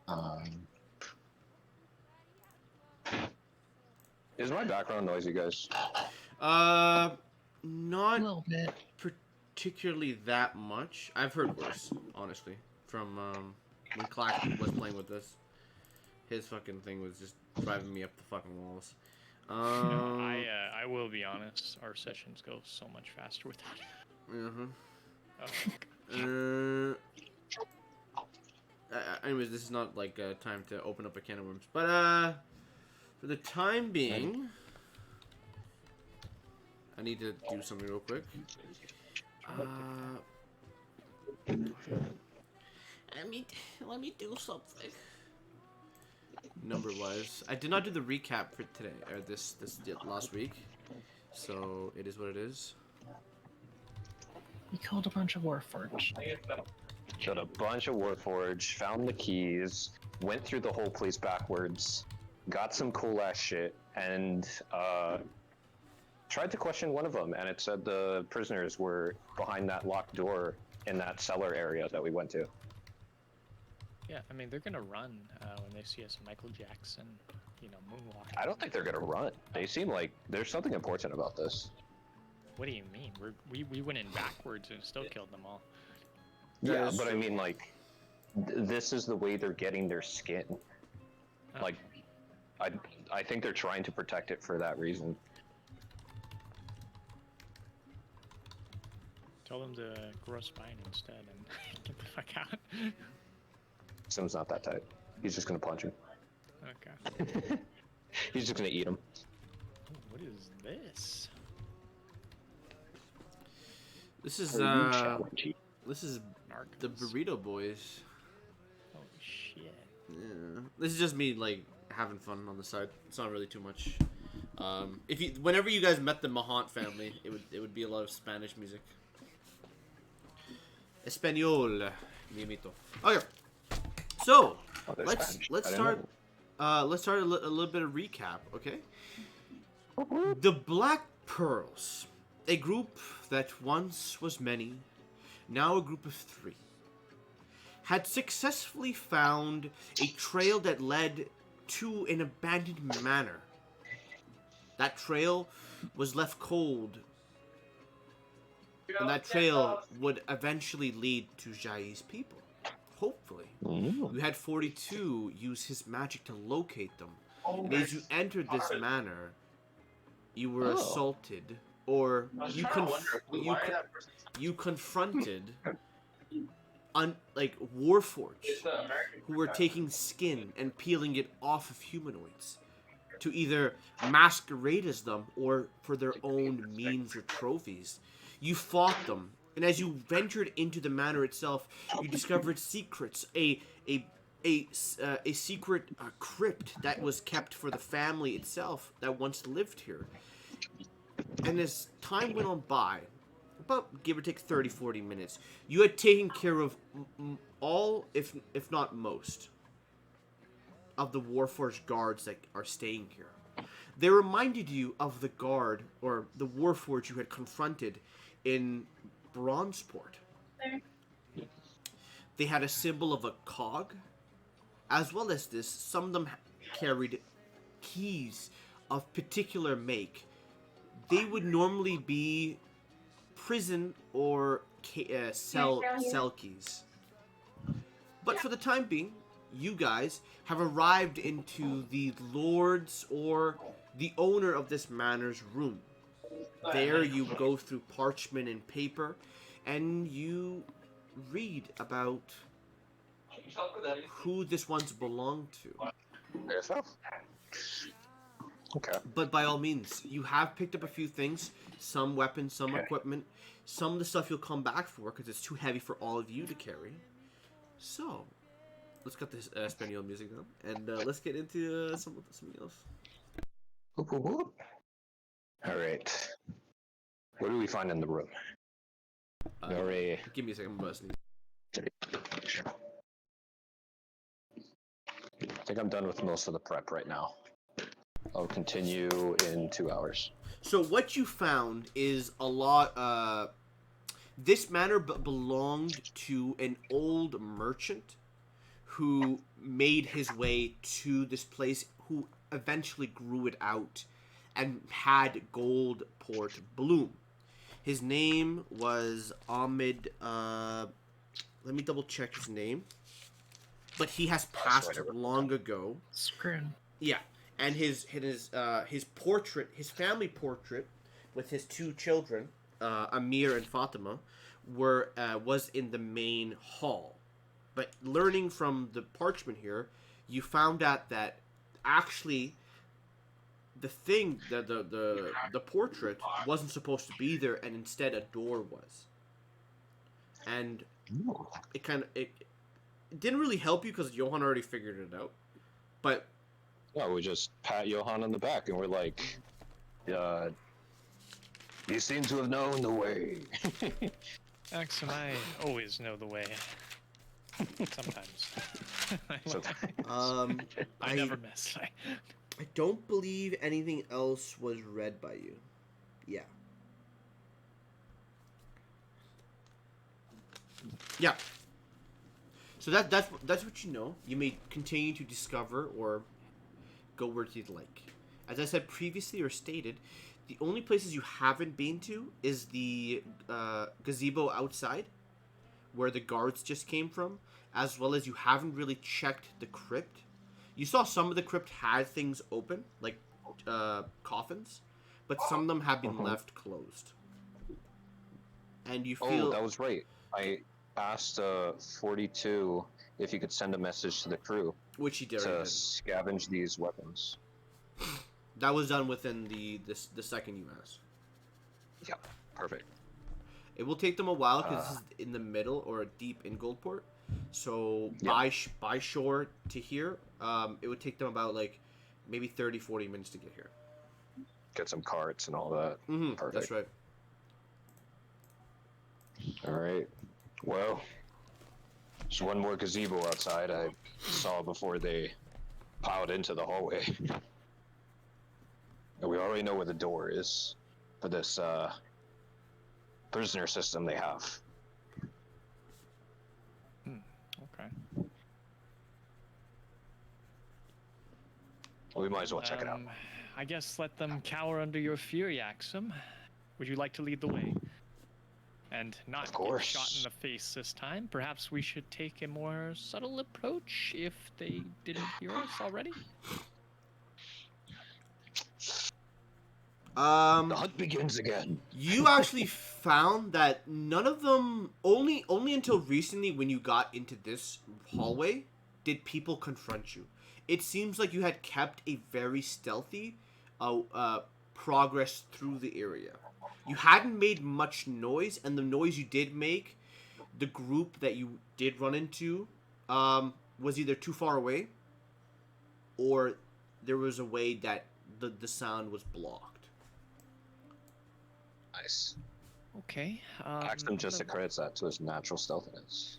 Um, is my background noisy, guys? Not A little bit. particularly that much. I've heard worse, honestly, from when Clack was playing with this. His fucking thing was just driving me up the fucking walls. No, I will be honest. Our sessions go so much faster without it. Uh-huh. Anyways, this is not like time to open up a can of worms, but for the time being, I need to do something real quick. Let me do something. Number wise, I did not do the recap for today or this last week, so it is what it is. We killed a bunch of Warforged. Killed a bunch of Warforged, found the keys, went through the whole place backwards, got some cool ass shit, and tried to question one of them, and it said the prisoners were behind that locked door in that cellar area that we went to. Yeah, I mean, they're gonna run when they see us Michael Jackson, moonwalking. I don't think they're gonna run. They seem like there's something important about this. What do you mean? We went in backwards and still killed them all. Yeah, but I mean, like, this is the way they're getting their skin. Oh. Like, I think they're trying to protect it for that reason. Tell them to grow spine instead and get the fuck out. Sim's not that tight. He's just gonna punch him. Okay. He's just gonna eat him. Ooh, what is this? This is Narcos. the Burrito Boys. Holy shit. Yeah, this is just me like having fun on the side. It's not really too much. Whenever you guys met the Mahant family, it would be a lot of Spanish music. Espanol, mi amito. Okay, so let's start a little bit of recap. Okay, the Black Pearls, a group that once was many, now a group of 3, had successfully found a trail that led to an abandoned manor. That trail was left cold, and that trail would eventually lead to Jai's people. Hopefully. You had 42 use his magic to locate them. And as you entered this manor, you were assaulted, or you confronted Warforged who were taking skin and peeling it off of humanoids to either masquerade as them or for their own means or trophies. You fought them, and as you ventured into the manor itself, you discovered secrets, a secret crypt that was kept for the family itself that once lived here. And as time went on by, about give or take 30-40 minutes, you had taken care of all, if not most, of the Warforged guards that are staying here. They reminded you of the guard, or the Warforged you had confronted in Bronzeport. They had a symbol of a cog. As well as this, some of them carried keys of particular make. They would normally be prison or cell keys. But for the time being, you guys have arrived into the lord's or the owner of this manor's room. There you go through parchment and paper, and you read about who this once belonged to. Okay. But by all means, you have picked up a few things, some weapons, some equipment, some of the stuff you'll come back for because it's too heavy for all of you to carry. So, let's cut this Espanol music down, and let's get into something else. All right. What do we find in the room? Give me a second, I'm busting. I think I'm done with most of the prep right now. I'll continue in 2 hours. So what you found is a lot. This manor belonged to an old merchant who made his way to this place, who eventually grew it out and had Goldport bloom. His name was Ahmed. Let me double check his name. But he has passed long ago. Screwn. Yeah, and his portrait, his family portrait, with his 2 children, Amir and Fatima, was in the main hall. But learning from the parchment here, you found out that actually the thing, the portrait wasn't supposed to be there, and instead a door was. And it didn't really help you because Johan already figured it out. But well, we just pat Johan on the back and we're like, you seem to have known the way. Axum, I always know the way. Sometimes. I never miss. I don't believe anything else was read by you. Yeah. Yeah. So that's what you know. You may continue to discover or go where you'd like. As I said previously or stated, the only places you haven't been to is the gazebo outside, where the guards just came from, as well as you haven't really checked the crypt. You saw some of the crypt had things open, like coffins, but some of them have been left closed. And you feel... Oh, that was right. I asked 42 if he could send a message to the crew, which he did, to scavenge these weapons. That was done within the second you asked. Yeah, perfect. It will take them a while because this is in the middle or deep in Goldport. So by shore to here, it would take them about like maybe 30-40 minutes to get here. Get some carts and all that. Mm-hmm, perfect. That's right. All right. Well, there's one more gazebo outside I saw before they piled into the hallway. And we already know where the door is for this prisoner system they have. Okay. Well, we might as well check it out. I guess let them cower under your fury, Axum. Would you like to lead the way? And not get shot in the face this time. Perhaps we should take a more subtle approach if they didn't hear us already. The hunt begins again. You actually found that none of them, only until recently when you got into this hallway, did people confront you. It seems like you had kept a very stealthy progress through the area. You hadn't made much noise, and the noise you did make, the group that you did run into, was either too far away, or there was a way that the sound was blocked. Nice. Okay. Axum just accredits that to his natural stealthiness.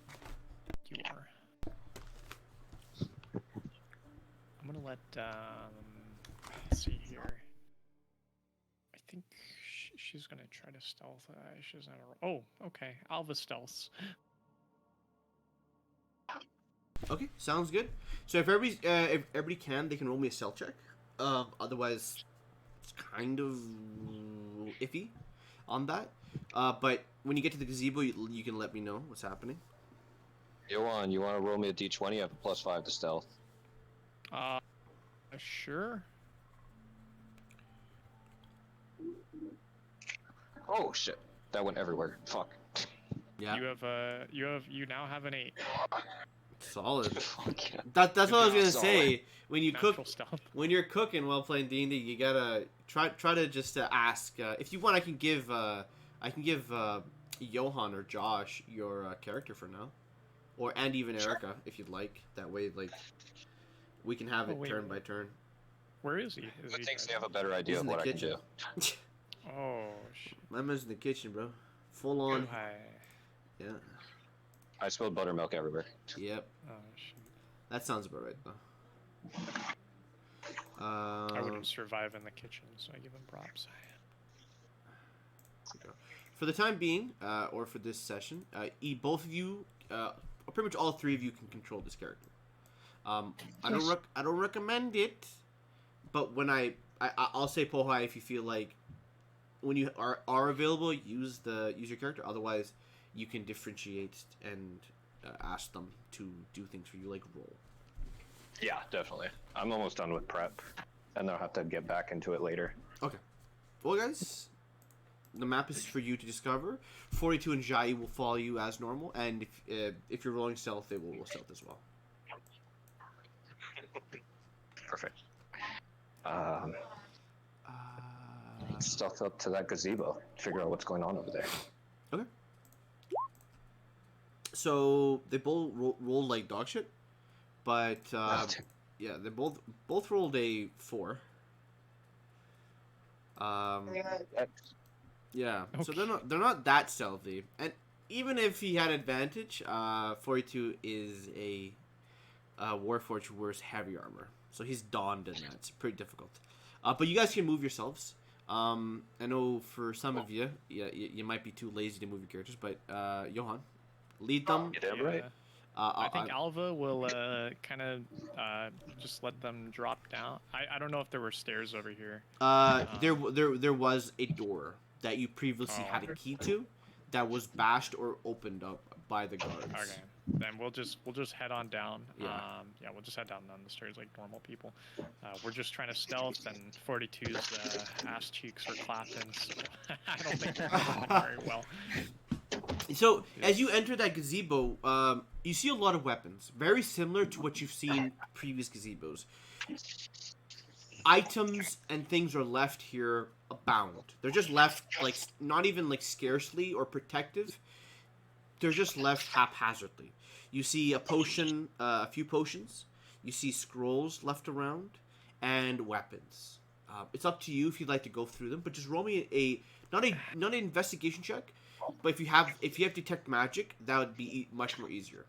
You are. I'm gonna let, let's see here. I think she's gonna try to stealth. She doesn't have a... Oh, okay. Alva stealths. Okay, sounds good. So if everybody can, they can roll me a stealth check. Otherwise, it's kind of iffy on that. But when you get to the gazebo, you can let me know what's happening. Johan, you want to roll me a d20? I have a +5 to stealth. Sure. Oh shit, that went everywhere. Fuck. Yeah. You now have an 8. Solid. Fuck yeah. That's what I was gonna Solid. say. When you Natural cook, stealth. when you're cooking while playing D&D, you gotta try to just ask. If you want, I can give Johan or Josh your character for now, and even Erica if you'd like. That way, like, we can have it turn by turn. Where is he? Who thinks they have a better idea He's of in the what I can kitchen. do? Oh shit. My man's in the kitchen, bro. Full on. Hi. Yeah. I spilled buttermilk everywhere. Yep. Oh shit. That sounds about right, though. I wouldn't survive in the kitchen, so I give him props. For the time being, or for this session, both of you, pretty much all three of you can control this character. I don't recommend it, but when I'll say Pohai if you feel like when you are available, use your character. Otherwise, you can differentiate and ask them to do things for you, like roll. Yeah, definitely. I'm almost done with prep, and I'll have to get back into it later. Okay. Well, guys, the map is for you to discover. 42 and Jai will follow you as normal, and if you're rolling stealth, they will roll stealth as well. Perfect. Stealth up to that gazebo. Figure out what's going on over there. Okay. So they both rolled like dog shit, but yeah, they both rolled a 4. Yeah. Okay. So they're not that stealthy, and even if he had advantage, 42 is a Warforged who wears heavy armor, so he's donned in that. It's pretty difficult. But you guys can move yourselves. I know for some of you, you might be too lazy to move your characters, but Johan, lead them. You damn right. I think Alva will kind of just let them drop down. I don't know if there were stairs over here. There was a door that you previously had a key to, that was bashed or opened up by the guards. Okay, then we'll just head on down. Yeah. We'll just head down the stairs like normal people. We're just trying to stealth, and 42's ass cheeks are clapping. So I don't think we're doing very well. So, as you enter that gazebo, you see a lot of weapons, very similar to what you've seen previous gazebos. Items and things are left here abound. They're just left, like, not even, like, scarcely or protective. They're just left haphazardly. You see a potion, a few potions. You see scrolls left around, and weapons. It's up to you if you'd like to go through them, but just roll me not an investigation check, but if you have detect magic, that would be much more easier.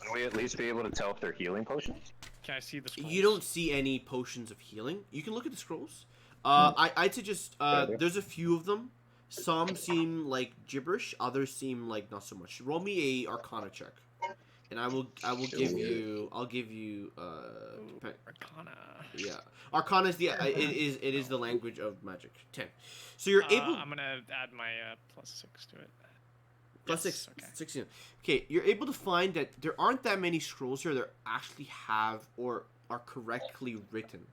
Would we at least be able to tell if they're healing potions? Can I see the scrolls? You don't see any potions of healing. You can look at the scrolls. I'd suggest there's a few of them. Some seem like gibberish, others seem like not so much. Roll me a Arcana check, and I'll give you Arcana. Yeah, Arcana is it is the language of magic. 10. So you're able. I'm gonna add my +6 to it. Plus Yes, 6, okay. 16. Okay, you're able to find that there aren't that many scrolls here that actually have or are correctly written.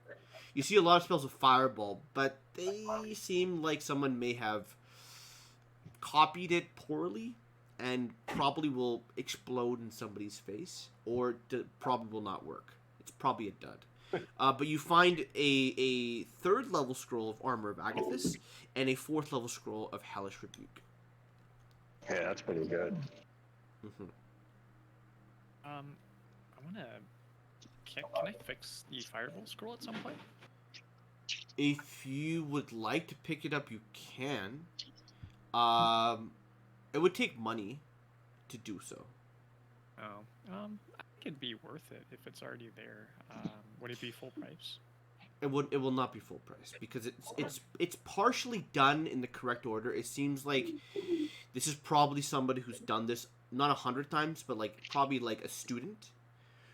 You see a lot of spells of Fireball, but they seem like someone may have copied it poorly and probably will explode in somebody's face, or probably will not work. It's probably a dud. But you find a 3rd level scroll of Armor of Agathis and a 4th level scroll of Hellish Rebuke. Yeah, that's pretty good. Mm-hmm. I wanna. Can I fix the Fireball scroll at some point? If you would like to pick it up, you can. It would take money to do so. Oh, I think it'd be worth it if it's already there. Would it be full price? It will not be full price because it's partially done in the correct order. It seems like this is probably somebody who's done this not 100 times, but probably a student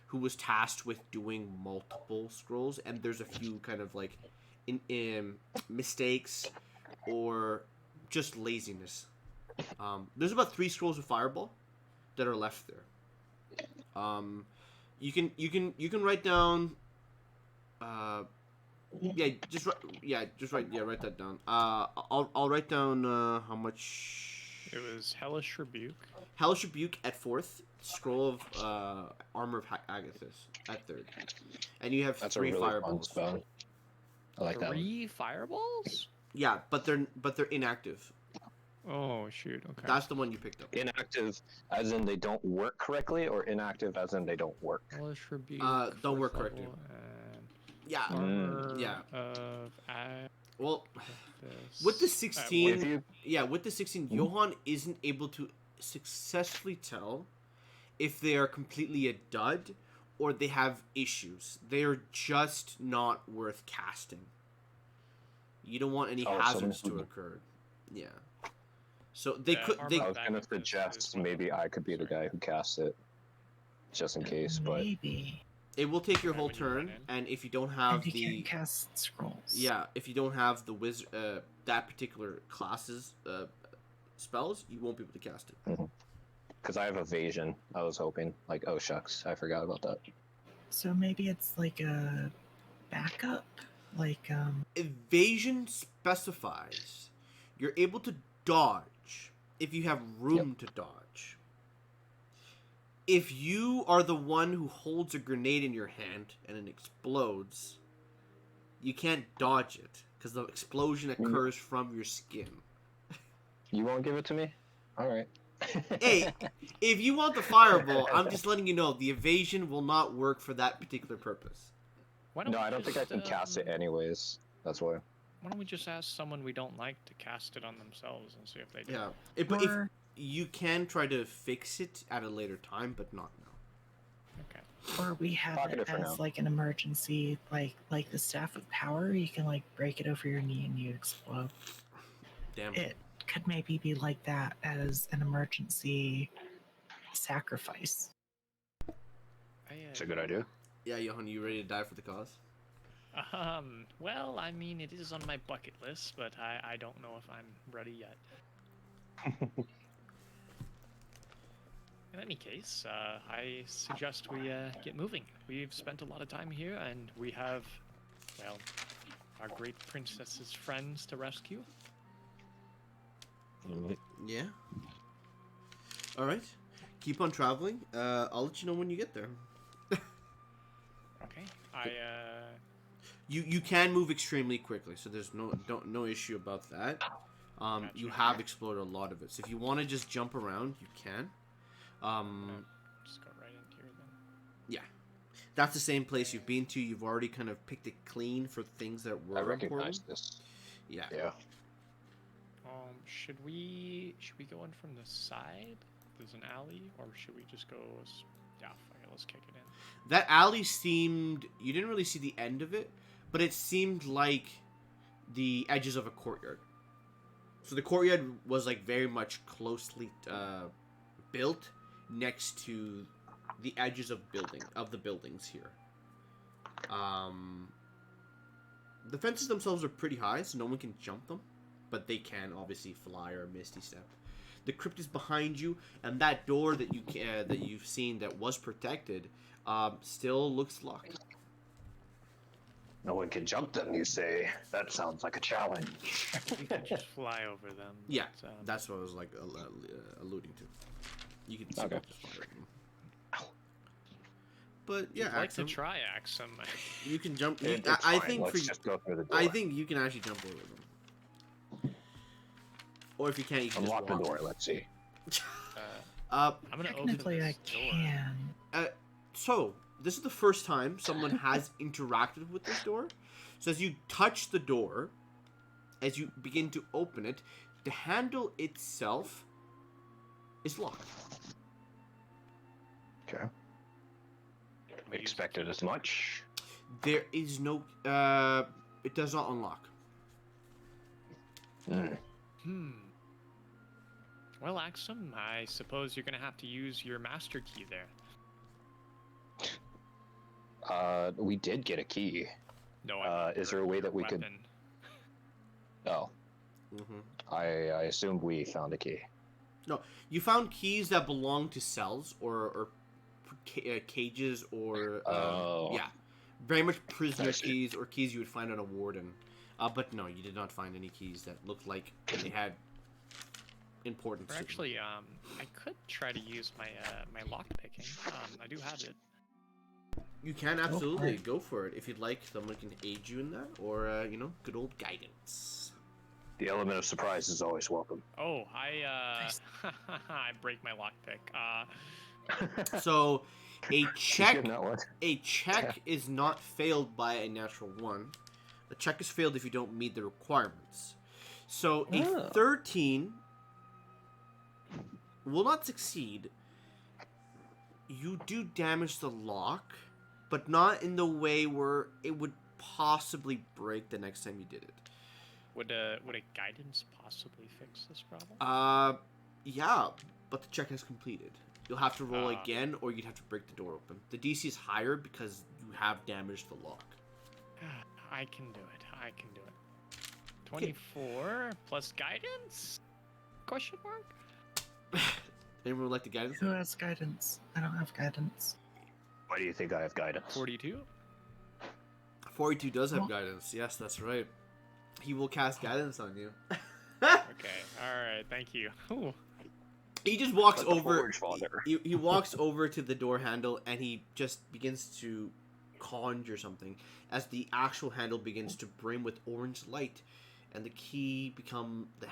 who was tasked with doing multiple scrolls, and there's a few kind of in mistakes or just laziness. There's about 3 scrolls of Fireball that are left there. You can write down. Write that down. I'll write down how much. It was Hellish Rebuke. Hellish Rebuke at 4th. Scroll of Armor of Agathis at 3rd, and you have That's 3 a really fireballs. fun spell. I like that. 3 fireballs? Yeah, but they're inactive. Oh shoot! Okay. That's the one you picked up. Inactive, as in they don't work correctly, or inactive, as in they don't work. Hellish Rebuke. Don't work 4th correctly. level, and Yeah. Armor Yeah. of Well, Agathis. with the 16, With you? with the 16, Johan isn't able to successfully tell if they are completely a dud or they have issues. They are just not worth casting. You don't want any hazards to occur. Yeah. So they Yeah, could. Armor They I was gonna suggest maybe I could be the guy who casts it. just in case. But Maybe. It will take your Yeah, whole when you run turn, in. and if you don't have And you the can't cast scrolls. if you don't have the that particular class's spells, you won't be able to cast it. because I have evasion, I was hoping. Like, oh shucks, I forgot about that. So maybe it's like a backup? Like, Evasion specifies you're able to dodge if you have room to dodge. If you are the one who holds a grenade in your hand and it explodes, you can't dodge it because the explosion occurs from your skin. You won't give it to me? Alright. Hey, if you want the fireball, I'm just letting you know the evasion will not work for that particular purpose. Why No, we I don't think I just, can cast it anyways. That's why. Why don't we just ask someone we don't like to cast it on themselves and see if they do? Yeah, but if or, you can try to fix it at a later time, but not now. Okay. or we have Pocket it it for as now. like an emergency, like the staff of power. You can like break it over your knee and you explode. Damn. It could maybe be like that as an emergency sacrifice. It's a good idea. Yeah, Johan, you ready to die for the cause? Well, I mean, it is on my bucket list, but I don't know if I'm ready yet. In any case, I suggest we get moving. We've spent a lot of time here, and we have, well, our great princess's friends to rescue. Yeah. All right. Keep on traveling. I'll let you know when you get there. Okay. You can move extremely quickly, so there's no issue about that. You have explored a lot of it, so if you want to just jump around, you can. Just go right into here then. Yeah, that's the same place you've been to. You've already kind of picked it clean for things that were I recognize important. this. Yeah. Yeah. Should we go in from the side? There's an alley, or should we just go? Yeah, okay, let's kick it in. That alley seemed... You didn't really see the end of it, but it seemed like the edges of a courtyard. So the courtyard was like very much closely built next to the edges of the buildings here. The fences themselves are pretty high, so no one can jump them, but they can obviously fly or misty step. The crypt is behind you, and that door that you've seen that was protected still looks locked. No one can jump them, you say? That sounds like a challenge. We can just fly over them. Yeah, but, that's what I was like alluding to. You can Okay. just fly over them. But yeah, I'd like Axum, to try Axum. you can jump. It's I fine. think Let's for just go through the door. I think you can actually jump over them. Or if you can't, you can Unlock just the walk. door. Let's see. I'm gonna open Technically, this I door. can. So this is the first time someone has interacted with this door. So as you touch the door, as you begin to open it, the handle itself is locked. Okay. Expected as much. There is no. It does not unlock. Well, Axum, I suppose you're gonna have to use your master key there. We did get a key. No, is there a way that we could? weapon. Oh, Mm-hmm. I assumed we found a key. No, you found keys that belong to cells or cages or yeah, very much prisoner keys or keys you would find on a warden. But no, you did not find any keys that looked like they had importance. Or actually, I could try to use my my lock picking. I do have it. You can absolutely go for it if you'd like. Someone can aid you in that, or you know, good old guidance. The element of surprise is always welcome. Oh, I break my lockpick. So, a check Getting that one. is not failed by a natural one. A check is failed if you don't meet the requirements. So a 13 will not succeed. You do damage the lock, but not in the way where it would possibly break the next time you did it. Would a guidance possibly fix this problem? Yeah, but the check has completed. You'll have to roll Ah. again, or you'd have to break the door open. The DC is higher because you have damaged the lock. I can do it. I can do it. 24 plus guidance? Question mark? Anyone would like the guidance? Who has guidance? I don't have guidance. Why do you think I have guidance? 42? 42 does have Oh. guidance. Yes, that's right. He will cast guidance on you. Okay. Alright. Thank you. Ooh. He just walks But the over. Forge Father. He walks over to the door handle and he just begins to conjure something as the actual handle begins to brim with orange light, and the key become the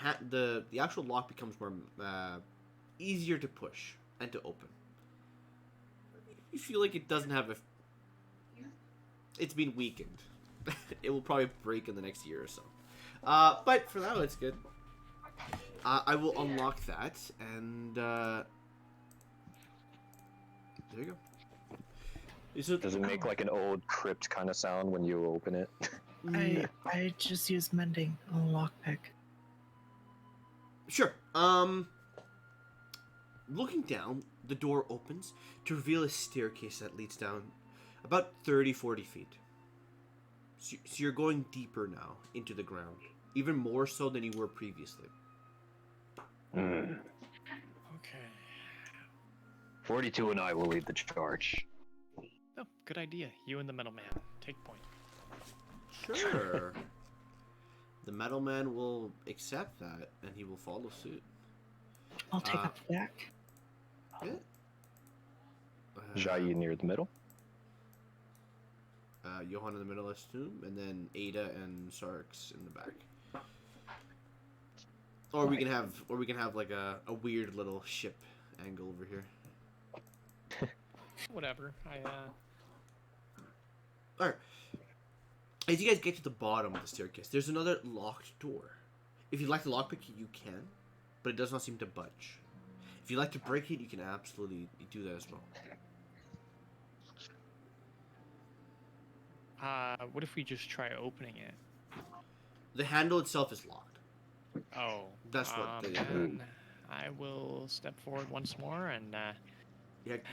actual lock becomes more easier to push and to open. You feel like it doesn't have a. It's been weakened. It will probably break in the next year or so. But for now, it's good. I will unlock that, and there you go. Does it make like an old crypt kind of sound when you open it? I just use mending on the lockpick. Sure. Looking down, the door opens to reveal a staircase that leads down about 30-40 feet. So you're going deeper now into the ground, even more so than you were previously. Mm. Okay. 42 and I will lead the charge. Oh, good idea. You and the metal man. Take point. Sure. The metal man will accept that, and he will follow suit. I'll take up the back. Yeah. Jai near the middle. Johan in the middle, I assume, and then Ada and Sarks in the back. Or we can have like a weird little ship angle over here. Whatever. Alright. As you guys get to the bottom of the staircase, there's another locked door. If you'd like to lockpick it, you can, but it does not seem to budge. If you'd like to break it, you can absolutely do that as well. What if we just try opening it? The handle itself is locked. Oh. That's what they- then I will step forward once more and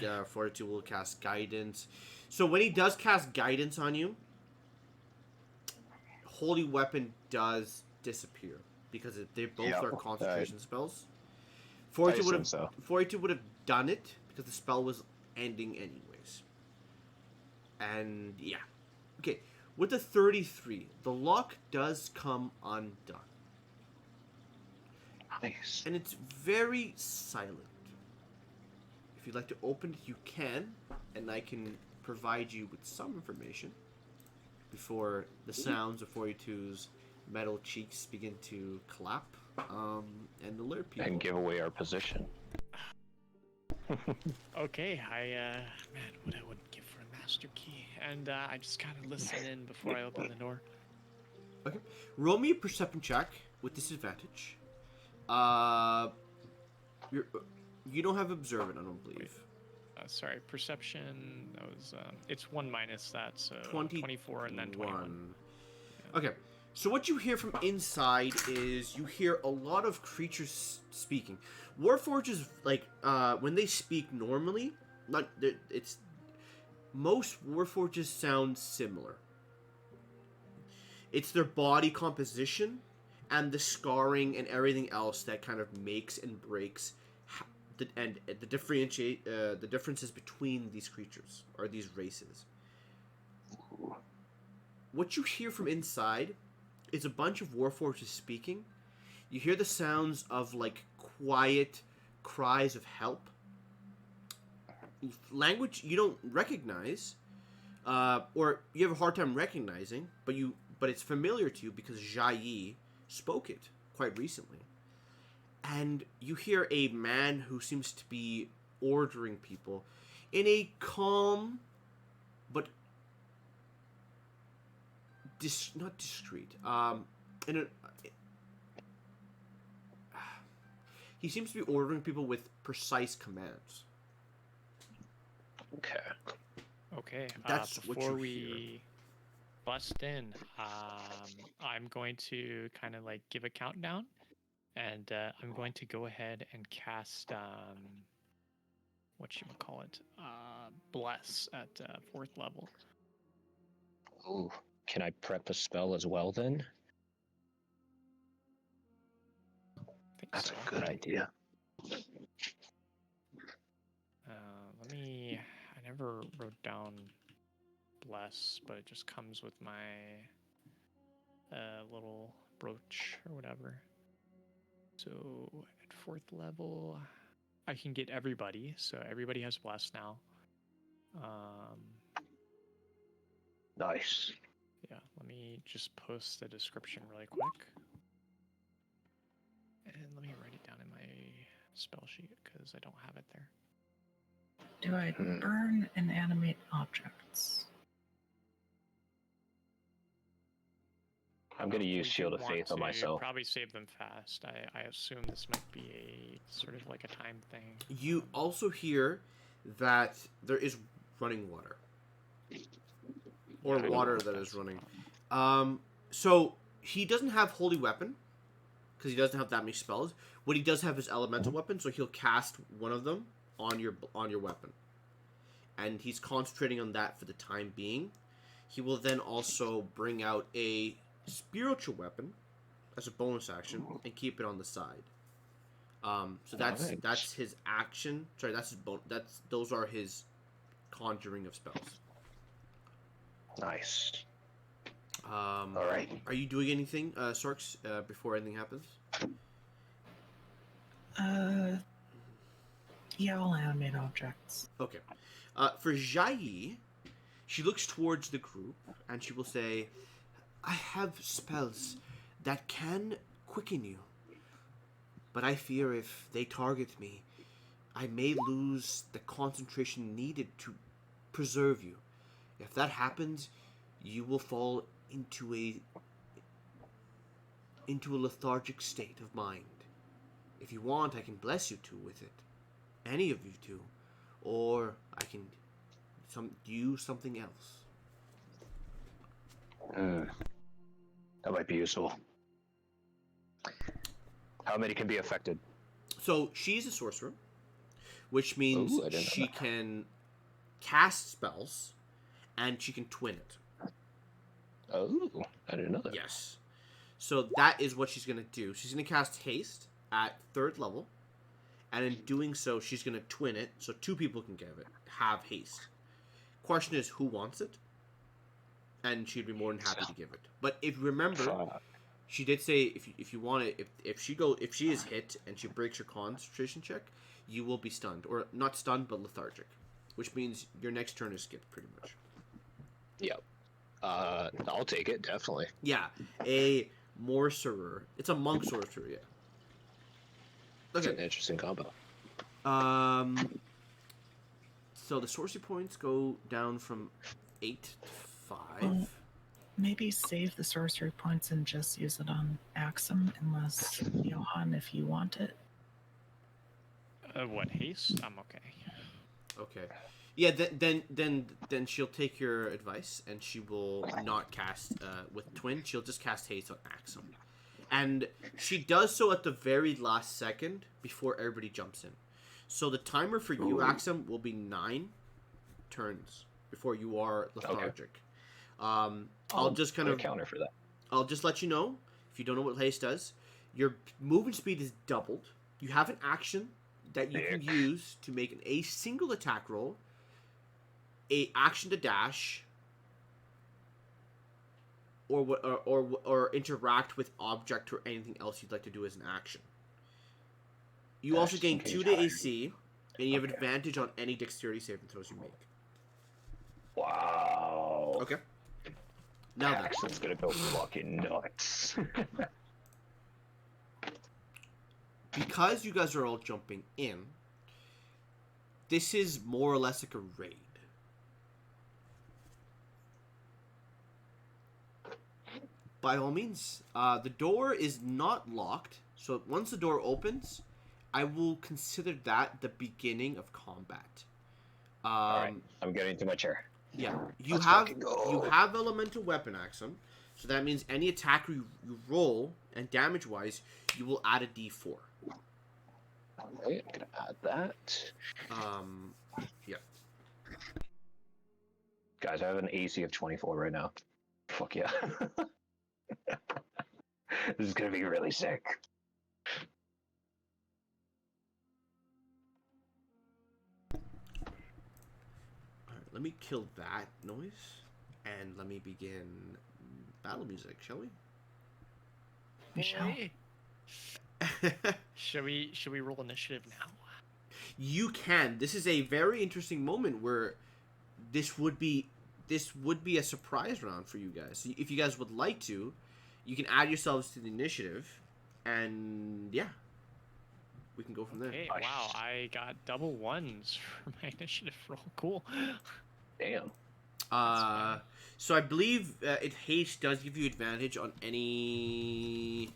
Yeah, Fortitude will cast guidance. So when he does cast guidance on you, Holy Weapon does disappear because they both Yeah, are concentration spells. I Fortitude would assume have so. Fortitude would have done it because the spell was ending anyways. And yeah, okay. With the 33, the lock does come undone, Nice. and it's very silent. If you'd like to open it, you can, and I can provide you with some information before the sounds of 42's metal cheeks begin to clap and alert people. And give away our position. okay, man, what I wouldn't give for a master key. And I just kind of listen in before I open the door. Okay. Roll me a perception check with disadvantage. You don't have observant, I don't believe. Sorry, perception. That was it's 1 minus that, so 24 and then 21. Okay. So what you hear from inside is you hear a lot of creatures speaking. Warforges, like when they speak normally, it's most Warforges sound similar. It's their body composition and the scarring and everything else that kind of makes and breaks the differences between these creatures or these races. What you hear from inside is a bunch of Warforges speaking. You hear the sounds of like quiet cries of help. Language you don't recognize, or you have a hard time recognizing, but it's familiar to you because Jai spoke it quite recently. And you hear a man who seems to be ordering people in a calm but not discreet. He seems to be ordering people with precise commands. Okay. Okay, That's what before you we bust in, I'm going to kind of like give a countdown, and I'm going to go ahead and cast bless at 4th level. Ooh, can I prep a spell as well then? I think That's so. a good idea. I never wrote down bless, but it just comes with my little brooch or whatever. So at 4th level, I can get everybody. So everybody has bless now. Nice. Yeah, let me just post the description really quick. And let me write it down in my spell sheet because I don't have it there. Do I burn and animate objects? I'm going to use We Shield do of want Faith on to myself. Probably save them fast. I assume this might be a sort of like a time thing. You also hear that there is running water. Or Yeah, I don't water know if that that's is a running. problem. So he doesn't have Holy Weapon because he doesn't have that many spells. What he does have is Elemental Weapon, so he'll cast one of them on your weapon, and he's concentrating on that for the time being. He will then also bring out a Spiritual Weapon as a bonus action and keep it on the side. So that's his action. Sorry, that's his those are his conjuring of spells. Nice. All right. Are you doing anything, Sorks, before anything happens? Yeah, I'll animate objects. Okay. For Jai, she looks towards the group and she will say, I have spells that can quicken you, but I fear if they target me, I may lose the concentration needed to preserve you. If that happens, you will fall into a lethargic state of mind. If you want, I can bless you two with it. Any of you two. Or I can do something else. That might be useful. How many can be affected? So she's a sorcerer, which means Ooh, I didn't know she that. can cast spells and she can twin it. Oh, I didn't know that. Yes. So that is what she's going to do. She's going to cast haste at 3rd level, and in doing so, she's going to twin it, so 2 people can have haste. Question is, who wants it? And she'd be more than happy to give it. But if you remember, she did say if you want it, if she is hit and she breaks her concentration check, you will be stunned, or not stunned but lethargic, which means your next turn is skipped pretty much. Yep. I'll take it, definitely. Yeah, a Morcerer. It's a monk sorcerer, yeah. It's Okay. an interesting combo. So the sorcery points go down from 8 to 5. Well, maybe save the sorcery points and just use it on Axum, unless, Johan, if you want it. What, haste? I'm okay. Okay. Yeah, then she'll take your advice and she will not cast with twin. She'll just cast haste on Axum. And she does so at the very last second before everybody jumps in. So the timer for you, Axum, will be 9 turns before you are lethargic. Okay. I'll just kind of counter for that. I'll just let you know, if you don't know what haste does, your movement speed is doubled. You have an action that you can use to make a single attack roll, a action to dash, or interact with object or anything else you'd like to do as an action. You also gain 2 to AC, and you have advantage on any dexterity saving throws you make. Wow. Okay. Now then. Axum's gonna go fucking nuts. Because you guys are all jumping in, this is more or less like a raid. By all means, the door is not locked, so once the door opens, I will consider that the beginning of combat. Alright, I'm getting to my chair. Yeah, Let's fucking go. you have elemental weapon, Axum, so that means any attack you roll, and damage-wise, you will add a d4. Alright, I'm gonna add that. Yeah. Guys, I have an AC of 24 right now. Fuck yeah. This is gonna be really sick. Alright, let me kill that noise, and let me begin battle music, shall we? We shall. Boy. Should we roll initiative now? You can. This is a very interesting moment where this would be a surprise round for you guys. So if you guys would like to, you can add yourselves to the initiative, and yeah, we can go from there. Okay, Nice. wow, I got double ones for my initiative roll. Cool. Damn. So I believe haste does give you advantage on any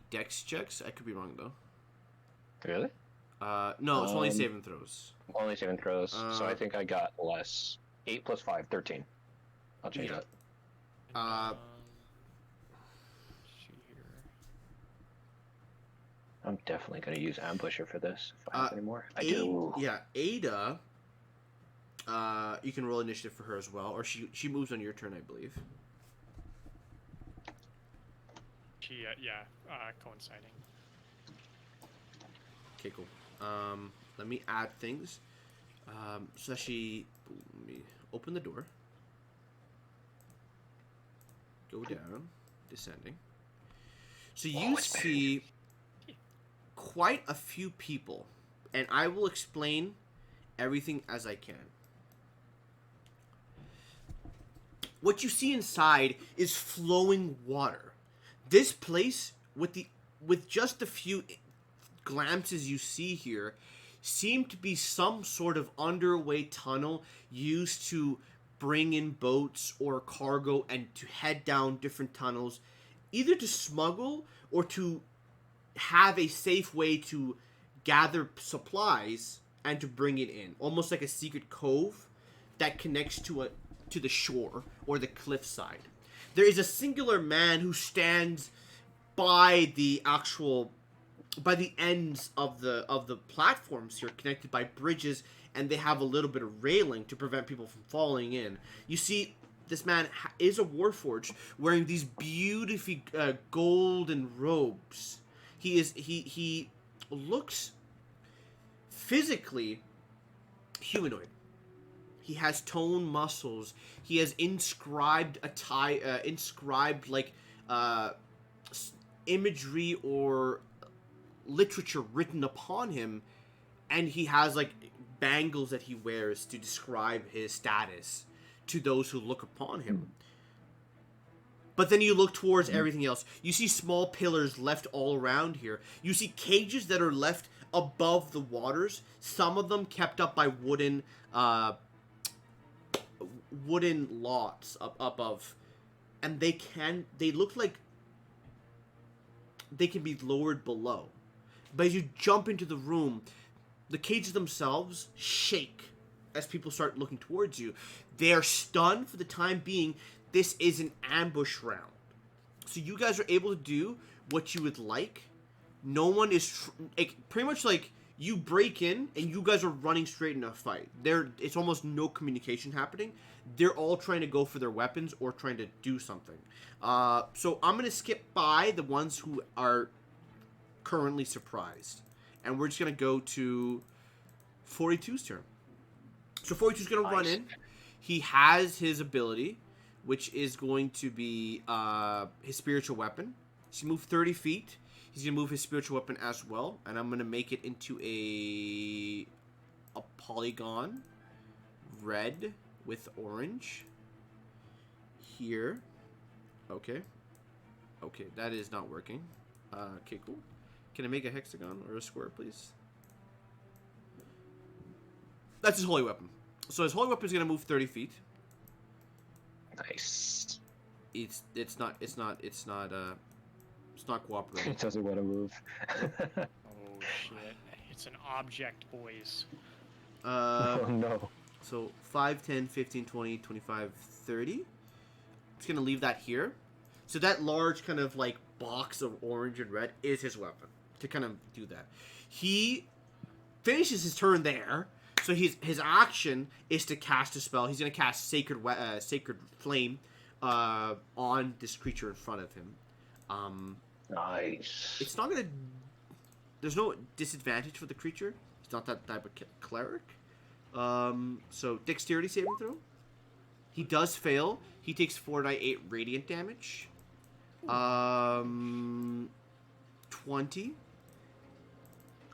dex checks. I could be wrong though. Really? No, it's only saving throws. Only 7 throws, so I think I got less. 8 plus 5, 13. I'll change Yeah. that. Let's see here. I'm definitely gonna use Ambusher for this, if I have any more. I do. Yeah, Ada. You can roll initiative for her as well, or she moves on your turn, I believe. She, coinciding. Okay, cool. Let me add things. So let me open the door. Go down, descending. So you see quite a few people, and I will explain everything as I can. What you see inside is flowing water. This place, with just a few glimpses you see here, seem to be some sort of underway tunnel used to bring in boats or cargo and to head down different tunnels, either to smuggle or to have a safe way to gather supplies and to bring it in, almost like a secret cove that connects to the shore or the cliffside. There is a singular man who stands by the ends of the platforms here, connected by bridges, and they have a little bit of railing to prevent people from falling in. You see, this man is a warforged, wearing these beautifully golden robes. He looks physically humanoid. He has toned muscles. He has inscribed imagery or literature written upon him, and he has like bangles that he wears to describe his status to those who look upon him. But then you look towards everything else. You see small pillars left all around here. You see cages that are left above the waters, some of them kept up by wooden lots up above, and they look like they can be lowered below. But as you jump into the room, the cages themselves shake as people start looking towards you. They are stunned for the time being. This is an ambush round. So you guys are able to do what you would like. No one is... pretty much like you break in and you guys are running straight in a fight. It's almost no communication happening. They're all trying to go for their weapons or trying to do something. So I'm going to skip by the ones who are currently surprised. And we're just going to go to 42's turn. So 42's going to run in. He has his ability, which is going to be his spiritual weapon. So he moved 30 feet. He's going to move his spiritual weapon as well. And I'm going to make it into a polygon. Red with orange. Here. Okay. Okay, that is not working. Okay, cool. Can I make a hexagon or a square, please? That's his holy weapon. So his holy weapon is going to move 30 feet. Nice. It's not cooperating. It doesn't want to move. Oh shit! It's an object, boys. Oh no. So 5, 10, 15, 20, 25, 30. Just going to leave that here. So that large kind of like box of orange and red is his weapon. to kind of do that. He finishes his turn there, so his action is to cast a spell. He's going to cast Sacred Flame on this creature in front of him. Nice. It's not going to... There's no disadvantage for the creature. He's not that type of cleric. So dexterity saving throw. He does fail. He takes 4d8 radiant damage. 20.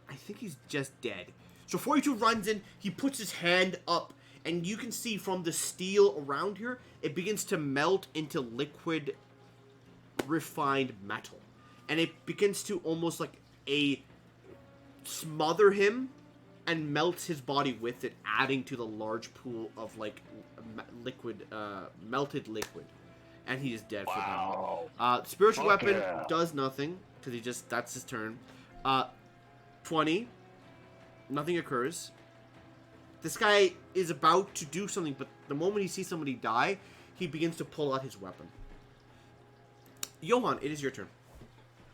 I think he's just dead. So 42 runs in. He puts his hand up, and you can see from the steel around here, it begins to melt into liquid, refined metal, and it begins to almost like smother him and melts his body with it, adding to the large pool of like liquid, melted liquid, and he is dead for that. Spiritual Fuck weapon yeah. does nothing because that's his turn. 20, nothing occurs. This guy is about to do something, but the moment he sees somebody die, he begins to pull out his weapon. Johan, it is your turn.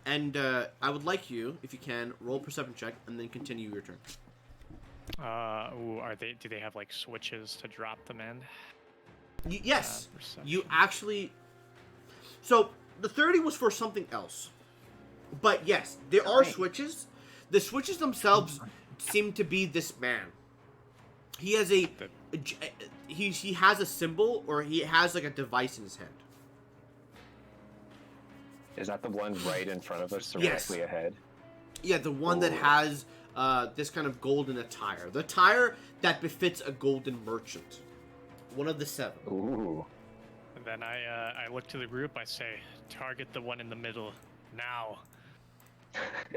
And I would like you, if you can, roll a perception check and then continue your turn. Do they have like switches to drop them in? Yes. Perception. You actually... So, the 30 was for something else. But yes, there are switches. The switches themselves seem to be this man. He has he has a symbol, or he has like a device in his hand. Is that the one right in front of us, Yes. directly ahead? Yeah, the one that has this kind of golden attire. The attire that befits a golden merchant. One of the 7. Ooh. And then I look to the group. I say, target the one in the middle now.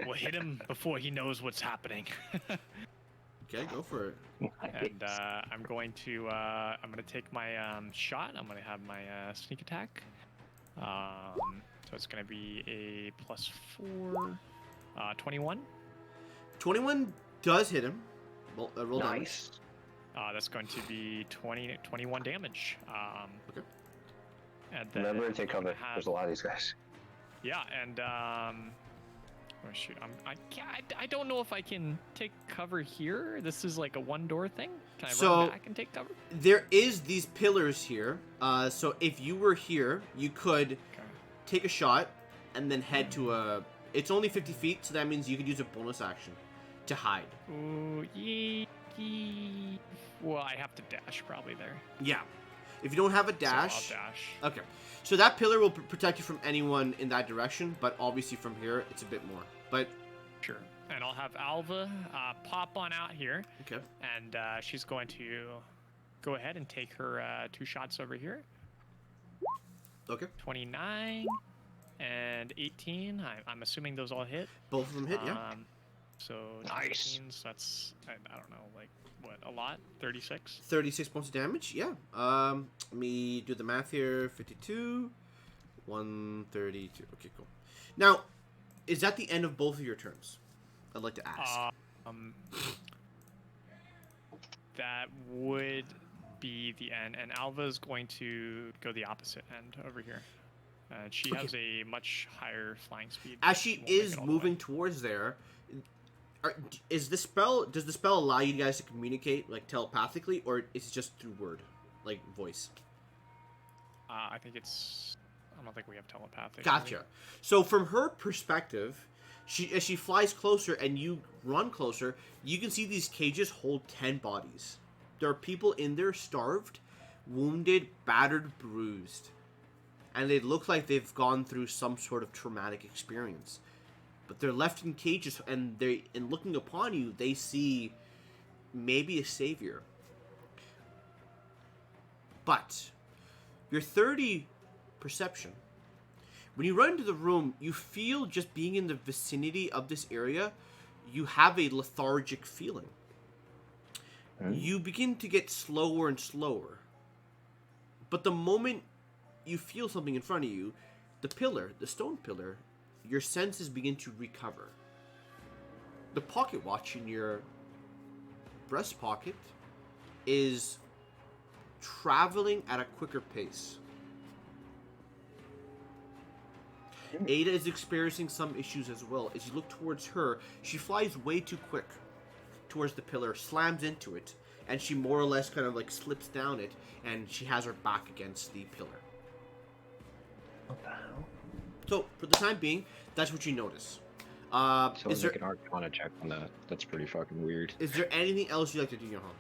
We'll hit him before he knows what's happening. Okay, go for it. And I'm going to take my shot. I'm gonna have my sneak attack. So it's gonna be a +4, 21. 21 does hit him. Roll damage. Nice. That's going to be 21 damage. Okay. And then Remember to take I'm cover. gonna have- There's a lot of these guys. Yeah, and oh shoot, I don't know if I can take cover here. This is like a one-door thing. Can I run back and take cover? There is these pillars here. So if you were here, you could take a shot and then head to a... It's only 50 feet, so that means you could use a bonus action to hide. Ooh, well, I have to dash probably there. Yeah. If you don't have a dash... So I'll dash. Okay. So that pillar will protect you from anyone in that direction, but obviously from here, it's a bit more. But... Sure. And I'll have Alva pop on out here. Okay. And she's going to go ahead and take her 2 shots over here. Okay. 29 and 18. I'm assuming those all hit. Both of them hit, yeah. So Nice. 19, so that's, I don't know, like, what, a lot? 36? 36 points of damage, yeah. Let me do the math here. 52, 132. Okay, cool. Now, is that the end of both of your turns? I'd like to ask. That would be the end, and Alva's going to go the opposite end over here. She has a much higher flying speed. As she Won't make is it all the moving way. towards there, does the spell allow you guys to communicate like telepathically, or is it just through word, like voice? I think it's. I don't think we have telepathic. Gotcha. So from her perspective, as she flies closer and you run closer, you can see these cages hold 10 bodies. There are people in there starved, wounded, battered, bruised. And they look like they've gone through some sort of traumatic experience. But they're left in cages, and in looking upon you, they see maybe a savior. But your 30 perception, when you run into the room, you feel just being in the vicinity of this area, you have a lethargic feeling. You begin to get slower and slower. But the moment you feel something in front of you, the stone pillar, your senses begin to recover. The pocket watch in your breast pocket is traveling at a quicker pace. Ada is experiencing some issues as well. As you look towards her, she flies way too quick towards the pillar, slams into it, and she more or less kind of like slips down it, and she has her back against the pillar. What the hell? So, for the time being, that's what you notice. So Is there make an Arcana check on that. That's pretty fucking weird. is there anything else you'd like to do, Johan?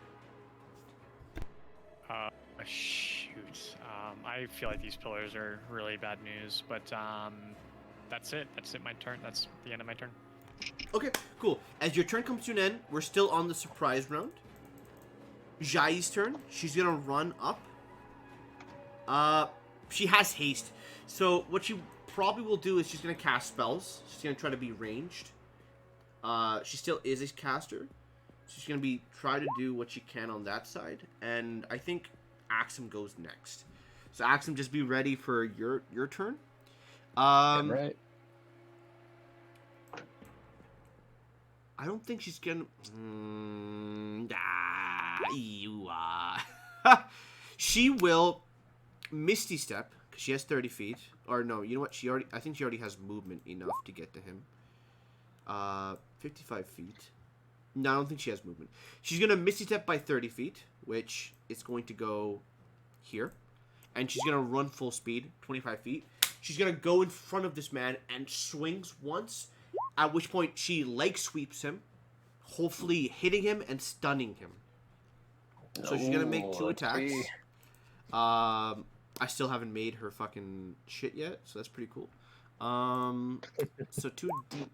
Shoot. I feel like these pillars are really bad news, but that's it. That's it. My turn. That's the end of my turn. Okay, cool. As your turn comes to an end, we're still on the surprise round. Jai's turn. She's gonna run up. She has haste, so what she probably will do is she's gonna cast spells. She's gonna try to be ranged. She still is a caster. She's gonna be try to do what she can on that side, and I think Axum goes next. So Axum, just be ready for your turn. Right. I don't think she's gonna. She will Misty Step because she has 30 feet. Or no, you know what? I think she already has movement enough to get to him. 55 feet. No, I don't think she has movement. She's gonna Misty Step by 30 feet, which is going to go here, and she's gonna run full speed, 25 feet. She's gonna go in front of this man and swings once. At which point she leg sweeps him, hopefully hitting him and stunning him. So she's gonna make 2 attacks. I still haven't made her fucking shit yet, so that's pretty cool. So 2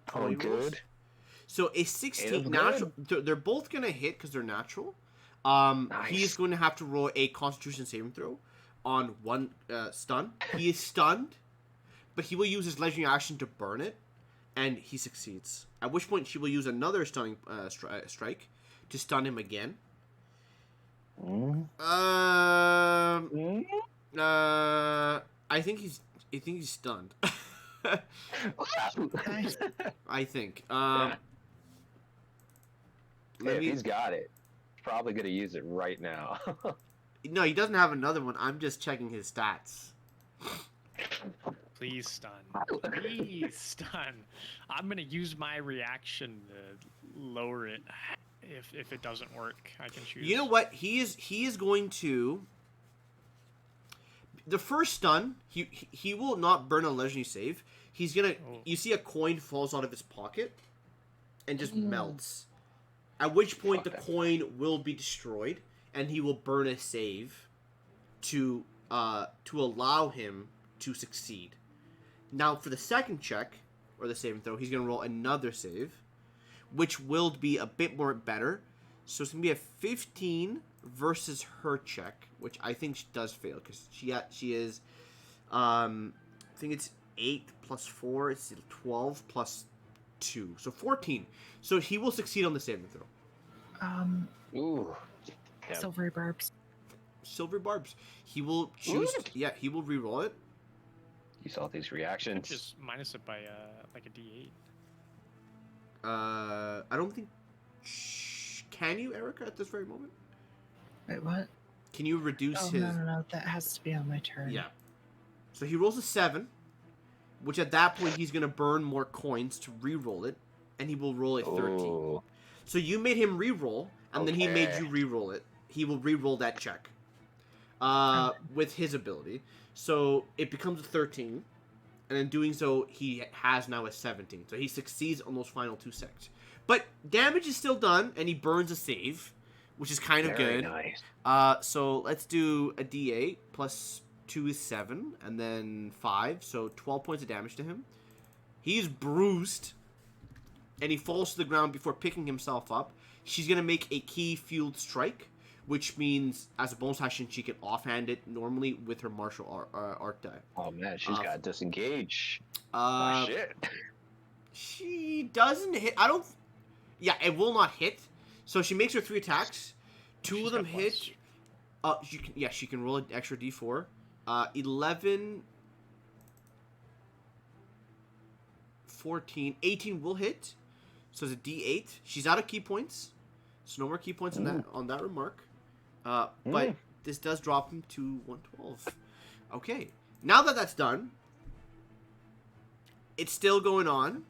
D20 rolls. So a 16 natural. They're both gonna hit because they're natural. Nice. He is going to have to roll a Constitution saving throw on 1 stun. He is stunned, but he will use his legendary action to burn it. And he succeeds. At which point she will use another stunning strike to stun him again. I think he's stunned. I think. If he's got it, probably gonna use it right now. No, he doesn't have another one. I'm just checking his stats. Please stun. Please stun. I'm gonna use my reaction to lower it. If it doesn't work, I can choose. You know what? He is going to. The first stun, he will not burn a legendary save. He's gonna. Oh. You see a coin falls out of his pocket, and just melts. At which point the coin will be destroyed, and he will burn a save, to allow him to succeed. Now, for the second check, or the saving throw, he's going to roll another save, which will be a bit more better. So it's going to be a 15 versus her check, which I think she does fail, because she is, I think it's 8 plus 4, it's 12 plus 2, so 14. So he will succeed on the saving throw. Ooh. Yeah. Silvery barbs. Silver barbs. He will choose, yeah, he will re-roll it. You saw these reactions. Just minus it by like a D8. I don't think. Can you, Erica, at this very moment? Wait, what? Can you reduce Oh, his? no. That has to be on my turn. Yeah. So he rolls a 7, which at that point he's gonna burn more coins to re-roll it, and he will roll a 13. Ooh. So you made him re-roll, and then he made you re-roll it. He will re-roll that check. With his ability. So it becomes a 13, and in doing so, he has now a 17. So he succeeds on those final 2 sects. But damage is still done, and he burns a save, which is kind of Very good. nice. So let's do a D8 plus 2 is 7, and then 5, so 12 points of damage to him. He's bruised, and he falls to the ground before picking himself up. She's going to make a key-fueled strike, which means, as a bonus action, she can offhand it normally with her martial art die. Oh man, she's got to disengage. Shit. She doesn't hit. I don't. Yeah, it will not hit. So she makes her 3 attacks. 2 of them hit. She can roll an extra D4. 11, 14, 18 will hit. So it's a D8. She's out of key points. So no more key points on that remark. But this does drop him to 112. Okay. Now that that's done, It's still going on.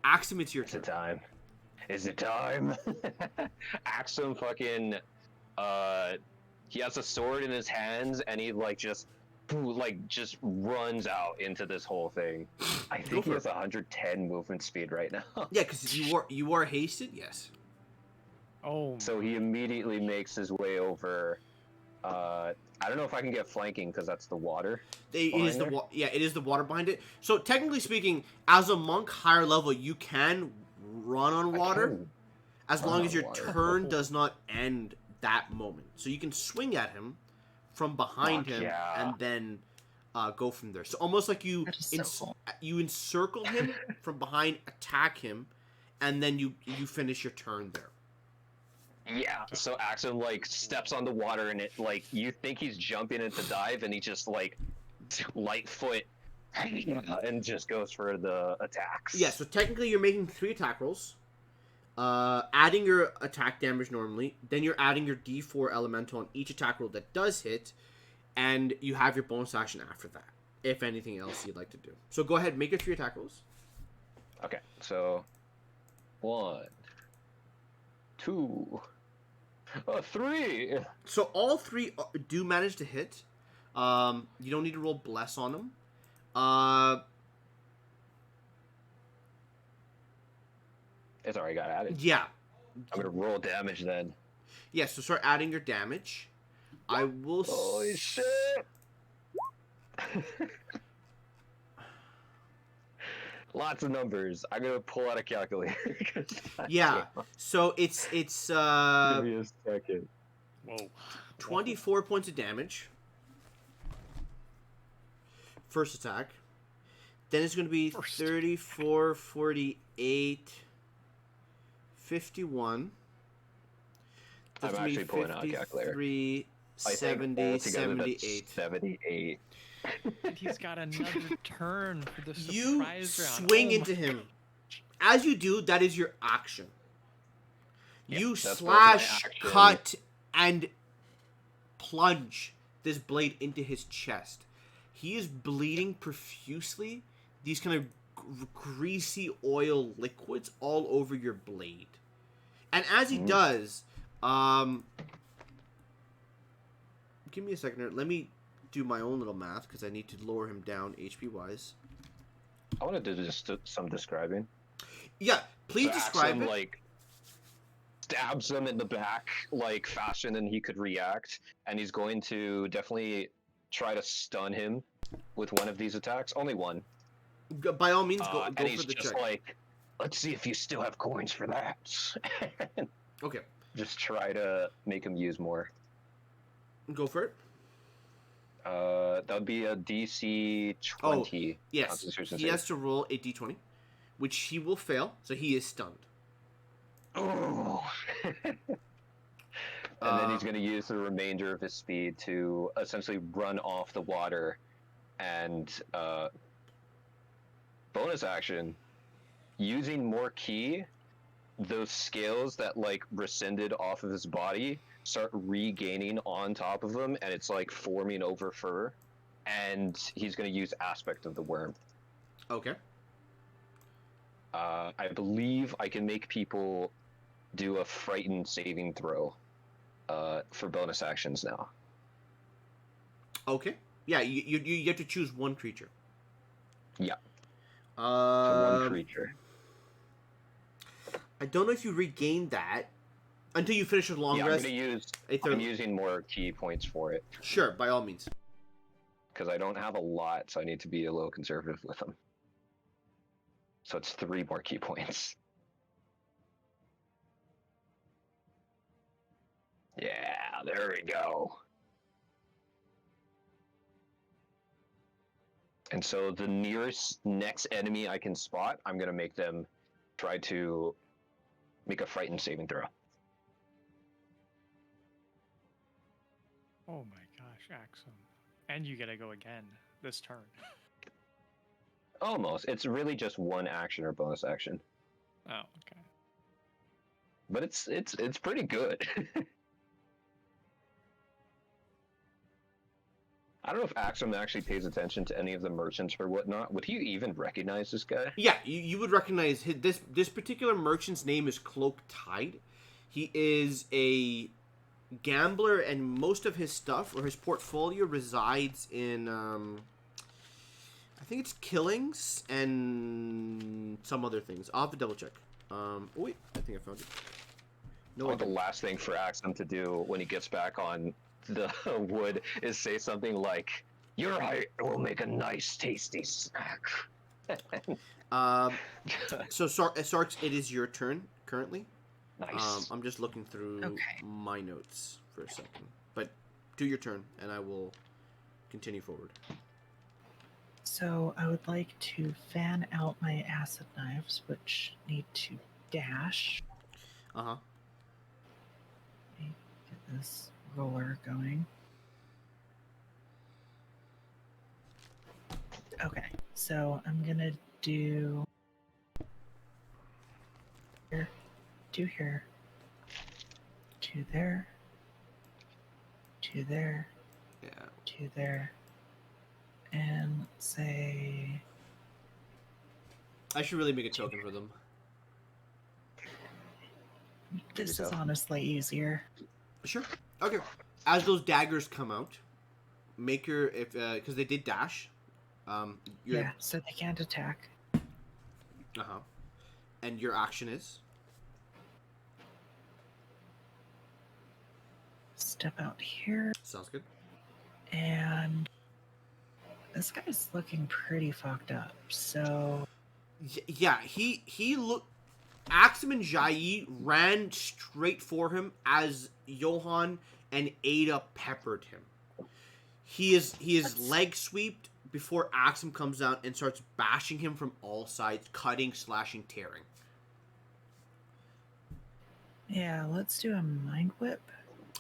Axum, it's your Is turn. it time? Is it time? Axum fucking he has a sword in his hands and he just runs out into this whole thing. I Go think he for has it. 110 movement speed right now. Yeah, because you are hasted. Yes. Oh, So he immediately makes his way over. I don't know if I can get flanking because that's the water. It is behind there. it is the water behind it. So technically speaking, as a monk higher level, you can run on I water can as run long on as your water. turn does not end that moment. So you can swing at him from behind Fuck him yeah. and then go from there. So almost like you That is so cool. you encircle him from behind, attack him, and then you finish your turn there. Yeah. So Axum steps on the water and it you think he's jumping into dive and he just light foot and just goes for the attacks. Yeah, so technically you're making 3 attack rolls. Adding your attack damage normally, then you're adding your D4 elemental on each attack roll that does hit, and you have your bonus action after that, if anything else you'd like to do. So go ahead, make your 3 attack rolls. Okay. So 1, 2, 3. So all 3 do manage to hit. You don't need to roll bless on them. It's already got added. Yeah. I'm gonna roll damage then. Yeah, so start adding your damage. I will... Holy shit! Lots of numbers. I'm gonna pull out a calculator. Yeah, so it's Give me a second. whoa. 24 points of damage. First attack. Then it's going to be First. 34, 48, 51. That's I'm gonna be actually pulling out a calculator. 53, I think 70, altogether that's 78. 78. And he's got another turn for the surprise You round. swing Oh my into him. As you do, that is your action. Yep, You that's both slash, my action. cut, and plunge this blade into his chest. He is bleeding profusely. These kind of greasy oil liquids all over your blade. And as he does, give me a second here. Let me do my own little math because I need to lower him down HP wise. I want to do just some describing. Yeah, please So describe Axum, it. stabs him in the back faster than he could react, and he's going to definitely try to stun him with one of these attacks. Only one. By all means, go and for he's the just check. let's see if you still have coins for that. Okay, Just try to make him use more. go for it. That would be a DC 20. Yes, Constitution he save. has to roll a d20, which he will fail, so he is stunned. Oh. And then he's going to use the remainder of his speed to essentially run off the water and bonus action, using more ki, those scales that rescinded off of his body start regaining on top of him, and it's forming over fur, and he's going to use aspect of the worm. Okay. I believe I can make people do a frightened saving throw for bonus actions now. Okay. Yeah, you have to choose one creature. Yeah. So one Um, creature. I don't know if you regain that until you finish your long Yeah, rest. I'm using more key points for it Sure, by all means. because I don't have a lot, so I need to be a little conservative with them. So it's 3 more key points. Yeah, there we go. And so the next enemy I can spot, I'm going to make them try to make a frightened saving throw. Oh my gosh, Axum. And you gotta go again this turn. Almost. It's really just one action or bonus action. Oh, okay. But it's pretty good. I don't know if Axum actually pays attention to any of the merchants or whatnot. Would he even recognize this guy? Yeah, you would recognize this particular merchant's name is Cloak Tide. He is a gambler, and most of his stuff or his portfolio resides in I think it's killings and some other things. I'll have to double check. Oh wait, I think I found it. No, The last thing for Axum to do when he gets back on the wood is say something like, "Your height will make a nice, tasty snack." So Sarks, it is your turn currently. Nice. I'm just looking through Okay. my notes for a second, but do your turn, and I will continue forward. So I would like to fan out my acid knives, which need to dash. Uh-huh. Let me get this roller going. Okay, so I'm gonna do here, do here, to there, to there, Yeah. to there, and say I should really make a token for them. this is yourself. honestly easier. Sure. Okay. As those daggers come out, make your because they did dash. Your, Yeah, so they can't attack. Uh-huh. And your action is? Step out here, Sounds good. and this guy's looking pretty fucked up. So Yeah, he looked. Axum and Jai ran straight for him as Johan and Ada peppered him. He is leg sweeped before Axum comes out and starts bashing him from all sides, cutting, slashing, tearing. yeah, let's do a mind whip.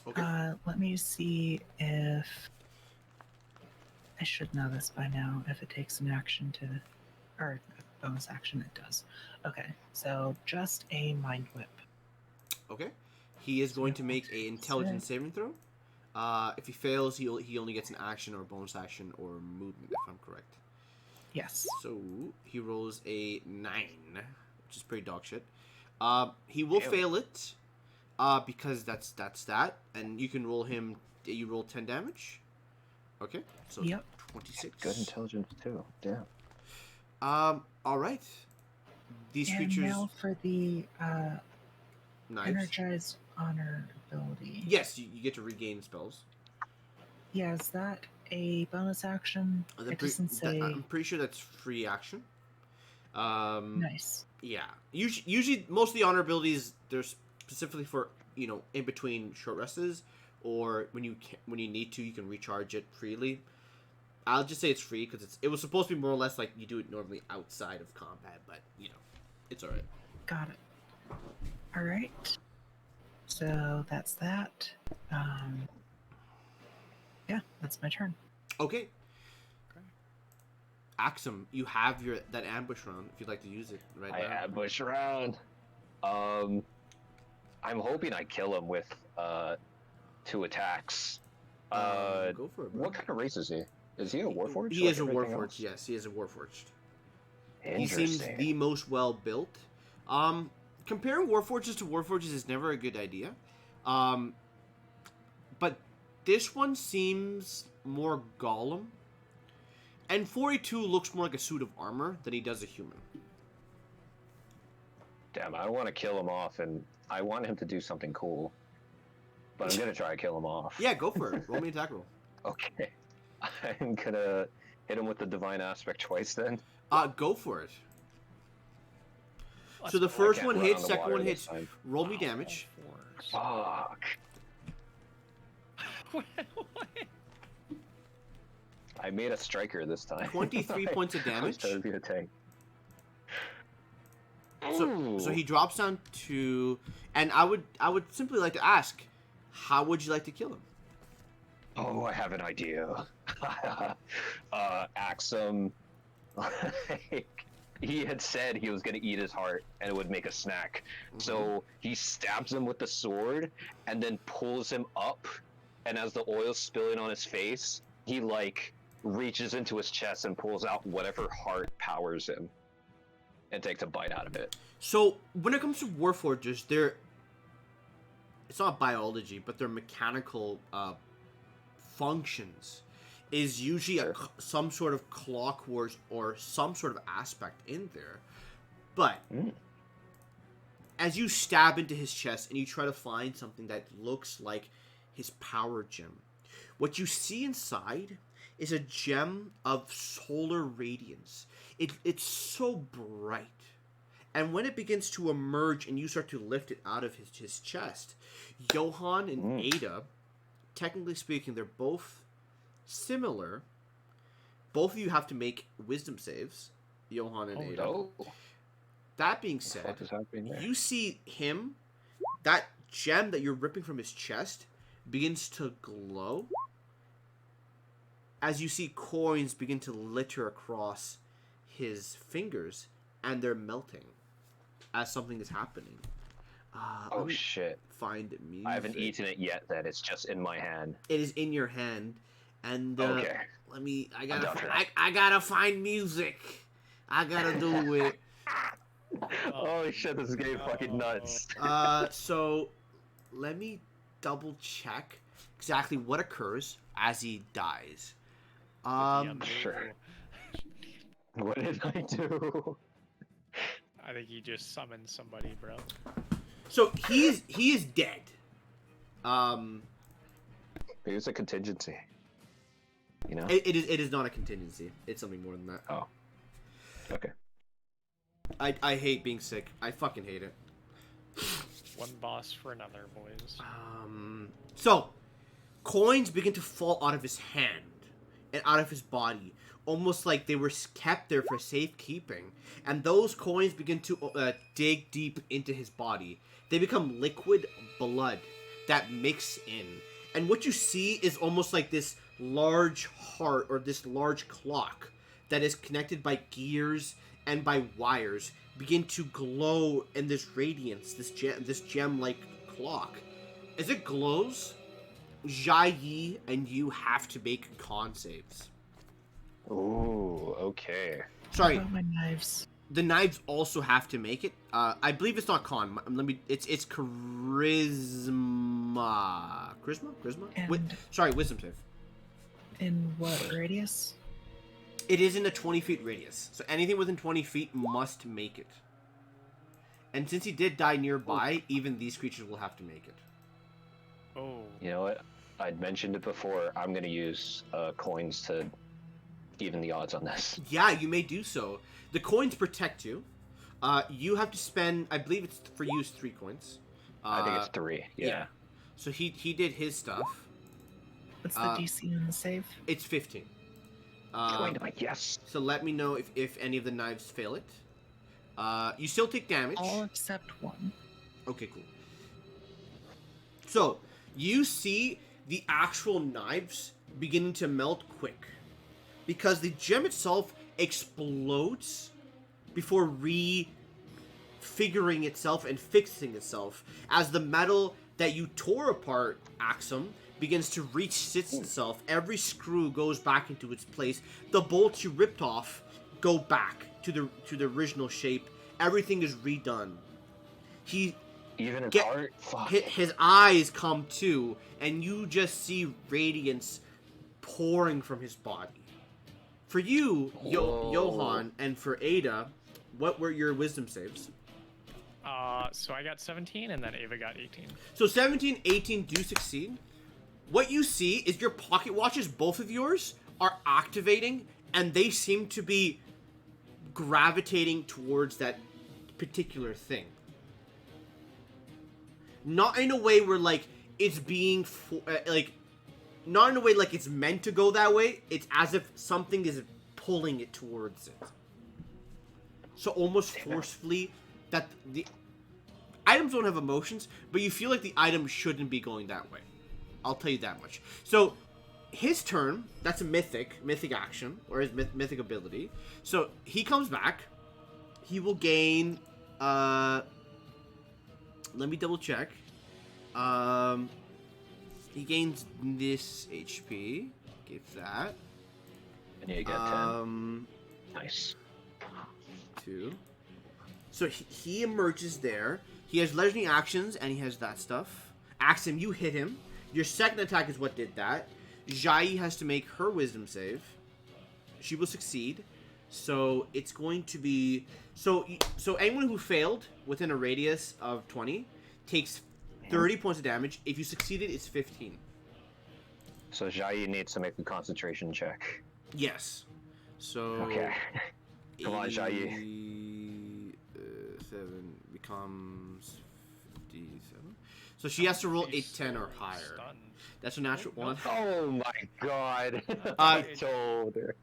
Okay. Let me see if I should know this by now. If it takes an action to, or a bonus action, it does. Okay, so just a mind whip. Okay. He is going to make a intelligence saving throw. If he fails, he only gets an action or bonus action or movement, if I'm correct. Yes. So he rolls a 9, which is pretty dog shit. He will Damn. fail it, because that's that, and you can roll him. You roll 10 damage. Okay, so Yep. 26. Good intelligence too. Damn. All right. These And creatures. now for the Knives. energized honor ability. Yes, you get to regain spells. Yeah, is that a bonus action? It doesn't say. I'm pretty sure that's free action. Nice. Yeah. Usually, most of the honor abilities they're specifically for in between short rests, or when you need to, you can recharge it freely. I'll just say it's free because it was supposed to be more or less like you do it normally outside of combat, but it's alright. Got it. All right. So that's that. Yeah, that's my turn. Okay. Axum, you have that ambush round if you'd like to use it right I now. ambush around. I'm hoping I kill him with 2 attacks. Go for it, bro. What kind of race is he? Is he a Warforged? He like is a everything Warforged, else? yes. He is a Warforged. He seems Interesting. the most well built. Comparing Warforges to Warforges is never a good idea. But this one seems more Golem. And 42 looks more like a suit of armor than he does a human. Damn, I want to kill him off, and I want him to do something cool. But I'm gonna try to kill him off. Yeah, go for it. Roll me an attack roll. Okay. I'm gonna hit him with the divine aspect twice then. Go for it. Let's So the go. first can't one run hits, on the second water one this hits. time. Roll me damage. Fuck. What? I made a striker this time. 23 points of I was damage. trying to be a tank. So he drops down to, and I would simply like to ask, how would you like to kill him? Oh, I have an idea. Axum, he had said he was going to eat his heart and it would make a snack. So he stabs him with the sword and then pulls him up. And as the oil's spilling on his face, he like reaches into his chest and pulls out whatever heart powers him, and takes a bite out of it. So when it comes to Warforgers, it's not biology, but their mechanical functions is usually some sort of clockwork or some sort of aspect in there. But as you stab into his chest and you try to find something that looks like his power gem, what you see inside is a gem of solar radiance. It's so bright. And when it begins to emerge and you start to lift it out of his chest, Johan and Ada, technically speaking, they're both similar. Both of you have to make wisdom saves, Johan and Ada. No. That being said, What is happening there? you see him, that gem that you're ripping from his chest begins to glow as you see coins begin to litter across his fingers, and they're melting as something is happening. Oh shit! Find music. I haven't eaten it yet. Then it's just in my hand. It is in your hand, and Okay. I gotta find music. I gotta do it. Holy shit! This is getting fucking nuts. So let me double check exactly what occurs as he dies. Sure. What did I do? I think he just summoned somebody, bro. So he is dead. Maybe it's a contingency. You know? It is not a contingency. It's something more than that. Oh. Okay. I hate being sick. I fucking hate it. One boss for another, boys. So coins begin to fall out of his hand and out of his body, almost like they were kept there for safekeeping. And those coins begin to dig deep into his body. They become liquid blood that mix in. And what you see is almost like this large heart or this large clock that is connected by gears and by wires begin to glow in this radiance, this gem-like clock. As it glows, Jai Yi and you have to make con saves. Ooh, okay. Sorry, What about my knives? the knives also have to make it. I believe it's not con. It's charisma. Charisma. And- Sorry, wisdom save. In what radius? It is in a 20 feet radius, so anything within 20 feet must make it. And since he did die nearby, even these creatures will have to make it. Oh. You know what? I'd mentioned it before. I'm gonna use coins to even the odds on this. Yeah, you may do so. The coins protect you. You have to spend, I believe it's for you, 3 coins. I think it's 3. Yeah. So he did his stuff. What's the DC on the save? It's 15. Yes. So let me know if any of the knives fail it. You still take damage. All except one. Okay, cool. So, you see the actual knives beginning to melt quick. Because the gem itself explodes before refiguring itself and fixing itself. As the metal that you tore apart, Axum, begins to re-stitch itself. Every screw goes back into its place. The bolts you ripped off go back to the original shape. Everything is redone. Even his heart? Fuck. His eyes come to, and you just see radiance pouring from his body. For you, Johan, and for Ada, what were your wisdom saves? So I got 17, and then Ava got 18. So 17, 18 do succeed. What you see is your pocket watches, both of yours, are activating, and they seem to be gravitating towards that particular thing. Not in a way where, like, it's being, not in a way like it's meant to go that way. It's as if something is pulling it towards it. So almost forcefully, that the items don't have emotions, but you feel like the item shouldn't be going that way. I'll tell you that much. So, his turn, that's a mythic action, or his mythic ability. So, he comes back. He will gain, let me double check. He gains this HP. Give that. And you get 10. Nice. 2. So he emerges there. He has legendary actions, and he has that stuff. Axum, you hit him. Your second attack is what did that. Jai has to make her wisdom save. She will succeed. So it's going to be... So anyone who failed within a radius of 20 takes 30 points of damage. If you succeeded, it's 15. So Jai needs to make a concentration check. Yes. So... Okay. Come on, Jai. 7 becomes 57. So she has to roll a 10 or higher. Stunned. That's a natural 1. Oh my god. I told her.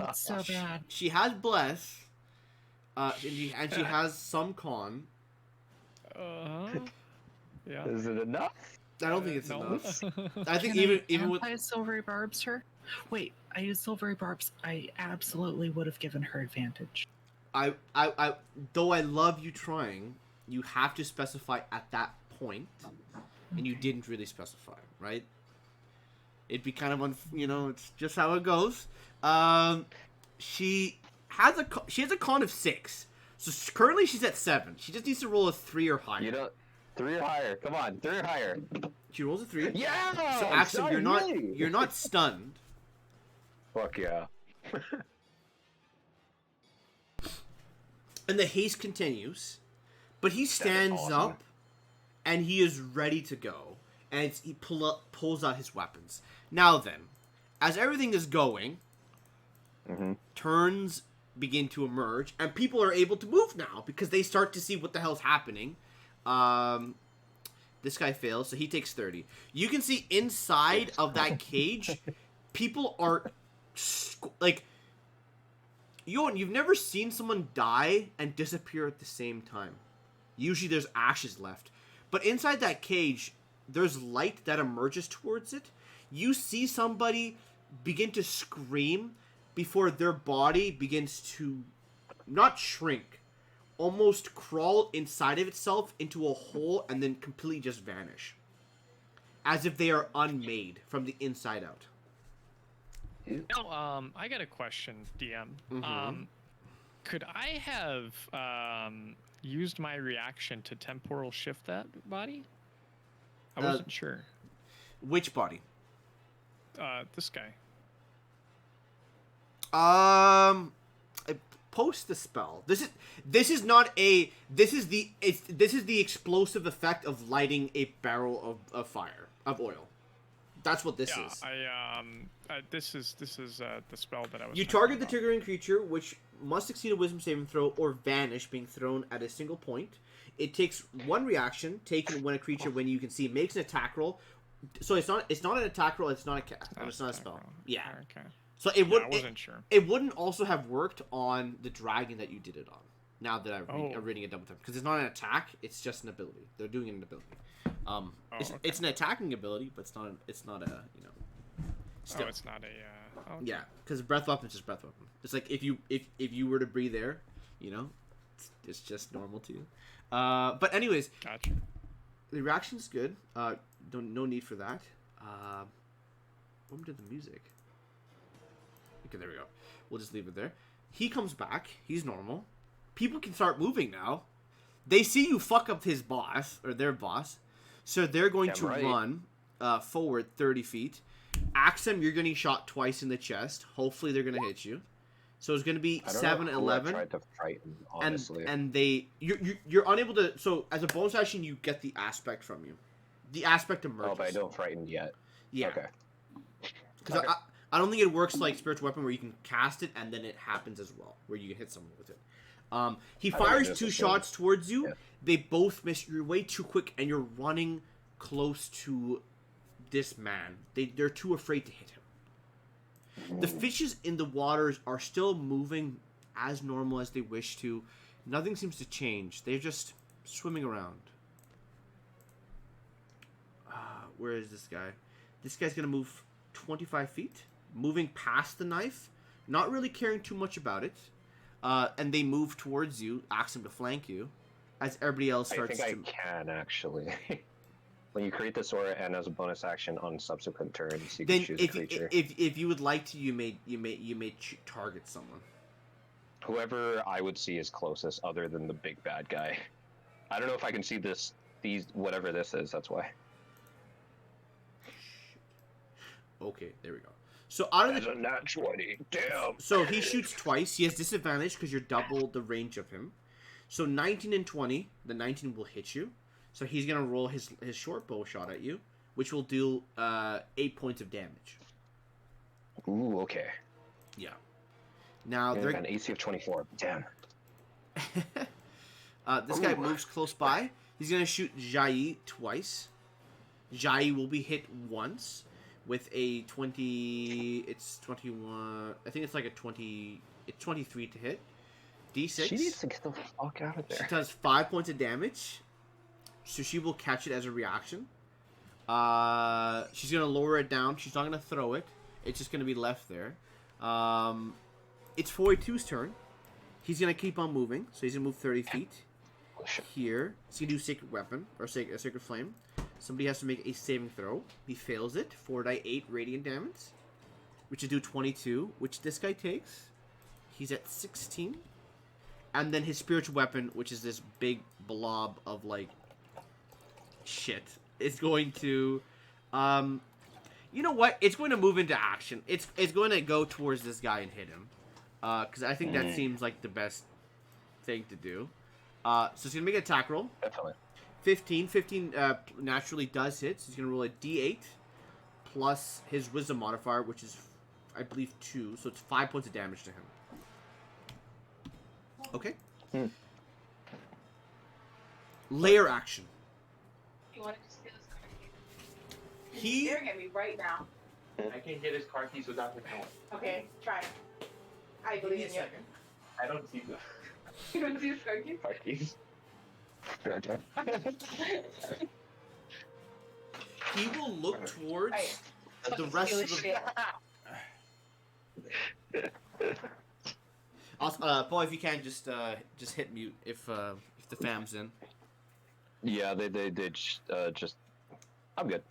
It's so bad. She has bless. And she has some con. Yeah. Is it enough? I don't think it's No. enough. I think Can even with I silvery barbs her? Wait, I used silvery barbs. I absolutely would have given her advantage. I though I love you trying, you have to specify at that point, and you didn't really specify, right? It'd be kind of it's just how it goes. She has a con of 6, so currently she's at 7. She just needs to roll a 3 or higher. You don't. 3 or higher. Come on, 3 or higher. She rolls a 3. Yeah. So Axel, you're Jai! not stunned. Fuck yeah. And the haste continues, but he stands awesome. up, and he is ready to go. And he pulls out his weapons. Now then, as everything is going, turns begin to emerge, and people are able to move now because they start to see what the hell's happening. This guy fails, so he takes 30. You can see inside of that cage, people are like... You've never seen someone die and disappear at the same time. Usually there's ashes left. But inside that cage, there's light that emerges towards it. You see somebody begin to scream before their body begins to not shrink, almost crawl inside of itself into a hole and then completely just vanish. As if they are unmade from the inside out. Now, I got a question, DM. Could I have used my reaction to temporal shift that body? I wasn't sure. Which body? This guy. Post the spell. This is the explosive effect of lighting a barrel of fire of oil. That's what this is. This is the spell that I was. You target the triggering creature, which must succeed a wisdom saving throw or vanish, being thrown at a single point. It takes 1 reaction taken when a creature, when you can see, makes an attack roll. So it's not an attack roll. It's not a cast. It's not a spell. Yeah. Okay. So it would. I wasn't sure. It wouldn't also have worked on the dragon that you did it on. Now that I'm reading it double time, because it's not an attack. It's just an ability. They're doing an ability. It's an attacking ability, but it's not a Still. Oh, it's not a. Okay. Yeah, because breath weapon is just breath weapon. It's like if you were to breathe air, it's just normal to you. But anyways, Gotcha. the reaction's good. No need for that. What did the music? Okay, there we go. We'll just leave it there. He comes back. He's normal. People can start moving now. They see you fuck up his boss or their boss, so they're going to run forward 30 feet. Axum, you're getting shot twice in the chest. Hopefully they're going to hit you. So it's going to be 7, 11. Tried to frighten, honestly. And you're unable to. So as a bonus action, you get the aspect from you. The aspect emerges. Oh, but I don't frighten yet. Yeah. Okay. Because I don't think it works like spiritual weapon where you can cast it and then it happens as well, where you can hit someone with it. He fires 2 shots towards you. Yeah. They both miss. You're way too quick, and you're running close to this man. They're too afraid to hit him. The fishes in the waters are still moving as normal as they wish to. Nothing seems to change. They're just swimming around. Where is this guy? This guy's going to move 25 feet. Moving past the knife. Not really caring too much about it. And they move towards you. Ask him to flank you. As everybody else starts I think I can, actually. When you create this aura and as a bonus action on subsequent turns, you Then can choose a creature. if you would like to, you may target someone. Whoever I would see is closest, other than the big bad guy. I don't know if I can see these whatever this is. That's why. Okay, there we go. So out of That's a nat 20. Damn. so he shoots twice. He has disadvantage because you're double the range of him. So 19 and 20. The 19 will hit you. So he's gonna roll his short bow shot at you, which will do 8 points of damage. Ooh, okay. Yeah. Now Yeah, they're an AC of 24. Damn. this guy moves close by. He's gonna shoot Jai twice. Jai will be hit once with a 20. It's 21. I think it's like a 20. It's 23 to hit. D6. She needs to get the fuck out of She there. does 5 points of damage. So she will catch it as a reaction. She's gonna lower it down. She's not gonna throw it. It's just gonna be left there. It's 42's turn. He's gonna keep on moving. So he's gonna move 30 feet. Here, he's gonna do Sacred Weapon or Sacred Flame. Somebody has to make a saving throw. He fails it. 4d8 radiant damage, which will do 22. Which this guy takes. He's at 16. And then his spiritual weapon, which is this big blob of like shit, is going to, you know what? It's going to move into action. It's going to go towards this guy and hit him, because I think that seems like the best thing to do. So he's gonna make an attack roll. Definitely. 15 naturally does hit. So he's gonna roll a d8 plus his wisdom modifier, which is, I believe, 2. So it's 5 points of damage to him. Okay. Layer action. You want to just steal his car keys? He's He staring at me right now. I can get his car keys without his help. Okay, try. I believe in you. I don't see the You don't see his car keys? car keys. he will look towards Hey, the rest steal of his the. shit. Paul, if you can, just hit mute if the fam's in. Yeah, they just. I'm good.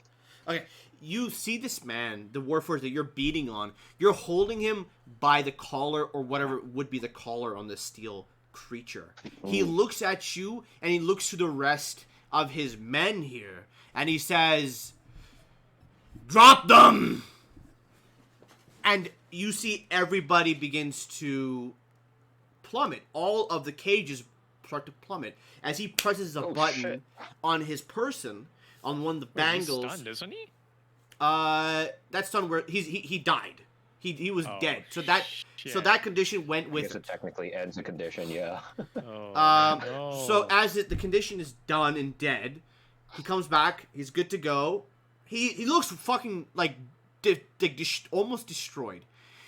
Okay, you see this man, the warforged that you're beating on. You're holding him by the collar or whatever would be the collar on this steel creature. He looks at you and he looks to the rest of his men here and he says, "Drop them!" And you see everybody begins to plummet. All of the cages start to plummet as he presses a button shit. on his person, on one of the bangles. He's stunned, isn't he? That's done where he died. He was Oh, dead. So that shit. condition went I with guess it technically ends a condition, yeah. Oh, no. So as the condition is done and dead, he comes back. He's good to go. He looks fucking like almost destroyed.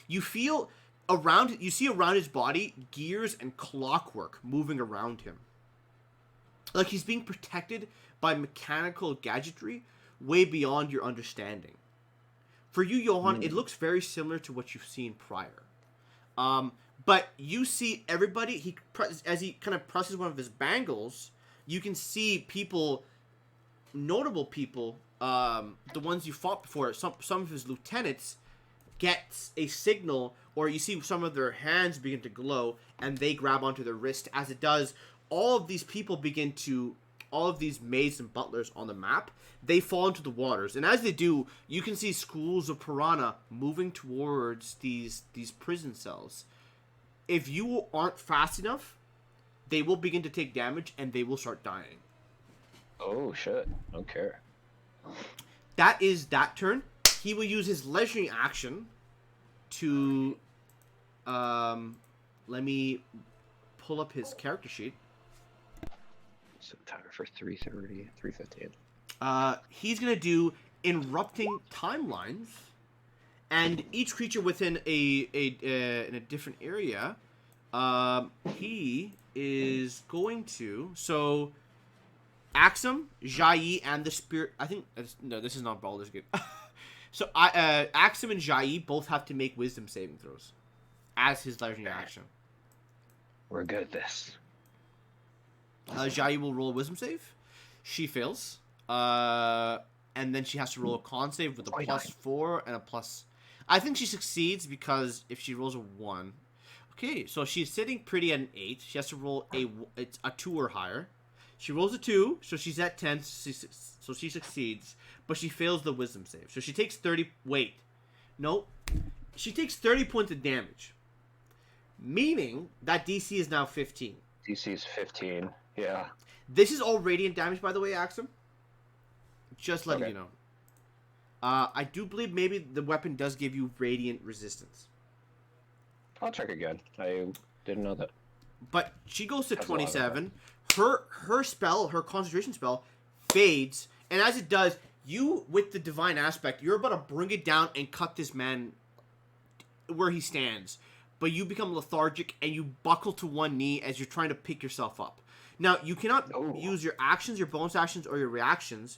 You feel around. You see around his body gears and clockwork moving around him. Like he's being protected by mechanical gadgetry way beyond your understanding. For you, Johan, it looks very similar to what you've seen prior. But you see everybody, as he kind of presses one of his bangles, you can see people, notable people, the ones you fought before, some of his lieutenants, get a signal, or you see some of their hands begin to glow, and they grab onto their wrist. As it does, all of these people begin to, all of these maids and butlers on the map, they fall into the waters. And as they do, you can see schools of piranha moving towards these prison cells. If you aren't fast enough, they will begin to take damage and they will start dying. Oh shit. I don't care. That is that turn. He will use his legendary action to let me pull up his character sheet. So timer for 3:30, 3:15. He's gonna do interrupting timelines, and each creature within in a different area. He is going to Axum, Jai, and the spirit. I think no, this is not Baldur's Gate. So Axum and Jai both have to make wisdom saving throws as his legendary action. We're good at this. Jai will roll a wisdom save. She fails. And then she has to roll a con save with a 29. +4 and a plus. I think she succeeds because if she rolls a 1. Okay, so she's sitting pretty at an 8. She has to roll a 2 or higher. She rolls a 2, so she's at 10, so she succeeds. But she fails the wisdom save. So she takes 30... Wait. Nope. She takes 30 points of damage. Meaning that DC is now 15. DC is 15. Yeah. This is all radiant damage, by the way, Axum. Just letting Okay. you know. I do believe maybe the weapon does give you radiant resistance. I'll check again. I didn't know that. But she goes to That's a lot of 27. Her spell, her concentration spell, fades. And as it does, you, with the divine aspect, you're about to bring it down and cut this man where he stands. But you become lethargic and you buckle to one knee as you're trying to pick yourself up. Now, you cannot use your actions, your bonus actions, or your reactions,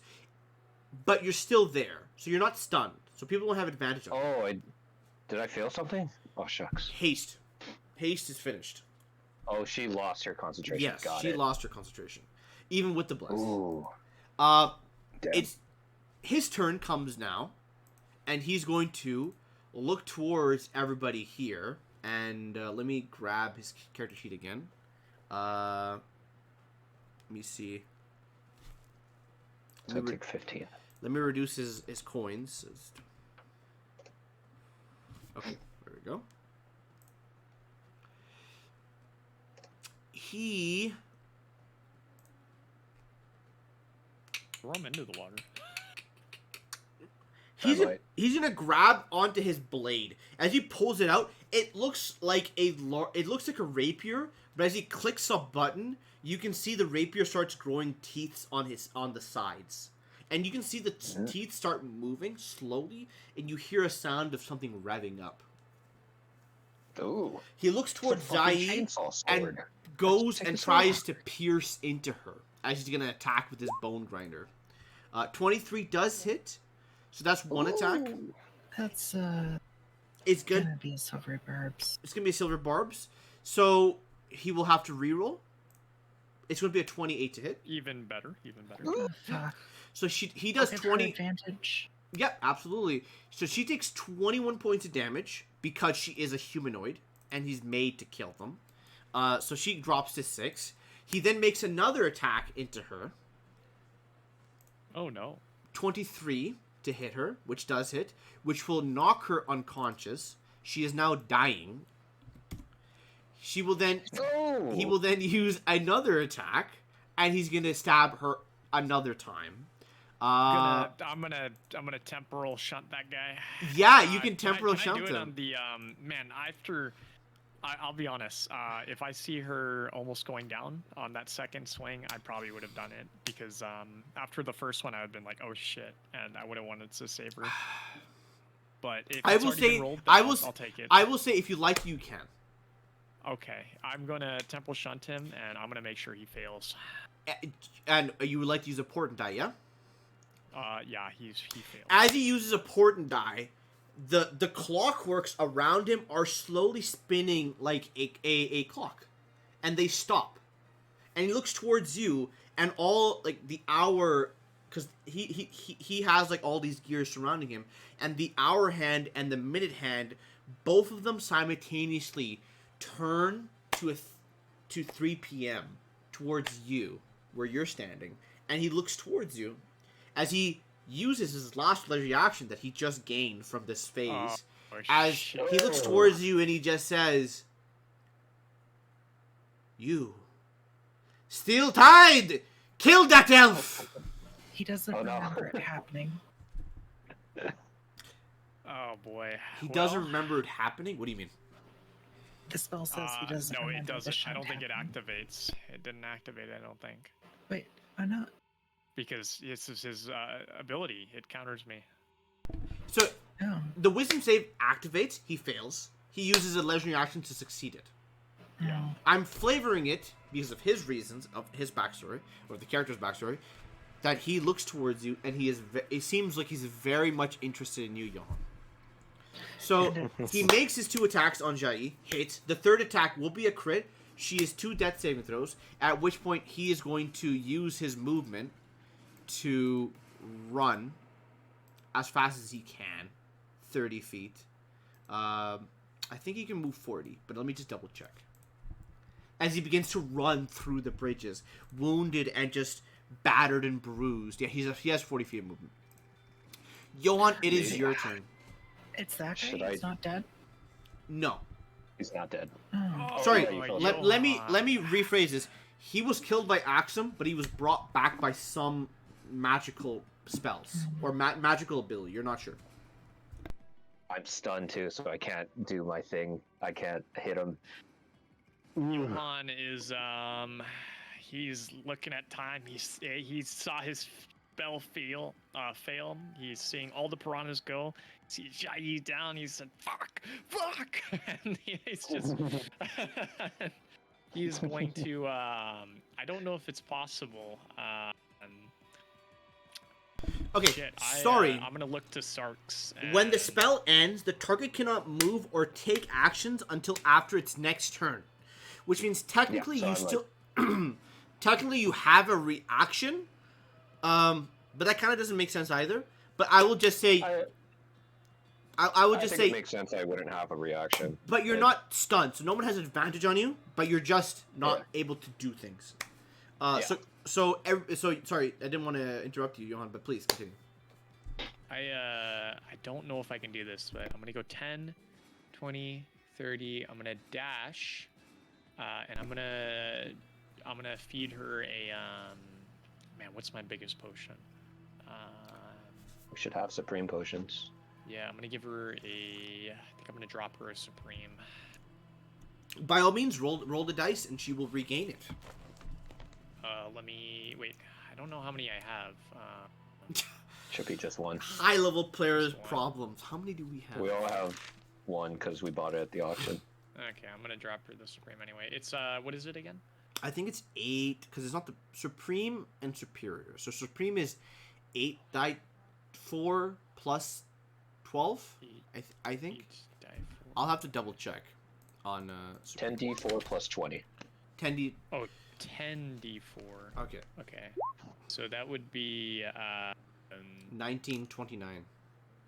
but you're still there. So you're not stunned. So people won't have advantage of it. Oh, did I fail something? Oh, shucks. Haste. Haste is finished. Oh, she lost her concentration. Yes, Got she it. lost her concentration. Even with the bless. Ooh. Damn. Damn. His turn comes now, and he's going to look towards everybody here. And let me grab his character sheet again. Let me see. So take 15. Let me reduce his coins. Okay, there we go. He... Throw him into the water. He's gonna grab onto his blade. As he pulls it out, it looks like a rapier, but as he clicks a button, you can see the rapier starts growing teeth on the sides. And you can see the teeth start moving slowly, and you hear a sound of something revving up. Ooh. He looks towards It's a fucking Zai chainsaw and sword. goes Take and the sword. tries to pierce into her as he's gonna attack with his bone grinder. 23 does hit, so that's one attack. Ooh. That's It's good. gonna be a silver barbs. It's gonna be silver barbs, so he will have to reroll. It's gonna be a 28 to hit. Even better. Even better. Oh, fuck. So he does I'll give her 20. advantage. Yeah, absolutely. So she takes 21 points of damage because she is a humanoid and he's made to kill them. So she drops to 6. He then makes another attack into her. Oh no. 23 to hit her, which does hit, which will knock her unconscious. She is now dying. He will then use another attack, and he's gonna stab her another time. I'm gonna temporal shunt that guy. Yeah, you can Can temporal I shunt do it him. on the man? I'll be honest. If I see her almost going down on that second swing, I probably would have done it because after the first one, I would have been like, "Oh shit," and I would have wanted to save her. But if I it's will already say, been rolled, I then will, I'll take it. I will say, if you like, you can. Okay, I'm gonna temporal shunt him, and I'm gonna make sure he fails. And you would like to use a portent die, yeah? Yeah, he failed. As he uses a portent die, the clockworks around him are slowly spinning like a clock, and they stop. And he looks towards you, and all like the hour, because he has like all these gears surrounding him, and the hour hand and the minute hand, both of them simultaneously turn to 3 p.m. towards you, where you're standing, and he looks towards you as he uses his last legendary action that he just gained from this phase. As shit. he looks towards you and he just says, "You, Steel Tide, kill that elf." He doesn't Oh, no. remember it happening. Oh boy. He doesn't remember it happening. What do you mean? The spell says he doesn't No, remember it the doesn't. I shunt don't think it happening. activates. It didn't activate. I don't think Wait, why not? because this is his ability. It counters me. So No. the wisdom save activates. He fails. He uses a legendary action to succeed it. No. I'm flavoring it because of his reasons, of his backstory, or the character's backstory, that he looks towards you and he is. It seems like he's very much interested in you, Johan. So he makes his 2 attacks on Jai, hits. The third attack will be a crit. She is 2 death saving throws, at which point he is going to use his movement to run as fast as he can, 30 feet. I think he can move 40, but let me just double check. As he begins to run through the bridges, wounded and just battered and bruised. Yeah, he has 40 feet of movement. Johan, it is your turn. It's that Should guy. I- He's not dead. No. He's not dead. Oh. Sorry, Oh, let me rephrase this. He was killed by Axum, but he was brought back by some magical spells or magical ability. You're not sure. I'm stunned too, so I can't do my thing. I can't hit him. Johan is he's looking at time. He saw his spell fail. He's seeing all the piranhas go. He shot you down. He said, "Fuck, fuck," and he's just. He's going to. I don't know if it's possible. Okay, Shit, sorry. I'm gonna look to Sarks. When the and- spell ends, the target cannot move or take actions until after its next turn, which means technically so you I'm still, technically you have a reaction, but that kind of doesn't make sense either. But I will just say, I would just think say, it makes sense I wouldn't have a reaction. but you're not stunned, so no one has an advantage on you. But you're just not able to do things. Yeah. So sorry, I didn't want to interrupt you, Johan, but please continue. I don't know if I can do this, but I'm gonna go 10, 20, 30. I'm gonna dash, and I'm gonna feed her a man. What's my biggest potion? We should have supreme potions. Yeah, I'm gonna give her a. I think I'm gonna drop her a supreme. By all means, roll the dice, and she will regain it. Let me wait. I don't know how many I have. Should be just one. High level players' Just one. problems. How many do we have? We all have one because we bought it at the auction. Okay, I'm gonna drop her the supreme anyway. It's what is it again? I think it's 8 because it's not the supreme and superior. So supreme is 8 die 4 plus 12. I think. 8 die 4. I'll have to double check on 10d4 plus 20. 10d. Oh, 10d4. Okay. Okay, so that would be 1929.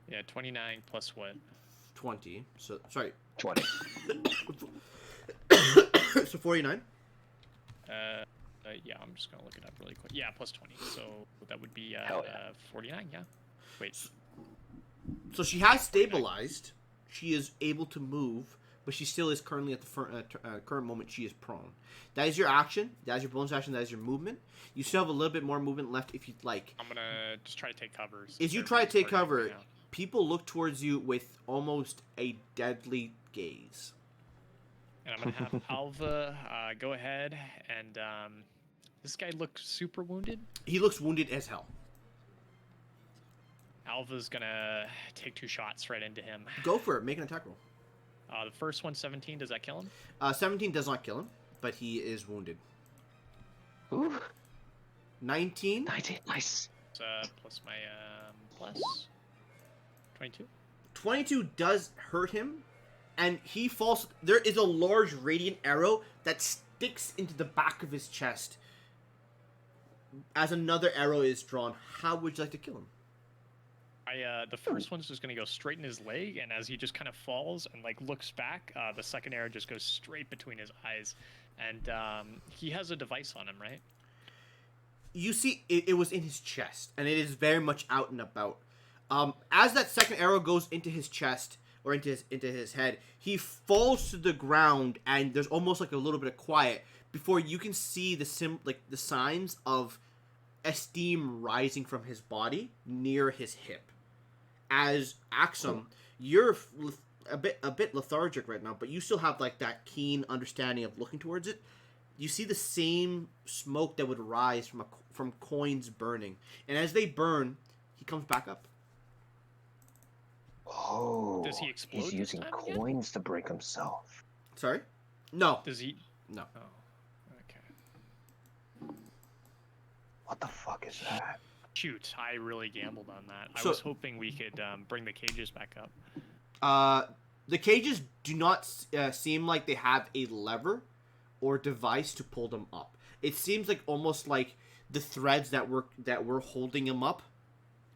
yeah, 29 plus what? 20. So sorry. 20. So 49. Yeah, I'm just gonna look it up really quick. Yeah, plus 20. So that would be Hell yeah. 49. Yeah. Wait. So she has stabilized. She is able to move, but she still is currently at the current moment she is prone. That is your action. That is your bonus action. That is your movement. You still have a little bit more movement left if you'd like. I'm gonna just try to take covers. As you try to take cover, people look towards you with almost a deadly gaze. And I'm gonna have Alva go ahead and this guy looks super wounded. He looks wounded as hell. Alva's gonna take 2 shots right into him. Go for it. Make an attack roll. The first one, 17. Does that kill him? 17 does not kill him, but he is wounded. Ooh, 19. 19. Nice. Plus my plus 22. 22 does hurt him, and he falls. There is a large radiant arrow that sticks into the back of his chest. As another arrow is drawn, how would you like to kill him? The first one's just gonna go straight in his leg, and as he just kind of falls and like looks back, the second arrow just goes straight between his eyes, and he has a device on him, right? You see, it was in his chest, and it is very much out and about. As that second arrow goes into his chest or into his head, he falls to the ground, and there's almost like a little bit of quiet before you can see the signs of steam rising from his body near his hip. As Axum, you're a bit lethargic right now, but you still have like that keen understanding of looking towards it. You see the same smoke that would rise from coins burning, and as they burn, he comes back up. Oh, Does he explode he's this using time again? coins to break himself. Sorry? No. Does he? No. Oh, okay. What the fuck is that? Shoot, I really gambled on that. So- I was hoping we could bring the cages back up. The cages do not seem like they have a lever or device to pull them up. It seems like almost like the threads that were holding him up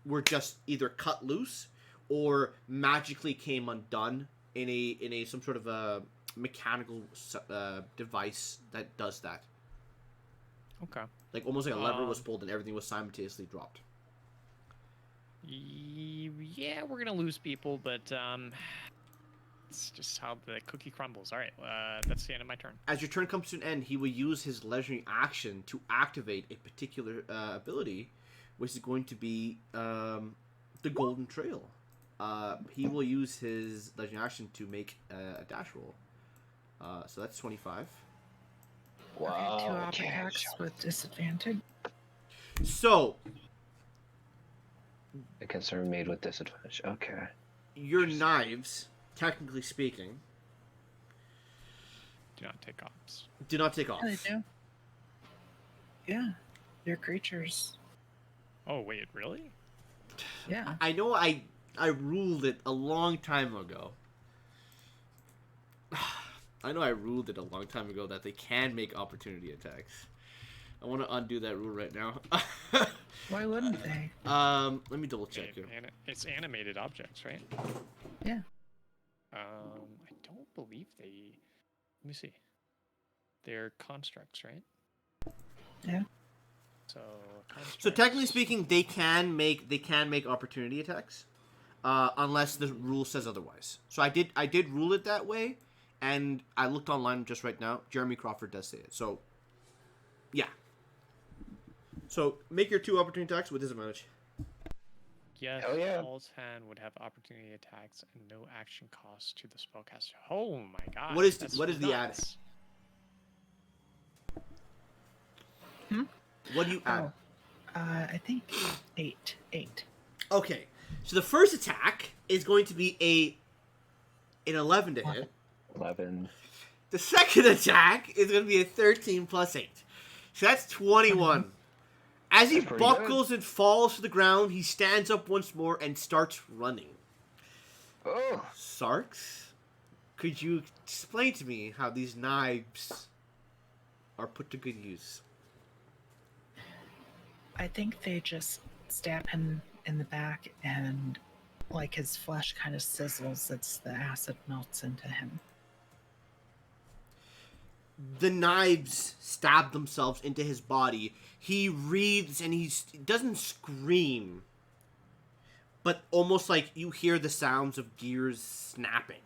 were just either cut loose or magically came undone in a some sort of a mechanical device that does that. Okay. Like almost like a lever was pulled and everything was simultaneously dropped. Yeah, we're gonna lose people, but it's just how the cookie crumbles. All right, that's the end of my turn. As your turn comes to an end, he will use his legendary action to activate a particular ability, which is going to be the Golden Trail. He will use his legendary action to make a dash roll. So that's 25. Wow. Okay, 2 op okay. attacks with disadvantage. So Against are made with disadvantage. Okay. your knives, technically speaking, Do not take ops. do not take off. Yeah, they do. Yeah, they're creatures. Oh wait, really? Yeah. I know I ruled it a long time ago. I know I ruled it a long time ago that they can make opportunity attacks. I want to undo that rule right now. Why wouldn't they? Let me double check here. It's animated objects, right? Yeah. I don't believe they. Let me see. They're constructs, right? Yeah. So. So technically speaking, they can make opportunity attacks, unless the rule says otherwise. So I did rule it that way, and I looked online just right now. Jeremy Crawford does say it. So, yeah. So make your 2 opportunity attacks with disadvantage. Yes, Hell yeah. Paul's hand would have opportunity attacks and no action cost to the spellcaster. Oh my god. What is that's the add? nuts. What do you add? I think 8. 8. Okay, so the first attack is going to be an 11 to hit. 11. The second attack is going to be a 13 plus 8. So that's 21. As he That's pretty buckles and falls to the ground, he stands up once more and starts running. Oh. Sarks, could you explain to me how these knives are put to good use? I think they just stab him in the back and like his flesh kind of sizzles as the acid melts into him. The knives stab themselves into his body. He wreathes and he doesn't scream, but almost like you hear the sounds of gears snapping.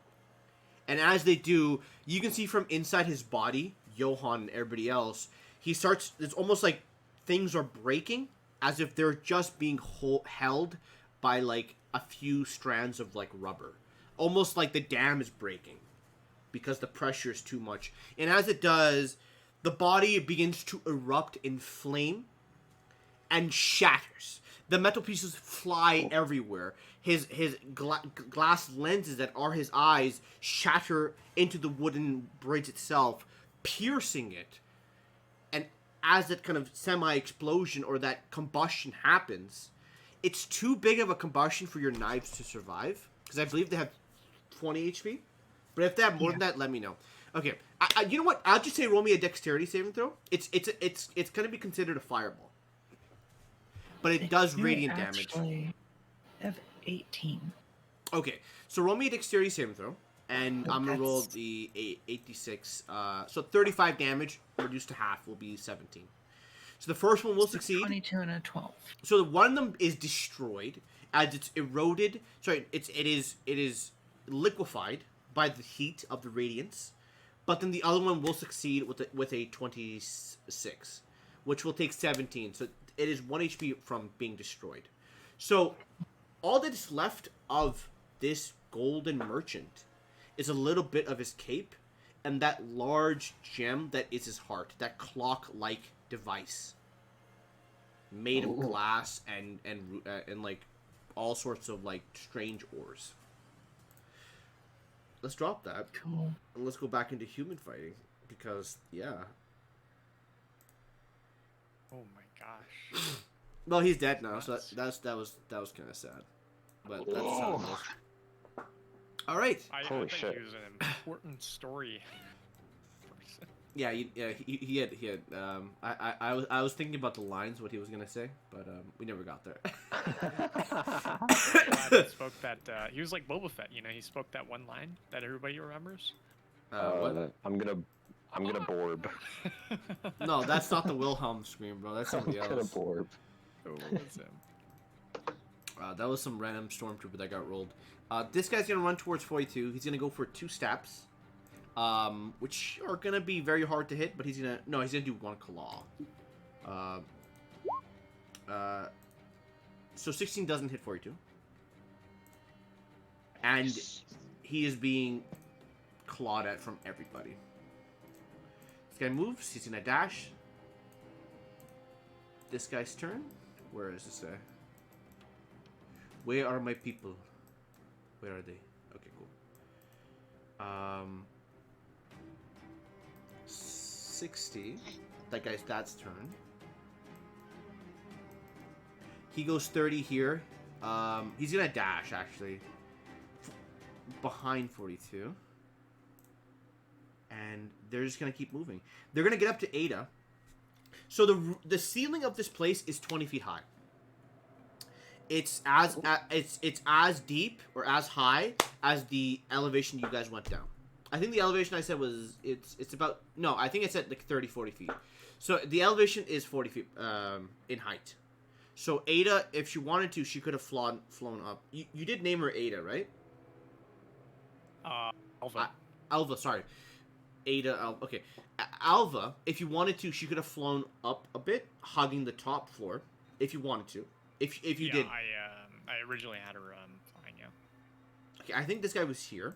And as they do, you can see from inside his body, Johan and everybody else, it's almost like things are breaking, as if they're just being held by like a few strands of like rubber. Almost like the dam is breaking because the pressure is too much. And as it does, the body begins to erupt in flame and shatters. The metal pieces fly everywhere. His glass lenses that are his eyes shatter into the wooden bridge itself, piercing it. And as that kind of semi-explosion or that combustion happens, it's too big of a combustion for your knives to survive. Because I believe they have 20 HP. But if they have more than that, let me know. Okay, you know what? I'll just say roll me a dexterity saving throw. It's going to be considered a fireball. But it does radiant damage. I have 18. Okay, so roll me a dexterity saving throw. And I'm going to roll That's- the 86. So 35 damage reduced to half will be 17. So the first one will succeed. 22 and a 12. So one of them is destroyed as it's eroded. Sorry, it is liquefied by the heat of the radiance. But then the other one will succeed with a 26, which will take 17. So it is 1 HP from being destroyed. So all that is left of this golden merchant is a little bit of his cape and that large gem that is his heart, that clock-like device made of glass and like all sorts of like strange ores. Let's drop that Cool. and let's go back into human fighting because yeah. Oh my gosh. Well, he's dead now, so that was kind of sad. But that's how it goes. All right. I Holy think shit. he was an important story person. Yeah, he had. I was thinking about the lines, what he was gonna say, but we never got there. Glad he spoke that. He was like Boba Fett, you know. He spoke that one line that everybody remembers. What? I'm gonna borb. No, that's not the Wilhelm scream, bro. That's somebody I'm gonna else. borb. Oh, what was him? That was some random stormtrooper that got rolled. This guy's gonna run towards 42. He's gonna go for 2 steps, which are gonna be very hard to hit. But he's gonna do 1 claw. So 16 doesn't hit 42, and he is being clawed at from everybody. This guy moves. He's gonna dash. This guy's turn. Where is this guy? Where are my people? Where are they? Okay, cool. 60. That guy's dad's turn. He goes 30 here. He's gonna dash, actually. Behind 42. And they're just gonna keep moving. They're gonna get up to Ada. So the ceiling of this place is 20 feet high. It's as deep or as high as the elevation you guys went down. I think the elevation I said was it's about, no, I think it's at like 30, 40 feet. So the elevation is 40 feet in height. So Ada, if she wanted to, she could have flown up. You did name her Ada, right? Alva. Alva, sorry. Ada, Alva. Okay. Alva, if you wanted to, she could have flown up a bit, hugging the top floor, if you wanted to. If you did. I originally had her flying, yeah. Okay, I think this guy was here.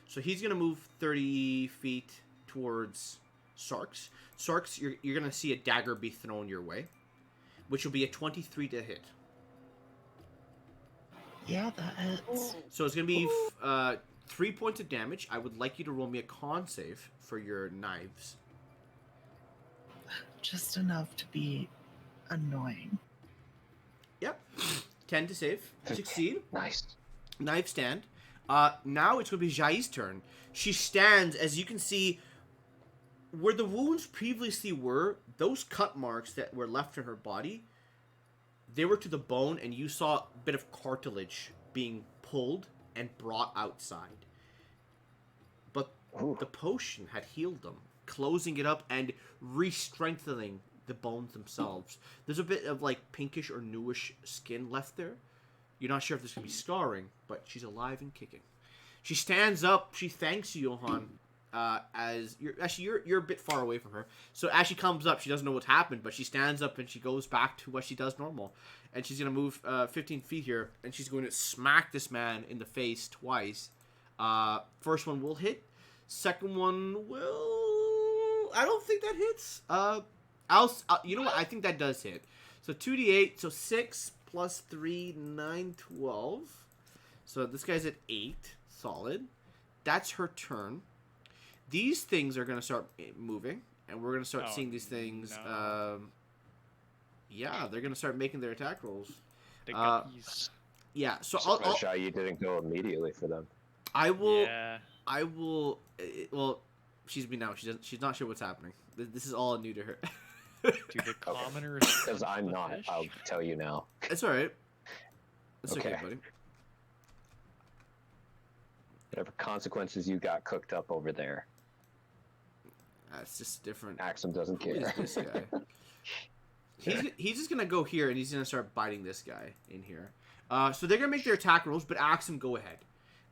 So he's going to move 30 feet towards Sarks. Sarks, you're going to see a dagger be thrown your way, which will be a 23 to hit. Yeah, that hits. So it's going to be 3 points of damage. I would like you to roll me a con save for your knives. Just enough to be annoying. Yep. 10 to save. Succeed. Nice. Knife stand. Now it's going to be Jai's turn. She stands, as you can see, where the wounds previously were, those cut marks that were left in her body, they were to the bone, and you saw a bit of cartilage being pulled and brought outside. But the potion had healed them, closing it up and re-strengthening the bones themselves. There's a bit of like pinkish or newish skin left there. You're not sure if there's gonna be scarring, but she's alive and kicking. She stands up. She thanks you, Johan. As you're a bit far away from her. So as she comes up, she doesn't know what's happened, but she stands up and she goes back to what she does normal. And she's gonna move 15 feet here, and she's going to smack this man in the face twice. First one will hit. Second one will. I don't think that hits. You know what? I think that does hit. So 2d8. So 6 plus 3, 9, 12. So this guy's at 8. Solid. That's her turn. These things are going to start moving, and we're going to start seeing these things. No. Yeah, they're going to start making their attack rolls. The guppies. Yeah, so Surprised Shy you didn't go immediately for them. I will. Yeah. I will. Well, she's She's not sure what's happening. This is all new to her. Do the commoners. Because I'm not. fish? I'll tell you now. It's all right. It's okay, Okay. buddy. Whatever consequences you got cooked up over there, It's just different. Axum doesn't Who is care. this guy? He's just gonna go here and he's gonna start biting this guy in here. So they're gonna make their attack rolls, but Axum, go ahead.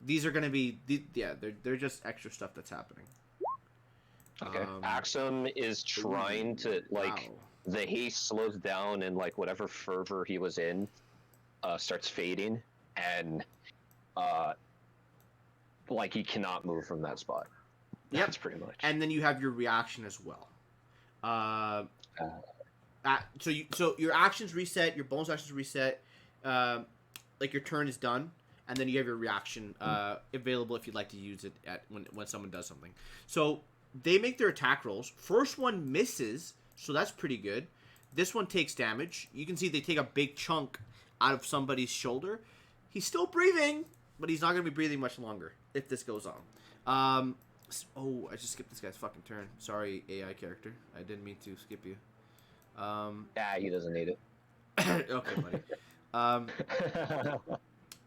These are gonna be they're just extra stuff that's happening. Okay. Axum is trying to like wow. the haste slows down and like whatever fervor he was in starts fading, and like he cannot move from that spot. Yep. That's pretty much. And then you have your reaction as well. So your actions reset, your bonus actions reset. Like your turn is done, and then you have your reaction available if you'd like to use it at when someone does something. So they make their attack rolls. First one misses, so that's pretty good. This one takes damage. You can see they take a big chunk out of somebody's shoulder. He's still breathing, but he's not going to be breathing much longer if this goes on. Oh, I just skipped this guy's fucking turn. Sorry, AI character. I didn't mean to skip you. He doesn't need it. Okay, buddy.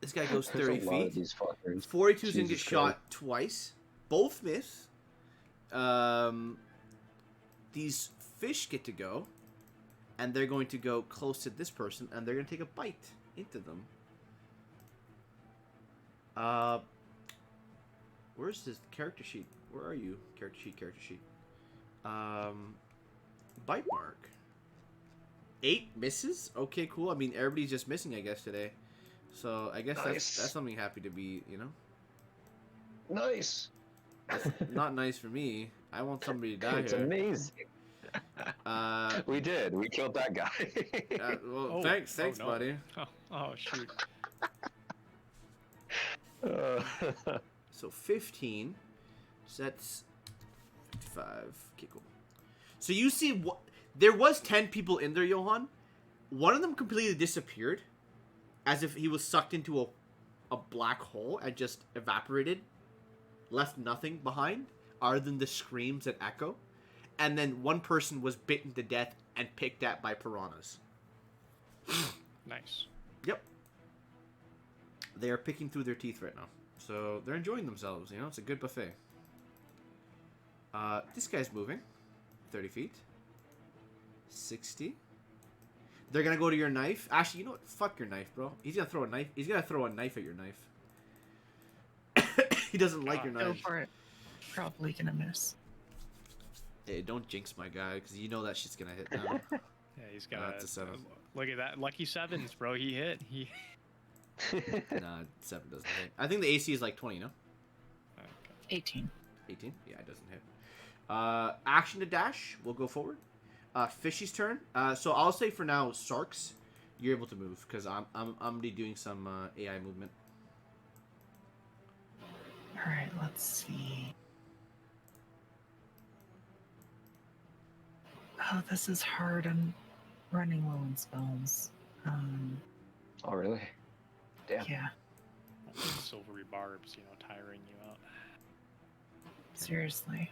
This guy goes 30 There's a lot of feet. these fuckers. 42's gonna get Jesus shot twice. Both miss. These fish get to go. And they're going to go close to this person. And they're going to take a bite into them. Where's this character sheet? Where are you? Character sheet. Bite mark. 8 misses? Okay, cool. I mean, everybody's just missing, I guess, today. So, I guess that's something happy to be, you know? Nice. That's not nice for me. I want somebody to die It's here. amazing. We did. We killed that guy. Well, thanks, no. buddy. Oh shoot. So 15. So that's 55. Okay, cool. So you see, what there was 10 people in there, Johan. One of them completely disappeared, as if he was sucked into a black hole and just evaporated, left nothing behind other than the screams that echo. And then one person was bitten to death and picked at by piranhas. Nice. Yep. They are picking through their teeth right now. So they're enjoying themselves, you know? It's a good buffet. This guy's moving. 30 feet. 60. They're gonna go to your knife. Actually, you know what? Fuck your knife, bro. He's gonna throw a knife. He's gonna throw a knife at your knife. He doesn't like your Go knife. for it. Probably gonna miss. Hey, don't jinx my guy, because you know that shit's gonna hit now. Yeah, he's got It's a 7. Look at that. Lucky 7s, bro. He hit. He. Nah, 7 doesn't hit. I think the AC is like 20, no? Okay. 18. 18? Yeah, it doesn't hit. Action to dash. We'll go forward. Fishy's turn. So I'll say for now, Sarks, you're able to move, because I'm gonna be doing some AI movement. Alright, let's see. Oh, this is hard. I'm running low on spells. Oh, really? Damn. Yeah, Silvery barbs, tiring you out. seriously.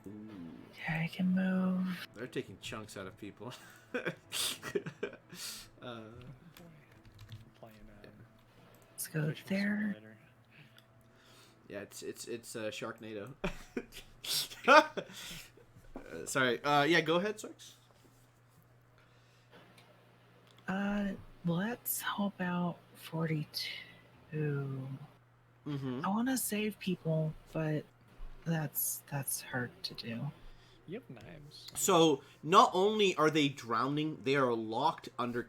Yeah, I can move. They're taking chunks out of people. Playing. Let's go Fishing there. Simulator. Yeah, it's Sharknado. Sorry. Yeah, go ahead, Sarks. Let's help out 42. Mm-hmm. I want to save people, but that's hard to do. You have knives. So not only are they drowning, they are locked under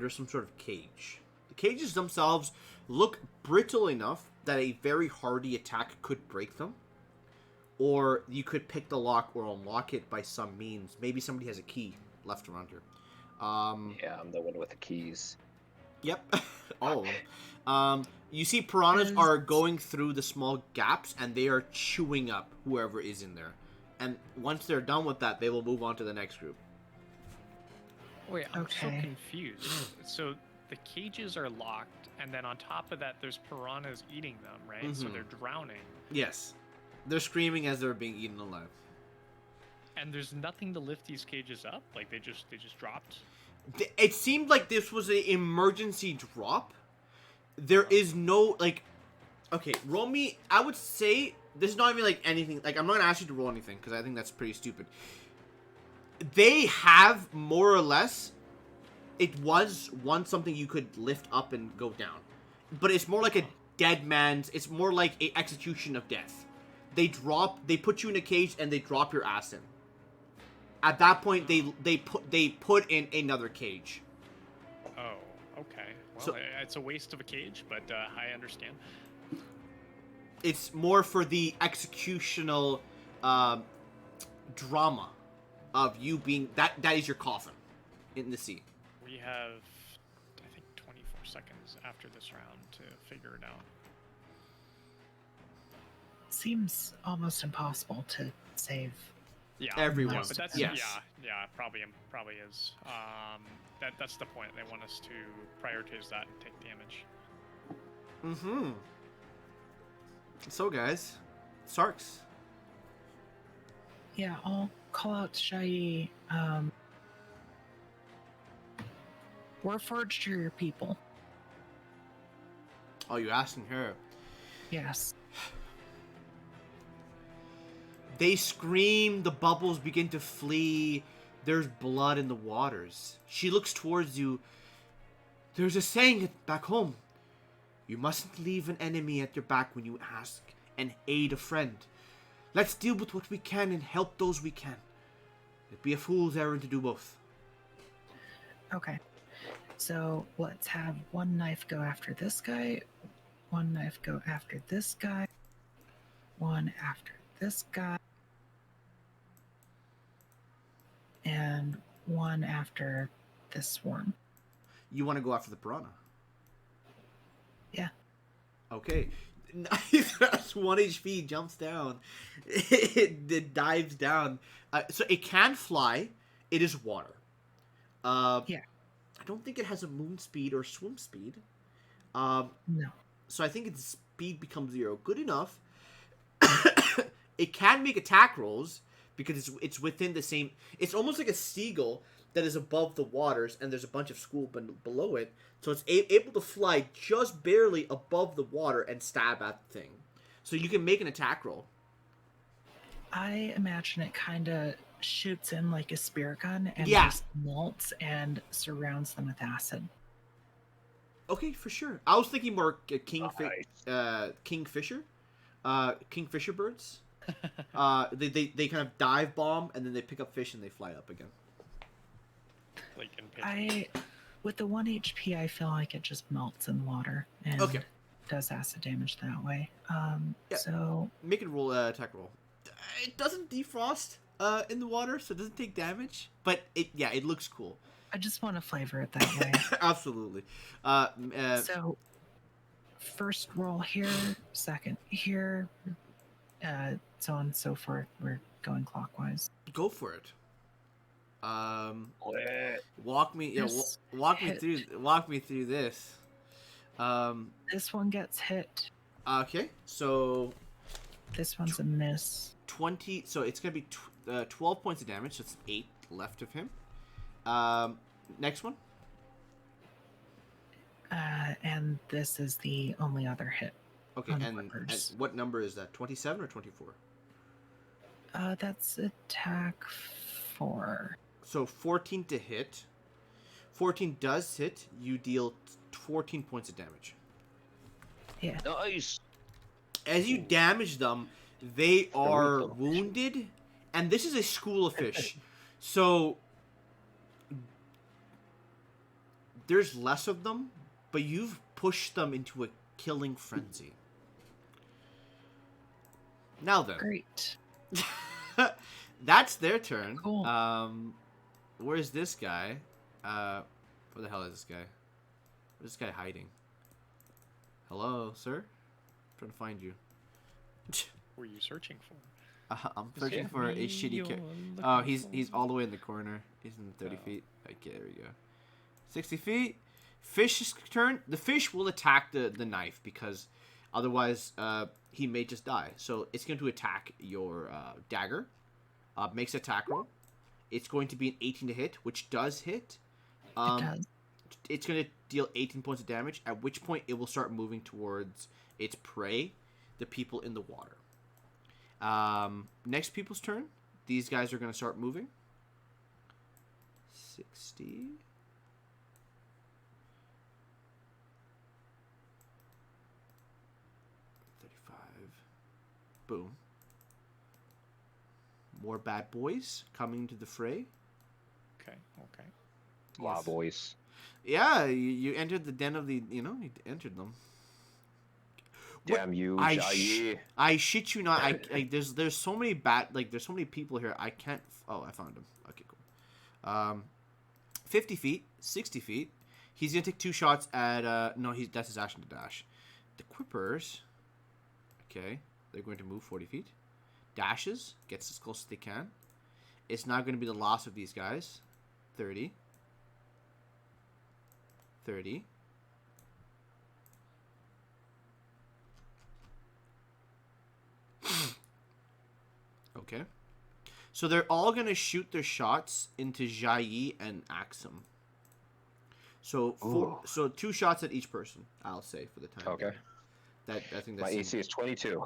some sort of cage. The cages themselves look brittle enough that a very hardy attack could break them. Or you could pick the lock or unlock it by some means. Maybe somebody has a key left around here. Yeah, I'm the one with the keys. Yep, all of them. You see piranhas are going through the small gaps, and they are chewing up whoever is in there. And once they're done with that, they will move on to the next group. Wait, I'm so Okay. confused. So the cages are locked, and then on top of that, there's piranhas eating them, right? So Mhm. they're drowning, Yes. They're screaming as they're being eaten alive. and there's nothing to lift these cages up. Like they just dropped. It seemed like this was an emergency drop. There is no, like... Okay, roll me... I would say... This is not even, like, anything... Like, I'm not going to ask you to roll anything, because I think that's pretty stupid. They have, more or less... It was once something you could lift up and go down. But it's more like a dead man's... It's more like an execution of death. They put you in a cage, and they drop your ass in. At that point, they put in another cage. Oh, okay. Well, So- it's a waste of a cage, but I understand. It's more for the executional drama of you being... That is your coffin in the sea. We have, I think, 24 seconds after this round to figure it out. Seems almost impossible to save. Yeah, Everyone. Yeah, but that's Yes. yeah, probably is. That's the point. They want us to prioritize that and take damage. Mm-hmm. So, guys, Sarks. Yeah, I'll call out Shai. Warforged are your people. Oh, you're asking her. Yes. They scream, the bubbles begin to flee. There's blood in the waters. She looks towards you. There's a saying back home. You mustn't leave an enemy at your back when you ask and aid a friend. Let's deal with what we can and help those we can. It'd be a fool's errand to do both. Okay. So let's have one knife go after this guy, one knife go after this guy, one after this guy, and one after this swarm. You want to go after the piranha? Yeah. Okay. That's 1 HP, jumps down. It dives down. So it can fly. It is water. Yeah. I don't think it has a moon speed or swim speed. No. So I think its speed becomes 0. Good enough. It can make attack rolls because it's within the same. It's almost like a seagull that is above the waters, and there's a bunch of school below it. So it's able to fly just barely above the water and stab at the thing. So you can make an attack roll. I imagine it kind of shoots in like a spear gun and Yeah. just melts and surrounds them with acid. Okay, for sure. I was thinking more kingfisher birds. They kind of dive bomb and then they pick up fish and they fly up again. Like in Pitch. With the 1 HP, I feel like it just melts in water and Okay. does acid damage that way. Yeah. So Make it roll attack roll. It doesn't defrost in the water, so it doesn't take damage. But it looks cool. I just want to flavor it that way. Absolutely. So first roll here, second here, so on and so forth. We're going clockwise. Go for it. Lit. Walk me. Yeah, This walk me hit. through. Walk me through this. This one gets hit. Okay. So This one's a miss. 20. So it's gonna be 12 points of damage. So it's 8 left of him. Next one. And this is the only other hit. Okay. On And Clippers. what number is that? 27 or 24? That's attack 4. So 14 to hit. 14 does hit. You deal 14 points of damage. Yeah. Nice. As you damage them, they are refill. wounded, and this is a school of fish. So there's less of them, but you've pushed them into a killing frenzy. Now then, Great. that's their turn. Cool. Where's this guy? Where the hell is this guy? Where's this guy hiding? Hello, sir? I'm trying to find you. What were you searching for? I'm searching for a shitty You're character. looking Oh, he's for- all the way in the corner. He's in 30 Oh. feet. Okay, there we go. 60 feet. Fish's turn. The fish will attack the knife because otherwise he may just die. So it's going to attack your dagger. Makes attack roll. It's going to be an 18 to hit, which does hit. It does. It's going to deal 18 points of damage, at which point it will start moving towards its prey, the people in the water. Next people's turn. These guys are going to start moving. 60. 35. Boom. More bad boys coming to the fray. Okay. Wow, Yes. boys. Yeah, you entered the den of the, you entered them. What- Damn you, I Jai. I shit you not. There's so many there's so many people here. I can't. Oh, I found him. Okay, cool. 50 feet, 60 feet. He's gonna take 2 shots at. No, that's his action to dash. The Quippers. Okay, they're going to move 40 feet. Dashes, gets as close as they can. It's not going to be the loss of these guys. 30. 30. Okay. So they're all gonna shoot their shots into Jai and Axum. So so 2 shots at each person, I'll say, for the time. Okay. being. That I think My that's AC is 22.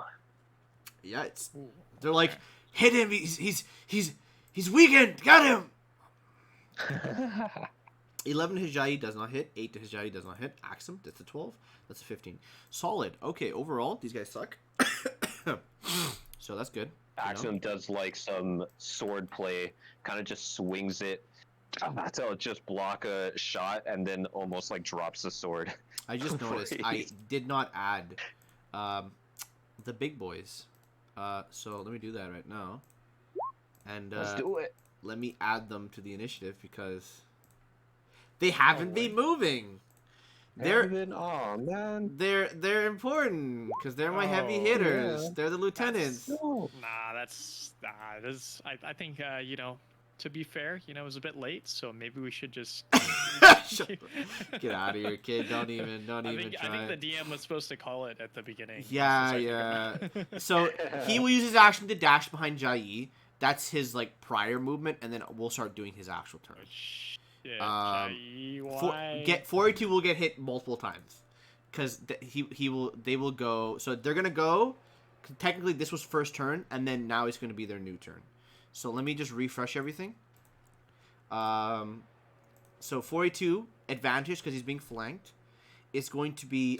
yeah. It's Ooh, they're like okay. hit him. He's weakened. Got him. 11 to his Jai does not hit. 8 to his Jai does not hit. Axum, that's a 12. That's a 15. Solid. Okay, overall, these guys suck. So that's good. Axum does like some sword play, kind of just swings it to just block a shot, and then almost like drops the sword. I just noticed I did not add the big boys. So let me do that right now. And Let's do it. let me add them to the initiative because they haven't been moving. They're Oh man. they're important because they're my heavy Oh, hitters. yeah. They're the lieutenants. No. Nah, this. I think you know. To be fair, you know, it was a bit late, so maybe we should just. Get out of here, kid. Don't even I try. think the DM was supposed to call it at the beginning. Yeah, Since I yeah. forgot. So he will use his action to dash behind Jai. That's his like prior movement, and then we'll start doing his actual turn. Shit, why? 42 will get hit multiple times because they will go. So they're gonna go. Technically, this was first turn, and then now it's gonna be their new turn. So let me just refresh everything. So 42 advantage because he's being flanked. It's going to be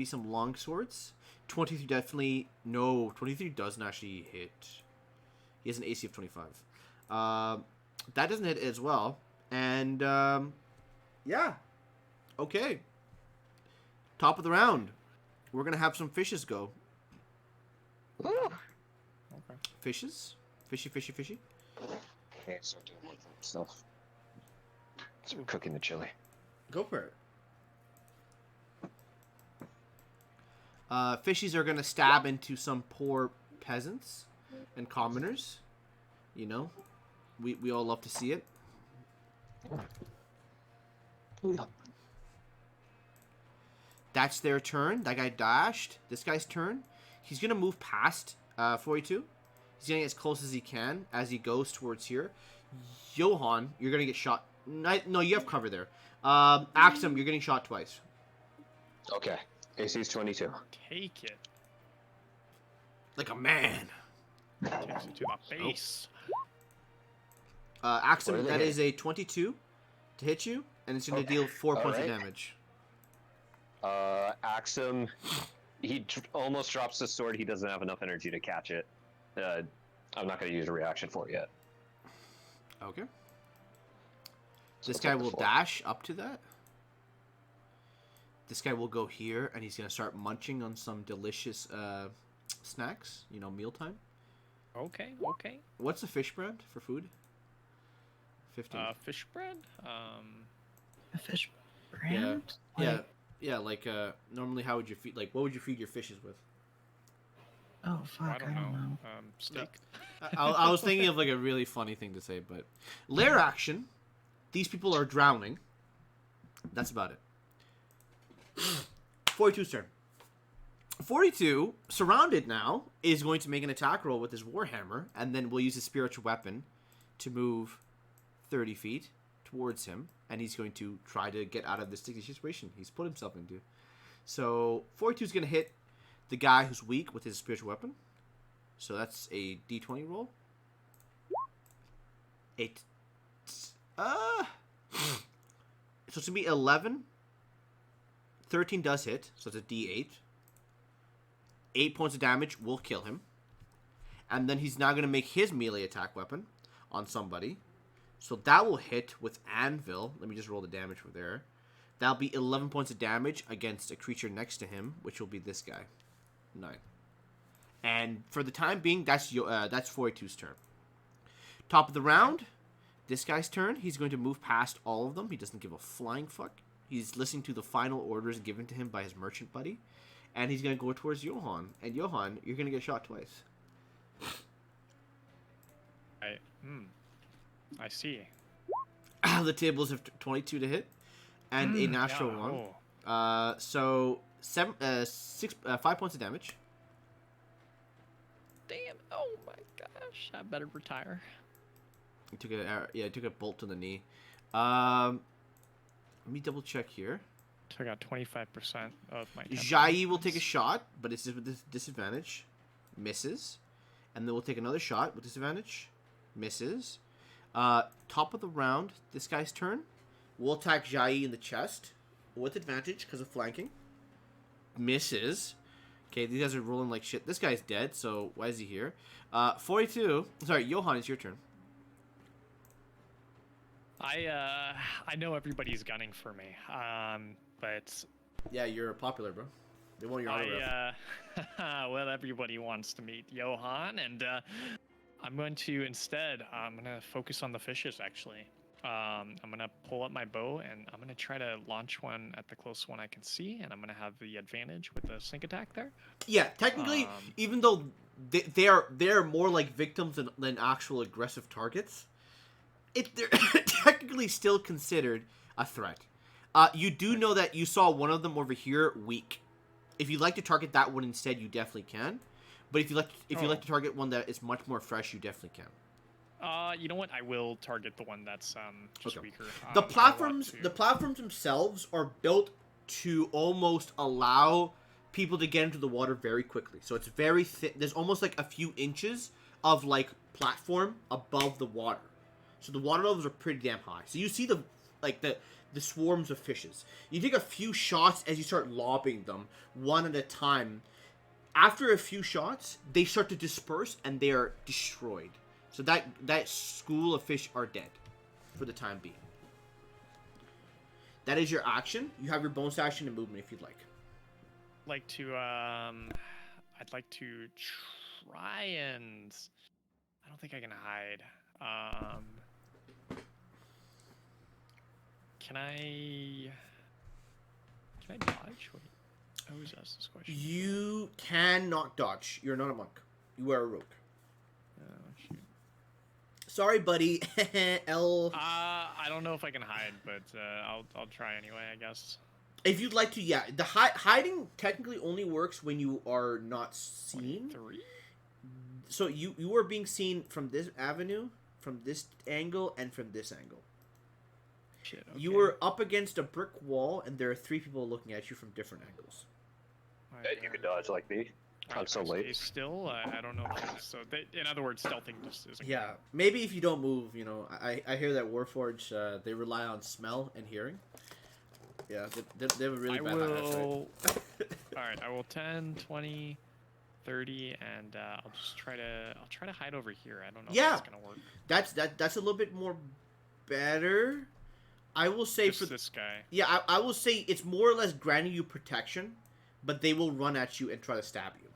some long swords. 23 definitely no. 23 doesn't actually hit. He has an AC of 25. That doesn't hit as well. And yeah, okay. Top of the round. We're gonna have some fishes go. Okay. Fishes. Fishy. Okay, start doing more stuff. So we're cooking the chili. Go for it. Fishies are gonna stab into some poor peasants and commoners. You know, we all love to see it. That's their turn. That guy dashed. This guy's turn. He's gonna move past 42. He's getting as close as he can as he goes towards here. Johan, you're gonna get shot. No, you have cover there. Axum, you're getting shot twice. Okay. AC is 22. Take it. Like a man. Takes it to the face. Axum, What are they that hitting? is a 22 to hit you, and it's gonna deal 4 points of Alright. damage. Axum, he almost drops the sword. He doesn't have enough energy to catch it. I'm not going to use a reaction for it yet. Okay. So This it's guy up to will 4. dash up to that. This guy will go here, and he's gonna start munching on some delicious snacks. You know, mealtime. Okay. What's the fish brand for food? 15. Fish bread. A fish brand? Yeah. Like normally, how would you feed? Like, what would you feed your fishes with? Oh fuck, I don't know. Steak. I was thinking of like a really funny thing to say, but lair action. These people are drowning. That's about it. 42's turn. 42, surrounded now, is going to make an attack roll with his warhammer, and then we'll use his spiritual weapon to move 30 feet towards him, and he's going to try to get out of this sticky situation he's put himself into. So 42 is going to hit the guy who's weak with his spiritual weapon. So that's a d20 roll. 8. So it's going to be 11. 13 does hit, so it's a d8. 8 points of damage will kill him. And then he's now going to make his melee attack weapon on somebody. So that will hit with Anvil. Let me just roll the damage from there. That'll be 11 points of damage against a creature next to him, which will be this guy. 9. And for the time being, that's 42's turn. Top of the round, this guy's turn. He's going to move past all of them. He doesn't give a flying fuck. He's listening to the final orders given to him by his merchant buddy. And he's going to go towards Johan. And Johan, you're going to get shot twice. I see. The tables have 22 to hit. And a natural yeah, one. oh. So 5 points of damage. Damn. Oh my gosh, I better retire. He took he took a bolt to the knee. Let me double check here. So I got 25% of my. Jai will take a shot, but it's with disadvantage. Misses. And then we'll take another shot with disadvantage. Misses. Top of the round, this guy's turn. We'll attack Jai in the chest with advantage because of flanking. Misses. Okay, these guys are rolling like shit. This guy's dead, so why is he here? 42. Sorry, Johan, it's your turn. I know everybody's gunning for me. But Yeah, you're popular, bro. They want your autograph. well, everybody wants to meet Johan, and I'm going to instead. I'm gonna focus on the fishes. Actually, I'm gonna pull up my bow, and I'm gonna try to launch one at the closest one I can see, and I'm gonna have the advantage with the sync attack there. Yeah, technically, even though they're more like victims than actual aggressive targets, they're technically still considered a threat. You do know that you saw one of them over here weak. If you'd like to target that one instead, you definitely can. But if you like to target one that is much more fresh, you definitely can. You know what? I will target the one that's just weaker. The platforms themselves are built to almost allow people to get into the water very quickly. So it's very thin. There's almost like a few inches of like platform above the water. So the water levels are pretty damn high. So you see the swarms of fishes. You take a few shots as you start lobbing them one at a time. After a few shots, they start to disperse and they are destroyed. So that school of fish are dead for the time being. That is your action. You have your bonus action and movement if you'd like. I'd like to try and. I don't think I can hide. Can I dodge? Wait, I always ask this question. You cannot dodge. You're not a monk. You are a rogue. Oh shoot. Sorry, buddy. I don't know if I can hide, but I'll try anyway, I guess. If you'd like to, yeah. The hiding technically only works when you are not seen. 3? So you are being seen from this avenue, from this angle, and from this angle. Shit, okay. You are up against a brick wall, and there are 3 people looking at you from different angles. Bet you could dodge like me. I'm so late. Still, I don't know. In other words, stealthing just isn't. Yeah, maybe if you don't move, you know. I hear that Warforged, they rely on smell and hearing. Yeah, they have a really bad eyesight. Alright, I will 10, 20, 30, and I'll try to hide over here. I don't know if that's gonna work. That's a little bit more better. I will say just for this guy. Yeah, I will say it's more or less granting you protection, but they will run at you and try to stab you.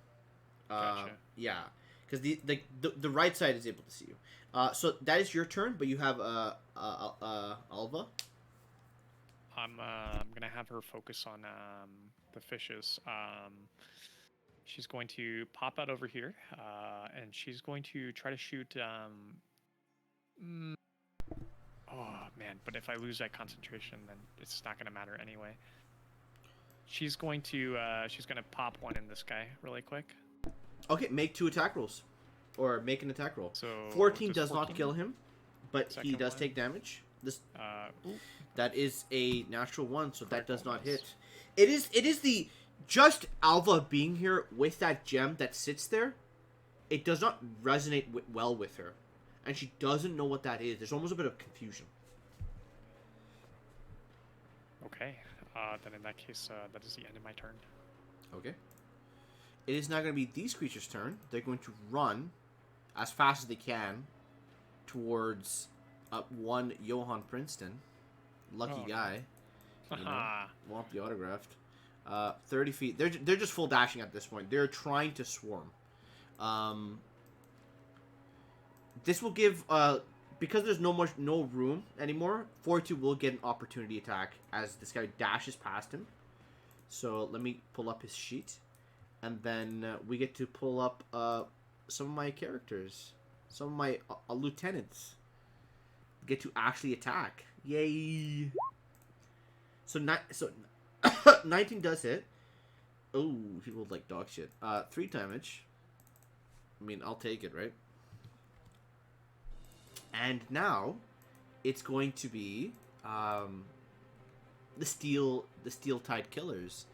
Gotcha. Yeah, because the right side is able to see you. So that is your turn, but you have Alva. I'm gonna have her focus on the fishes. She's going to pop out over here, and she's going to try to shoot. Oh man, but if I lose that concentration, then it's not gonna matter anyway. She's going to pop one in this guy really quick. Okay, make 2 attack rolls, or make an attack roll. So 14 does not kill him, but he does one. take damage. That is a natural 1, so that does not hit. It is the just Alva being here with that gem that sits there. It does not resonate well with her, and she doesn't know what that is. There's almost a bit of confusion. Okay, then in that case, that is the end of my turn. Okay. It is now going to be these creatures' turn. They're going to run as fast as they can towards one Johan Princeton. Lucky guy. You know, won't be autographed. 30 feet. They're just full dashing at this point. They're trying to swarm. This will give because there's no room anymore. 42 will get an opportunity attack as this guy dashes past him. So let me pull up his sheet, and then we get to pull up some of my characters, some of my lieutenants. Get to actually attack. Yay! So 19 does hit. Oh, he rolled like dog shit. 3 damage. I mean, I'll take it, right? And now, it's going to be the steel-tied killers.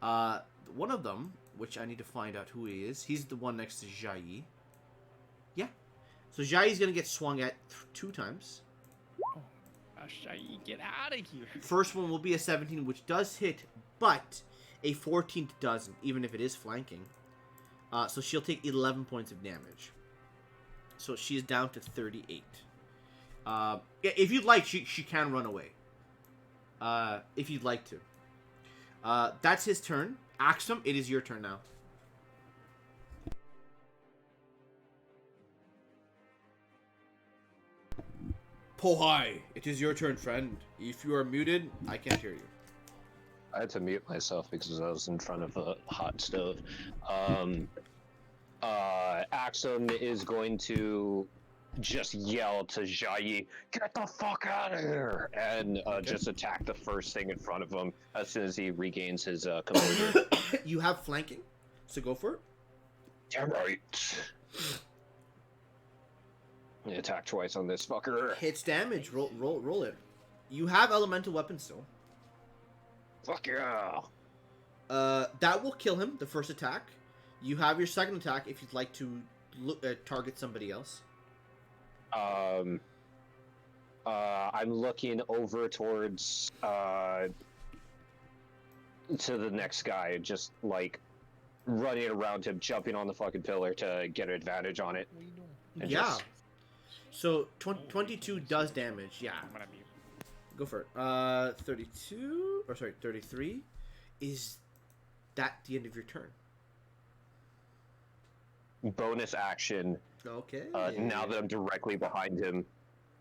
One of them, which I need to find out who he is. He's the one next to Jai. Yeah. So Jai's gonna get swung at 2 times. Ashai, get out of here. First one will be a 17, which does hit, but a 14 doesn't, even if it is flanking. So she'll take 11 points of damage. So she's down to 38. Yeah, if you'd like, she can run away. If you'd like to. That's his turn. Axum, it is your turn now. Pohai, it is your turn, friend. If you are muted, I can't hear you. I had to mute myself because I was in front of a hot stove. Axum is going to just yell to Jai, "Get the fuck out of here!" and just attack the first thing in front of him as soon as he regains his composure. You have flanking, so go for it. Damn right. Attack twice on this fucker. Hits damage. Roll it. You have elemental weapons still. Fuck yeah. That will kill him. The first attack. You have your second attack if you'd like to target somebody else. I'm looking over towards to the next guy, just like running around him, jumping on the fucking pillar to get an advantage on it. What are you doing? And Yeah. just- So 22 does damage. Yeah. I'm gonna mute. Go for it. 33. Is that the end of your turn? Bonus action. Okay. Now that I'm directly behind him,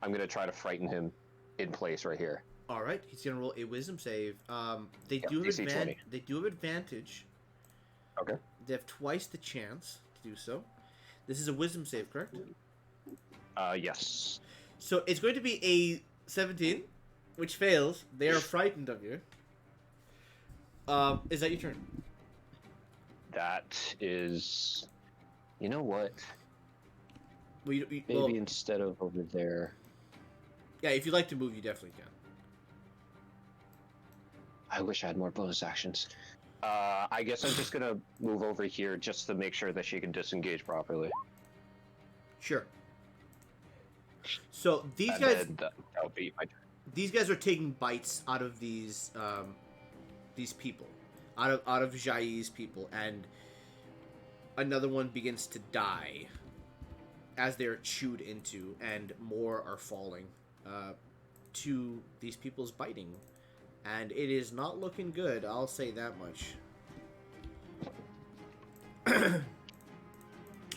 I'm gonna try to frighten him in place right here. All right, he's gonna roll a wisdom save. They Yeah, do have DC 20. They do have advantage. Okay. They have twice the chance to do so. This is a wisdom save, correct? Yes. So it's going to be a 17, which fails. They are frightened of you. Is that your turn? That is. You know what? Well, Maybe instead of over there. yeah, if you'd like to move, you definitely can. I wish I had more bonus actions. I guess I'm just gonna move over here just to make sure that she can disengage properly. Sure. So these And guys, then that'll be my turn. these guys are taking bites out of these people, out of Jai's people, and another one begins to die as they're chewed into, and more are falling to these people's biting, and it is not looking good. I'll say that much.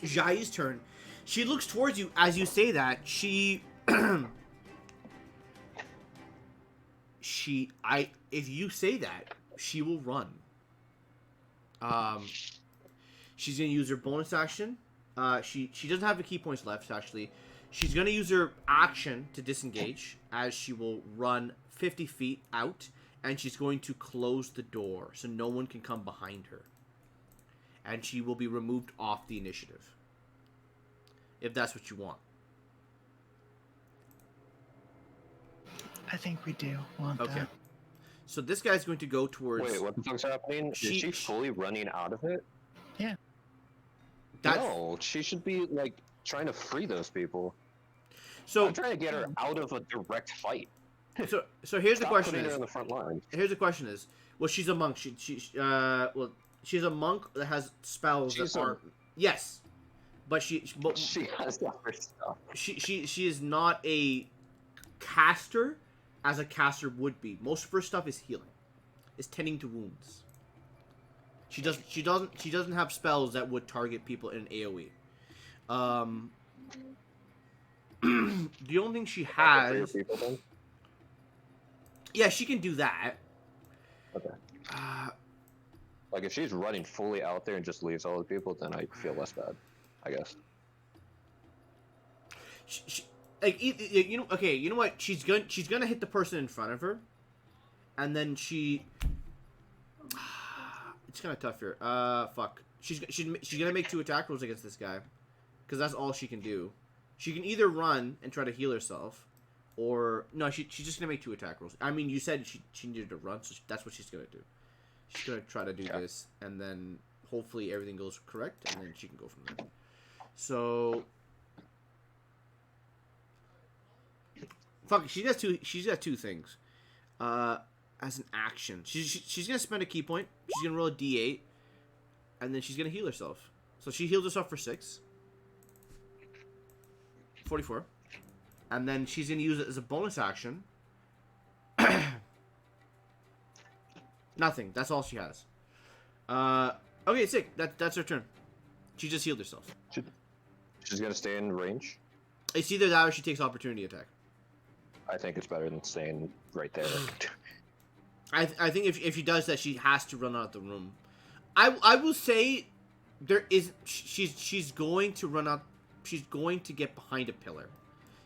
Jai's turn. She looks towards you as you say that. If you say that, she will run. She's gonna use her bonus action. She doesn't have the key points left, actually. She's gonna use her action to disengage, as she will run 50 feet out, and she's going to close the door so no one can come behind her. And she will be removed off the initiative. If that's what you want. I think we do want Okay. that. So this guy's going to go towards... Wait, what the fuck's happening? Is she fully running out of it? That's... No, she should be like trying to free those people. So, I'm trying to get her out of a direct fight. so here's the Stop question putting her is... in the front line. Here's the question is... Well, she's a monk. She's a monk that has spells She's that are... Yes. But she has other stuff. she is not a caster as a caster would be. Most of her stuff is healing. Is tending to wounds. She doesn't have spells that would target people in AoE. The only thing she has... People, then? Yeah, she can do that. Okay. Like if she's running fully out there and just leaves all the people, then I feel less bad, I guess. Like you know, okay, you know what? She's gonna hit the person in front of her, and then she. It's kind of tough here. Fuck. She's gonna make 2 attack rolls against this guy. because that's all she can do. She can either run and try to heal herself, or no, she's just gonna make 2 attack rolls. I mean, you said she needed to run, so that's what she's gonna do. She's gonna try to do this, and then hopefully everything goes correct, and then she can go from there. So, fuck, she got 2. She's got 2 things. As an action, she's gonna spend a key point. She's gonna roll a d8, and then she's gonna heal herself. So she healed herself for 6. 44. And then she's going to use it as a bonus action. Nothing. That's all she has. Okay, sick. That's her turn. She just healed herself. She's gonna stay in range. It's either that or she takes opportunity attack. I think it's better than staying right there. I think if she does that, she has to run out of the room. I will say there is she's going to run out. She's going to get behind a pillar.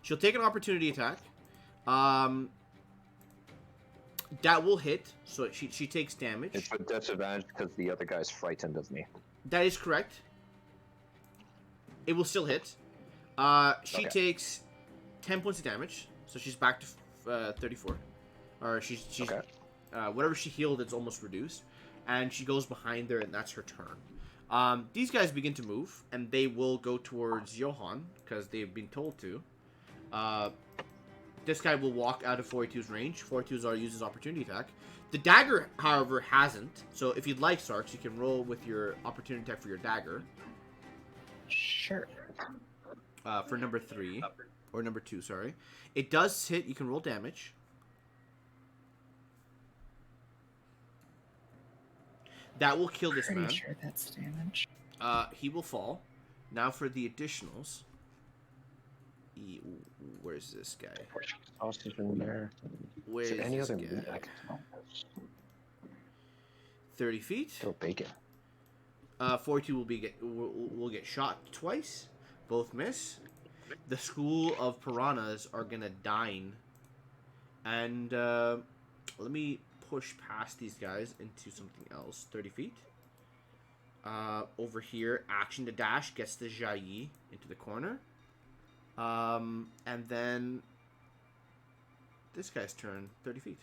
She'll take an opportunity attack. That will hit, so she takes damage. It's with disadvantage because the other guy's frightened of me. That is correct. It will still hit. She takes 10 points of damage, so she's back to 34. Or she's okay. Whatever she healed, it's almost reduced, and she goes behind there, and that's her turn. These guys begin to move, and they will go towards Johan because they've been told to. This guy will walk out of 42's range. 42's already uses opportunity attack. The dagger, however, hasn't. So if you'd like, Sarks, you can roll with your opportunity attack for your dagger. Sure. For number 3. Or number 2, sorry. It does hit. You can roll damage. That will kill this man. Pretty sure that's damage. He will fall. Now for the additionals. Where's this guy? Hostage in there. Where's Is there any this other guy? meat I can smell? 30 feet. Throw bacon. 42 will get shot twice. Both miss. The school of piranhas are gonna dine. And let me push past these guys into something else. 30 feet. Over here, action to dash gets the Jailli into the corner. And then this guy's turn, 30 feet.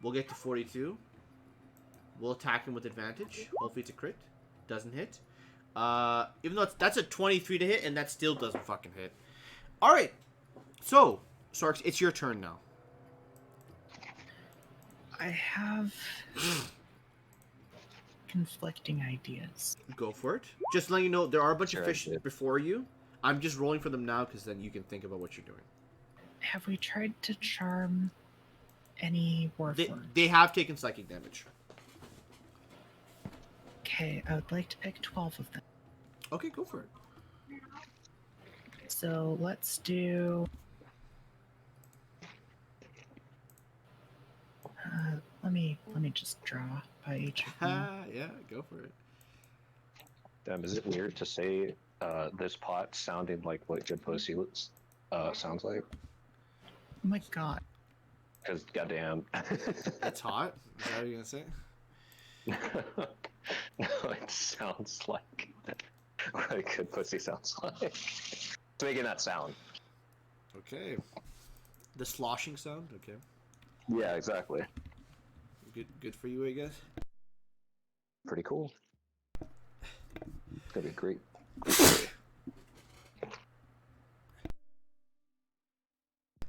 We'll get to 42. We'll attack him with advantage. Hopefully it's a crit. Doesn't hit. Even though that's a 23 to hit, and that still doesn't fucking hit. Alright. So, Sarks, it's your turn now. I have conflicting ideas. Go for it. Just letting you know, there are a bunch Sure, of fish before you. I'm just rolling for them now, because then you can think about what you're doing. Have we tried to charm any warforged? They have taken psychic damage. Okay, I would like to pick 12 of them. Okay, go for it. So let's do... let me just draw by each of them. Yeah, go for it. Damn, is it weird to say this pot sounding like what good pussy sounds like? Oh my god. Because goddamn. It's hot? Is that what you're gonna say? No, it sounds like what a good pussy sounds like. It's making that sound. Okay. The sloshing sound? Okay. Yeah, exactly. Good for you, I guess. Pretty cool. It's gonna be great.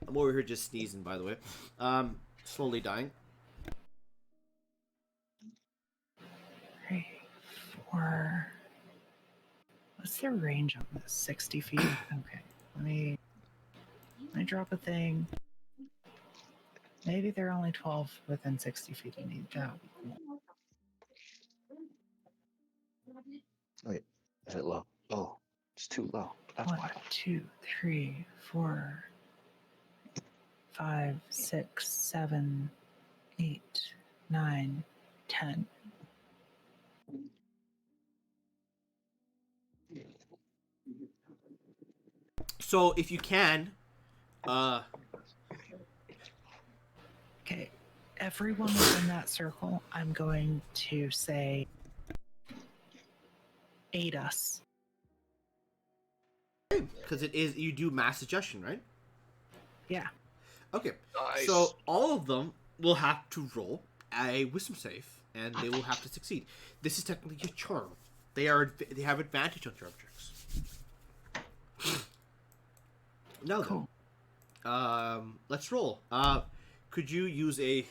I'm over here just sneezing, by the way. Slowly dying. 3, 4... What's their range on this? 60 feet? Okay. Let me drop a thing. Maybe they're only 12 within 60 feet of me. That would be cool. Wait, is it low? Oh, it's too low. That's 1, why. 2, 3, 4, 5, 6, 7, 8, 9, 10. So, if you can, Okay, everyone within that circle, I'm going to say, aid us. because it is you do mass suggestion, right? Yeah. Okay. Nice. So all of them will have to roll a wisdom save, and they will have to succeed. This is technically a charm. They have advantage on charm checks. Now Cool. then, let's roll. Could you use a?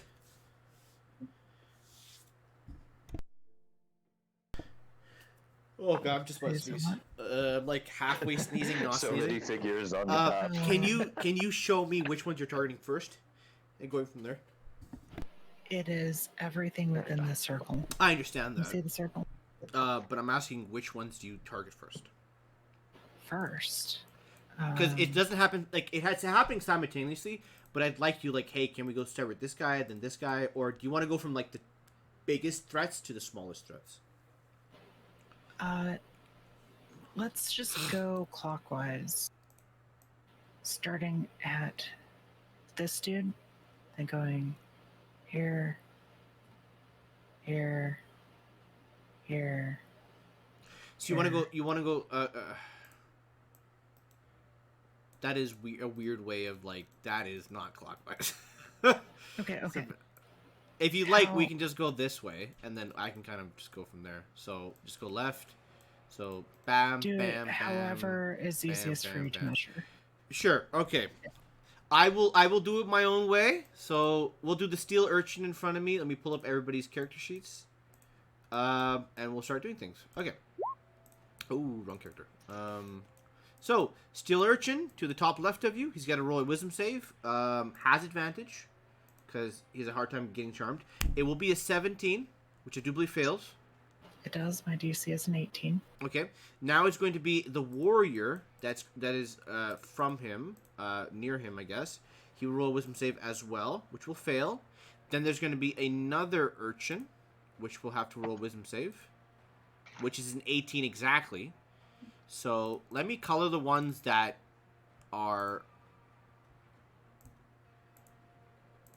Oh god, I'm just about to Sneeze sneeze. Like halfway sneezing, not So sneezing. many figures on the map. Can you show me which ones you're targeting first, and going from there? It is everything within the circle. I understand You see that. the circle But I'm asking which ones do you target first? first. Because it doesn't happen like it's happening simultaneously. But I'd like you like, hey, can we go start with this guy, then this guy, or do you want to go from like the biggest threats to the smallest threats? Let's just go clockwise. Starting at this dude, then going here, here, here. So you want to go? You want to go? That is a weird way of like that is not clockwise. Okay, okay. If you like, we How- can just go this way, and then I can kind of just go from there. So just go left. So bam, Do bam, it bam. however is bam, easiest for bam, you to bam. measure. Sure. Okay. I will do it my own way. So we'll do the steel urchin in front of me. Let me pull up everybody's character sheets. And we'll start doing things. Okay. Ooh, wrong character. So steel urchin to the top left of you. He's got to roll a wisdom save. Has advantage because he has a hard time getting charmed. It will be a 17, which I do believe fails. It does. My DC is an 18. Okay. Now it's going to be the warrior that is from him, near him, I guess. He will roll a wisdom save as well, which will fail. Then there's going to be another urchin, which will have to roll a wisdom save, which is an 18 exactly. So let me color the ones that are...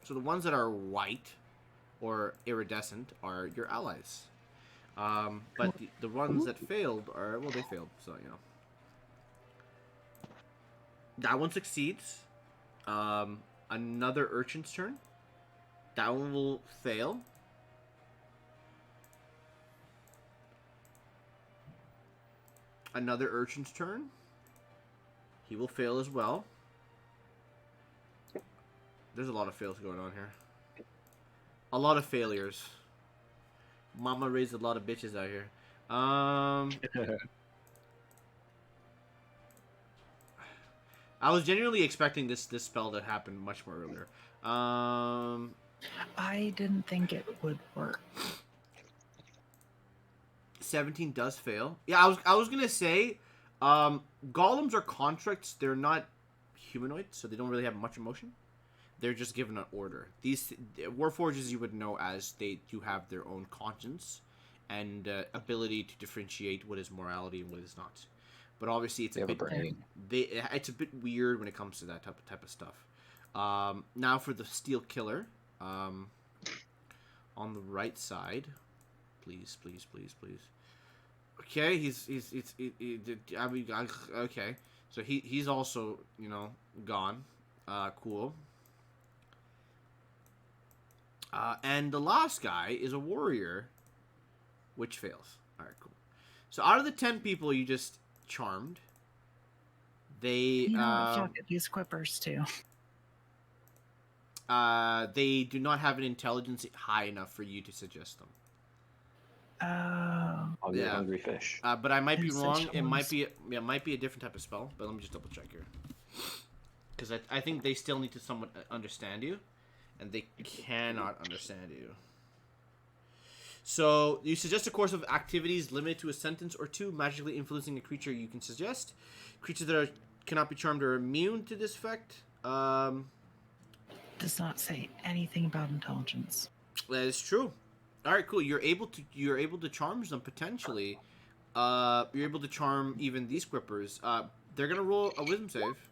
So the ones that are white or iridescent are your allies. But the ones that failed are... Well, they failed, so, you know. That one succeeds. Another urchin's turn. That one will fail. Another urchin's turn. He will fail as well. There's a lot of fails going on here. A lot of failures. Mama raised a lot of bitches out here. I was genuinely expecting this spell to happen much more earlier. I didn't think it would work. 17 does fail. Yeah, I was gonna say, golems are constructs. They're not humanoid, so they don't really have much emotion. They're just given an order. These warforges, you would know as they do have their own conscience and ability to differentiate what is morality and what is not. But obviously, it's They have a brain. it's a bit weird when it comes to that type of stuff. Now for the steel killer, on the right side, please. Okay, okay. So he's also, you know, gone. Cool. And the last guy is a warrior, which fails. All right, cool. So out of the 10 people you just charmed, they You know, fuck it, these quippers too. they do not have an intelligence high enough for you to suggest them. Oh. I'll get Yeah. hungry fish. But I might be There's wrong. such It might ones. be it might be a different type of spell. But let me just double check here, because I think they still need to somewhat understand you, and they cannot understand you. So you suggest a course of activities limited to a sentence or two, magically influencing a creature you can suggest. Creatures that cannot be charmed are immune to this effect. Does not say anything about intelligence. That is true. All right, cool. You're able to charm them potentially. You're able to charm even these quippers. They're gonna roll a wisdom save,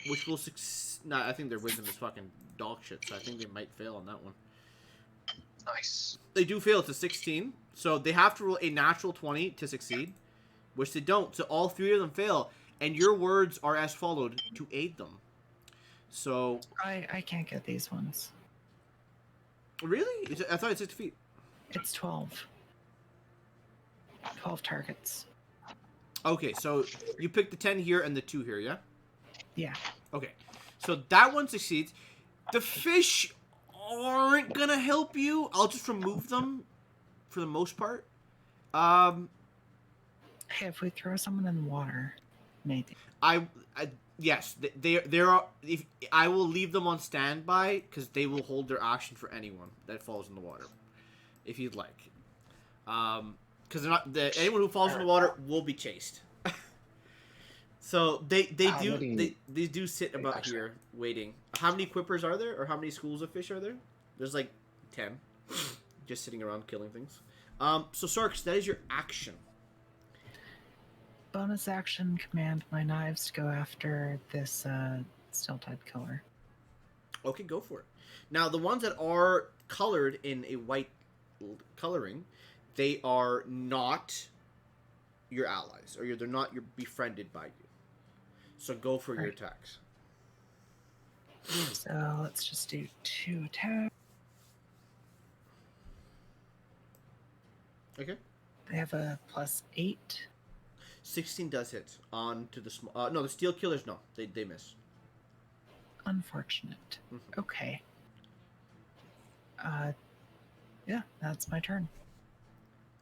which will succeed. Nah, I think their wisdom is fucking dog shit, so I think they might fail on that one. Nice. They do fail. It's a 16, so they have to roll a natural 20 to succeed, which they don't. So all three of them fail, And your words are as followed: to aid them. So I can't get these ones. really, I thought it said defeat. It's 12. 12 targets. Okay, so you pick the 10 here and the 2 here, yeah? Yeah. Okay, so that one succeeds. The fish aren't gonna help you. I'll just remove them for the most part. Hey, if we throw someone in the water, maybe. Yes, they are. If I will leave them on standby because they will hold their action for anyone that falls in the water, if you'd like. Because they're not anyone who falls in the water will be chased. So they do sit about here waiting. How many quippers are there, or how many schools of fish are there? There's like 10, just sitting around killing things. So Sarks, that is your action. Bonus action, command my knives to go after this steel type killer. Okay, go for it. Now, the ones that are colored in a white coloring, they are not your allies, or they're not befriended by you. So go for your attacks. So let's just do 2 attacks. Okay. They have a +8. 16 does hit on to the small. No, the steel killers. No, they miss. Unfortunate. Mm-hmm. Okay. Yeah, that's my turn.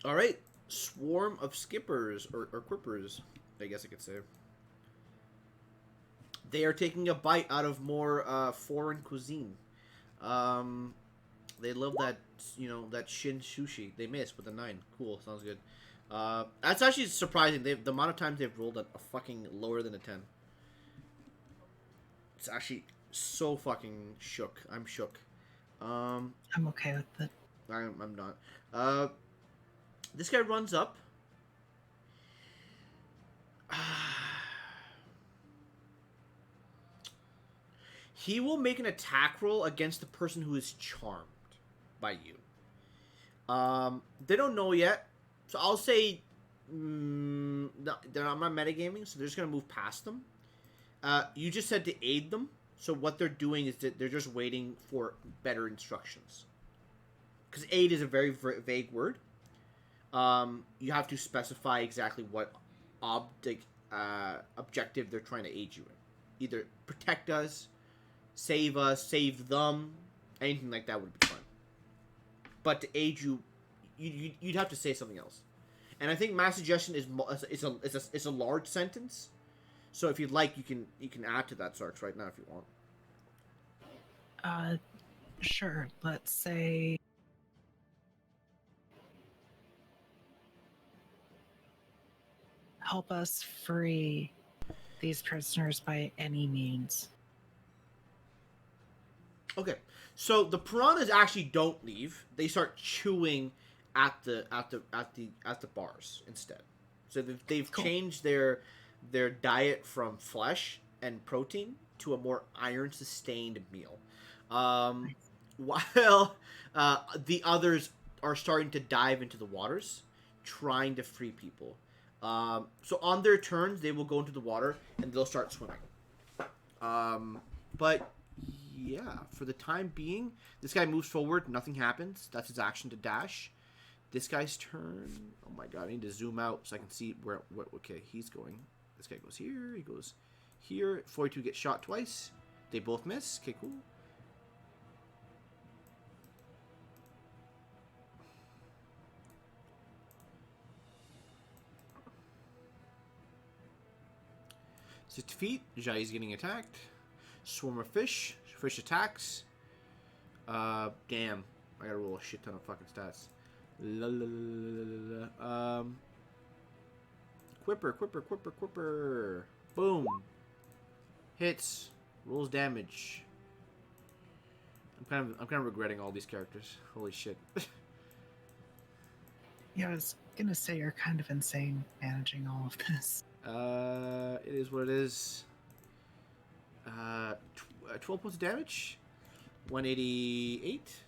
All right, swarm of skippers or quippers, I guess I could say. They are taking a bite out of more foreign cuisine. They love that, that shin sushi. They miss with a 9. Cool, sounds good. That's actually surprising. The amount of times they've rolled a fucking lower than a 10. It's actually so fucking shook. I'm shook. I'm okay with it. I'm not. This guy runs up. He will make an attack roll against the person who is charmed by you. They don't know yet, so I'll say no, they're not metagaming, so they're just gonna move past them. You just said to aid them, so what they're doing is that they're just waiting for better instructions. Because aid is a very vague word. You have to specify exactly what objective they're trying to aid you in. Either protect us, save them, anything like that would be fine. But to aid you, you'd have to say something else. And I think mass suggestion is a large sentence. So if you'd like, you can add to that, Sarks, right now if you want. Sure. Let's say help us free these prisoners by any means. Okay, so the piranhas actually don't leave. They start chewing at the bars instead. So they've Cool. changed their diet from flesh and protein to a more iron sustained meal. While the others are starting to dive into the waters, trying to free people. So on their turns, they will go into the water and they'll start swimming. But yeah, for the time being, this guy moves forward. Nothing happens. That's his action to dash. This guy's turn. Oh my god, I need to zoom out so I can see where. Okay, he's going. This guy goes here. He goes here. 42 gets shot twice. They both miss. Okay, cool. So defeat. Jai's getting attacked. Swarm of fish. Fish attacks. Damn. I gotta roll a shit ton of fucking stats. Quipper. Boom. Hits. Rolls damage. I'm kind of regretting all these characters. Holy shit. Yeah, I was gonna say you're kind of insane managing all of this. It is what it is. 12 points of damage. 188.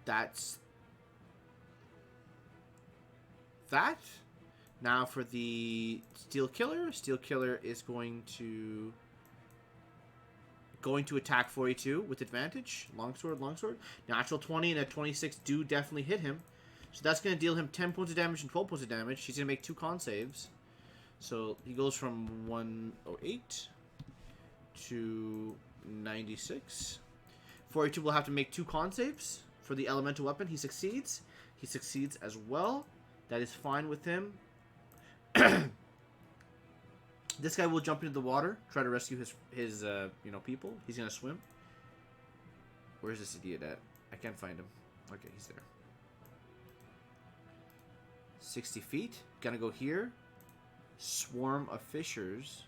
That's that. Now for the Steel Killer. Steel Killer is going to attack 42 with advantage. Longsword, longsword. Natural 20 and a 26 do definitely hit him. So that's going to deal him 10 points of damage and 12 points of damage. He's going to make 2 con saves. So he goes from 108 to 96. 42 will have to make 2 con saves for the elemental weapon. He succeeds. He succeeds as well. That is fine with him. This guy will jump into the water, try to rescue his people. He's gonna swim. Where's this idiot at? I can't find him. Okay, he's there. 60 feet. Gonna go here. Swarm of fishers.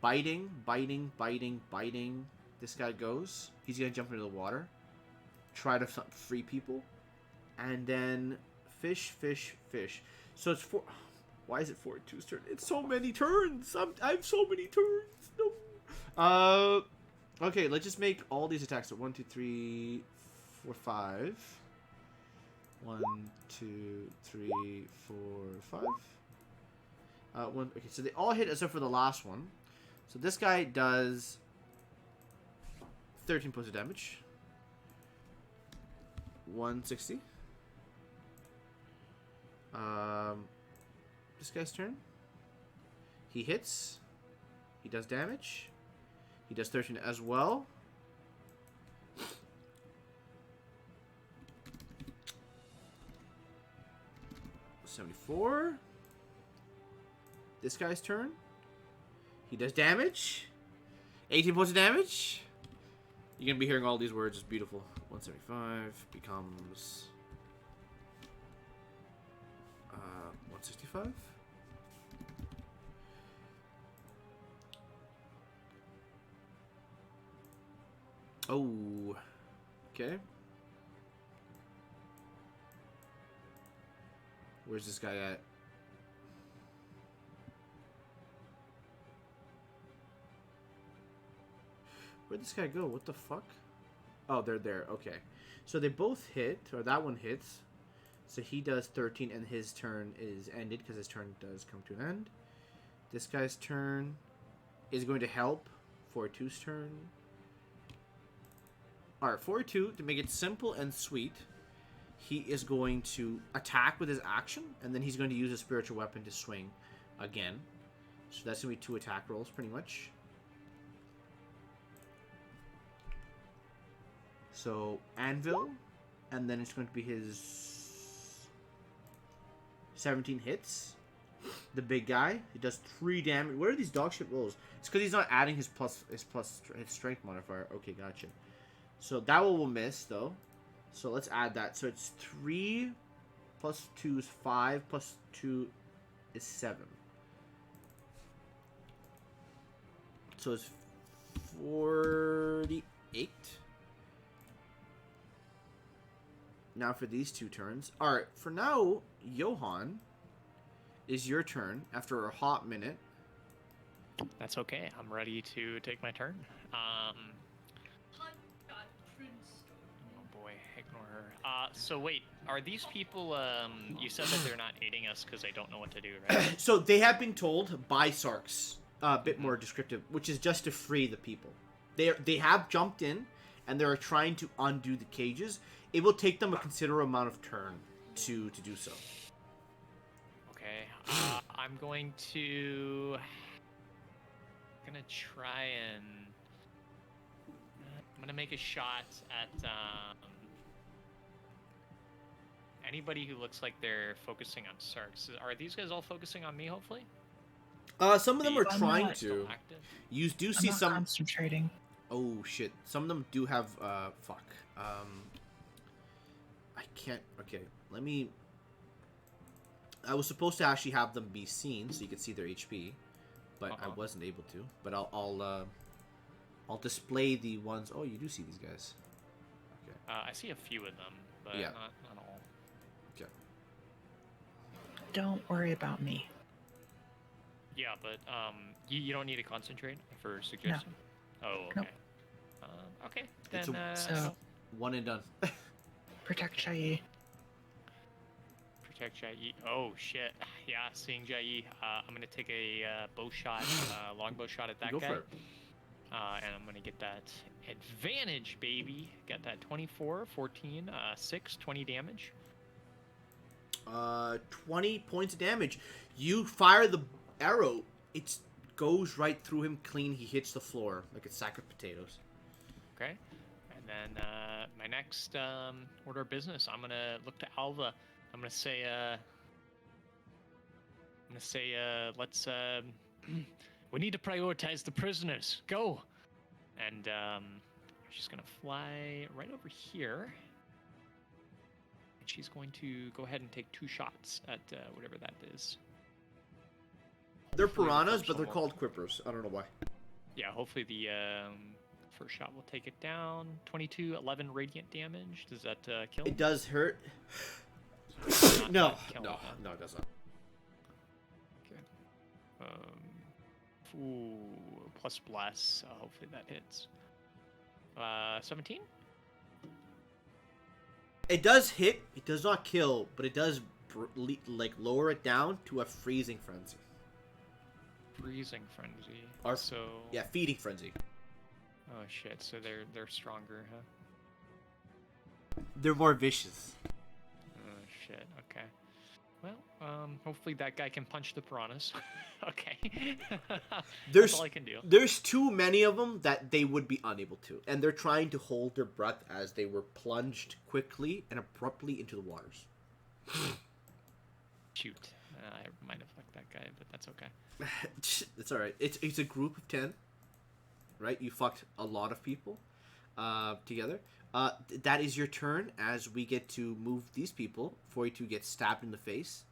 Biting, biting, biting, biting. This guy goes. He's gonna jump into the water. Try to free people. And then fish, fish, fish. So it's why is it 42's turn? It's so many turns. I have so many turns. No. Okay, let's just make all these attacks. So 1, 2, 3, 4, 5. 1, 2, 3, 4, 5. Okay, so they all hit except for the last one. So this guy does 13 points of damage. 160. This guy's turn. He hits. He does damage. He does 13 as well. $74. This guy's turn. He does damage. 18 points of damage. You're gonna be hearing all these words. It's beautiful. 175 becomes 165. Oh, okay. Where's this guy at? Where'd this guy go? What the fuck? Oh, they're there. Okay. So they both hit, or that one hits. So he does 13, and his turn is ended, because his turn does come to an end. This guy's turn is going to help 42's turn. Alright, 42, to make it simple and sweet, he is going to attack with his action, and then he's going to use a spiritual weapon to swing again. So that's going to be 2 attack rolls, pretty much. So, Anvil, and then it's going to be his 17 hits. The big guy, he does 3 damage. What are these dog shit rolls? It's because he's not adding his strength modifier. Okay, gotcha. So that one will miss, though. So let's add that. So it's 3 plus 2 is 5 plus 2 is 7. So it's 48. Now for these 2 turns. Alright, for now, Johan, is your turn after a hot minute. That's okay. I'm ready to take my turn. Oh boy, ignore her. So wait, are these people, you said that they're not aiding us because they don't know what to do, right? So they have been told by Sarks, a bit more descriptive, which is just to free the people. They have jumped in, and they're trying to undo the cages. It will take them a considerable amount of turn to do so. Okay, I'm going to... gonna try and... I'm gonna make a shot at anybody who looks like they're focusing on Sarks. Are these guys all focusing on me, hopefully? Some of them are I'm trying not to. Active? You do I'm see not some... concentrating. Oh, shit. Some of them do have, fuck. I can't... Okay, let me... I was supposed to actually have them be seen so you could see their HP, but I wasn't able to. But I'll display the ones... Oh, you do see these guys. Okay. I see a few of them, but Yeah. not all. Okay. Don't worry about me. Yeah, but you don't need to concentrate for suggestion. Oh, okay. Nope. Okay, It's then So, One and done. protect Shai. check Jai. Oh shit! Yeah, seeing Jai. I'm gonna take a bow shot, longbow shot at that Go guy. for it. And I'm gonna get that advantage, baby. Got that 24, 14, 6, 20 damage. 20 points of damage. You fire the arrow. It goes right through him clean. He hits the floor like a sack of potatoes. Okay. And then my next order of business, I'm gonna look to Alva. I'm gonna say, let's. We need to prioritize the prisoners. Go. And she's gonna fly right over here. And she's going to go ahead and take 2 shots at whatever that is. They're Hopefully the piranhas, first but they're one called quippers. I don't know why. Yeah, hopefully the first shot will take it down. 22, 11 radiant damage. Does that kill? It does hurt. Not No, kill no, him, huh? no, it does not. Okay. Ooh, plus bless. Hopefully that hits. 17? It does hit. It does not kill, but it does like lower it down to a freezing frenzy. Freezing frenzy. Or- So Yeah, feeding frenzy. oh shit. So they're stronger, huh? They're more vicious. Oh shit. Okay. Well, hopefully that guy can punch the piranhas. Okay. There's That's all I can do. There's too many of them that they would be unable to, and they're trying to hold their breath as they were plunged quickly and abruptly into the waters. Shoot. I might have fucked that guy, but that's okay. It's all right. It's a group of 10, right? You fucked a lot of people together. That is your turn as we get to move these people for you to get stabbed in the face.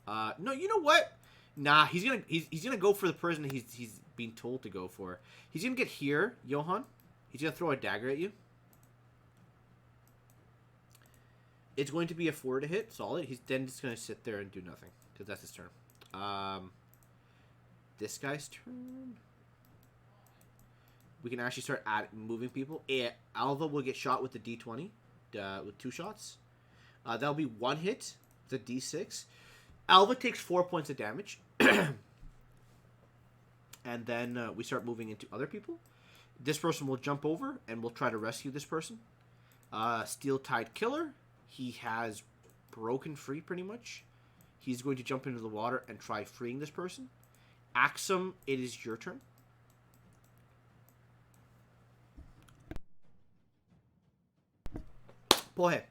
No, you know what? Nah, he's gonna go for the person he's being told to go for. He's gonna get here, Johan. He's gonna throw a dagger at you. It's going to be a 4 to hit, solid. He's then just gonna sit there and do nothing because that's his turn. This guy's turn. We can actually start moving people. Yeah, Alva will get shot with the D20 with 2 shots. That'll be 1 hit, the D6. Alva takes 4 points of damage. And then we start moving into other people. This person will jump over and we'll try to rescue this person. Steel-Tide Killer. He has broken free pretty much. He's going to jump into the water and try freeing this person. Axum, it is your turn. Go ahead.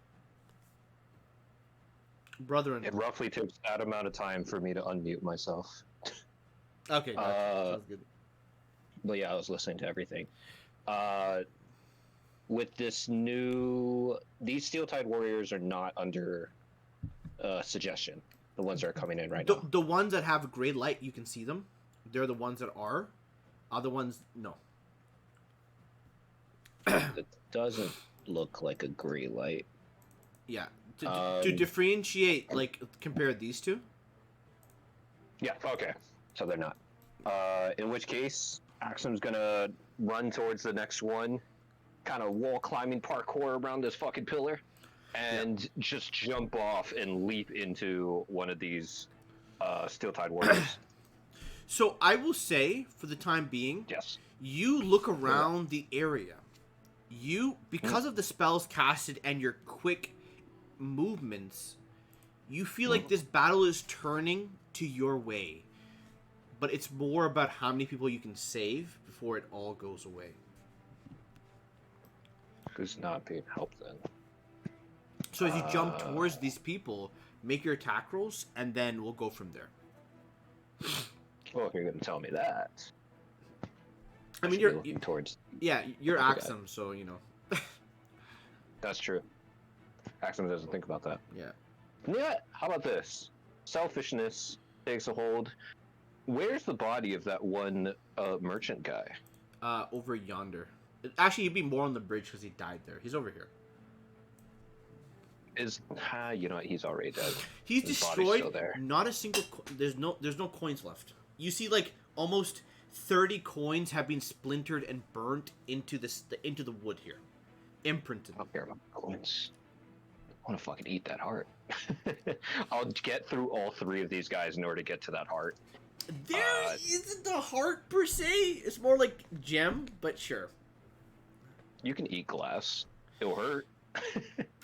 Brethren. It roughly takes that amount of time for me to unmute myself. Okay, gotcha. Sounds good. But yeah, I was listening to everything. With this new... These Steel-Tide Warriors are not under suggestion. The ones that are coming in right now. The ones that have gray light, you can see them. They're the ones that are. Other ones, no. It doesn't look like a gray light. Yeah. To differentiate, like, compare these two. Yeah, okay. So they're not. In which case, Axum's gonna run towards the next one, kind of wall climbing parkour around this fucking pillar, and just jump off and leap into one of these Steel-Tide Warriors. So I will say, for the time being, Yes. you look around the area. You, because of the spells casted and your quick movements, you feel like this battle is turning to your way. But it's more about how many people you can save before it all goes away. Who's not being helped then? So as you jump towards these people, make your attack rolls, and then we'll go from there. Well, if you're gonna tell me that. I mean, should be you're looking towards. yeah, you're I forgot. Axum, so you know. That's true. Axum doesn't think about that. Yeah. Yeah, how about this? Selfishness takes a hold. Where's the body of that one merchant guy? Over yonder. Actually, he'd be more on the bridge because he died there. He's over here. You know what? He's already dead. He's His body's destroyed. still there. Not a single. There's no coins left. You see, like almost 30 coins have been splintered and burnt into the wood here, imprinted. I don't care about coins. want to fucking eat that heart. I'll get through all 3 of these guys in order to get to that heart. There isn't a heart per se. It's more like gem, but sure. You can eat glass. It'll hurt.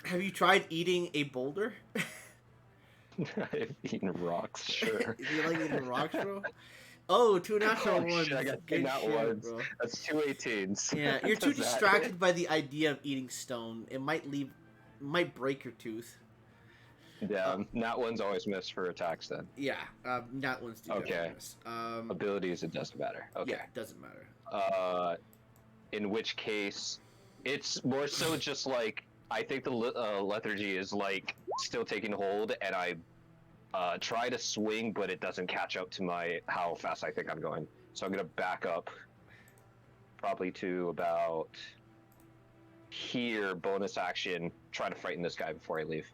Have you tried eating a boulder? I've eaten rocks, sure. You like eating rocks, bro? Oh, 2 natural Oh, ones. shit, I got 2 Good nat shit, ones. bro. That's 2 18s. Yeah, you're too Does that distracted hit? by the idea of eating stone. It might break your tooth. Yeah, nat ones always miss for attacks then. Yeah, nat ones do. Okay. Miss. Abilities, it doesn't matter. Okay. Yeah, it doesn't matter. In which case, it's more so just like, I think the lethargy is like still taking hold, and I try to swing, but it doesn't catch up to how fast I think I'm going. So I'm gonna back up probably to about here, bonus action, try to frighten this guy before I leave.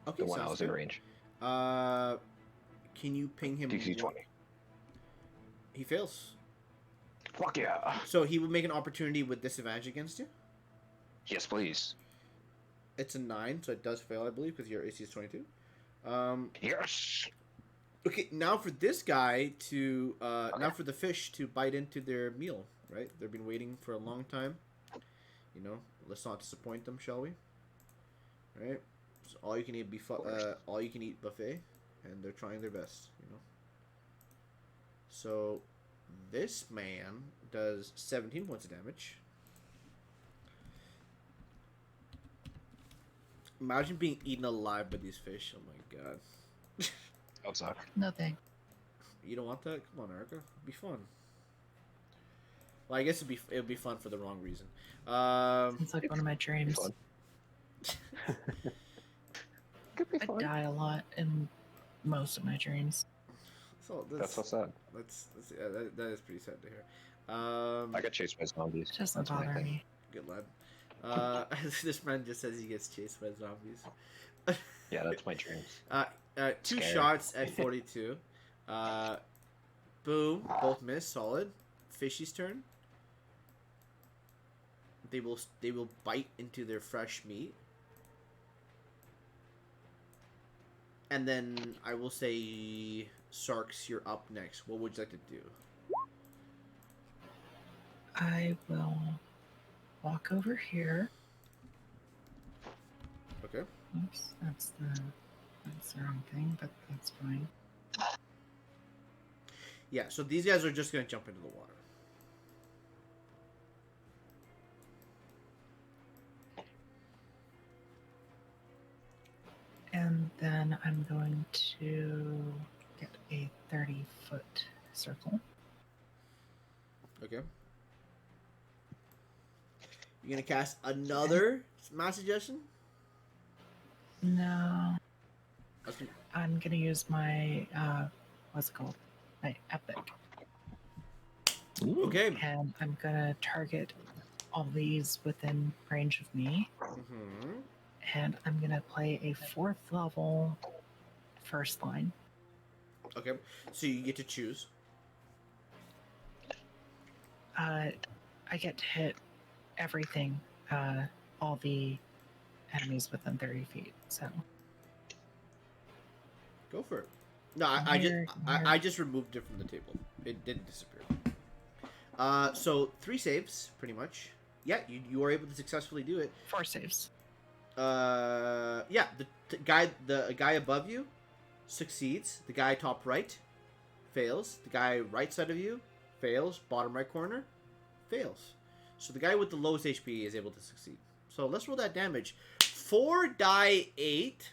Okay, The one I sounds was in good. range. Can you ping him? DC 20. He fails. Fuck yeah. So he will make an opportunity with disadvantage against you. Yes, please. It's a 9, so it does fail, I believe, because your AC is 22. Yes. Okay, now for this guy to now for the fish to bite into their meal, right? They've been waiting for a long time. You know, let's not disappoint them, shall we? Right? So all you can eat all you can eat buffet, and they're trying their best, you know. So this man does 17 points of damage. Imagine being eaten alive by these fish. Oh my god. That would suck. No thanks. You don't want that? Come on, Erica. It'd be fun. Well, I guess it'd be fun for the wrong reason. It's like one of my dreams. Fun. Could be I fun. die a lot in most of my dreams. So That's so sad. yeah, that is pretty sad to hear. I got chased by zombies. It doesn't That's my bother thing. me. Good lad. This man just says he gets chased by zombies. Yeah, that's my dreams. 2 Scary. shots at 42. Boom, both miss, solid. Fishy's turn. They will bite into their fresh meat. And then I will say, Sarks, you're up next. What would you like to do? I will walk over here. Okay. Oops, that's the wrong thing, but that's fine. Yeah, so these guys are just gonna jump into the water. And then I'm going to get a 30-foot circle. Okay. You're gonna cast another mass suggestion? No, That's gonna- I'm gonna use my what's it called? My epic, Okay. and I'm gonna target all these within range of me, Mm-hmm. and I'm gonna play a 4th level first line. Okay. So you get to choose. I get to hit everything, all the enemies within 30 feet. So Go for it. No, I just removed it from the table. It didn't disappear. So 3 saves, pretty much. Yeah, you are able to successfully do it. 4 saves. Yeah, the guy above you succeeds. The guy top right fails. The guy right side of you fails. Bottom right corner fails. So the guy with the lowest HP is able to succeed. So let's roll that damage. 4 die 8.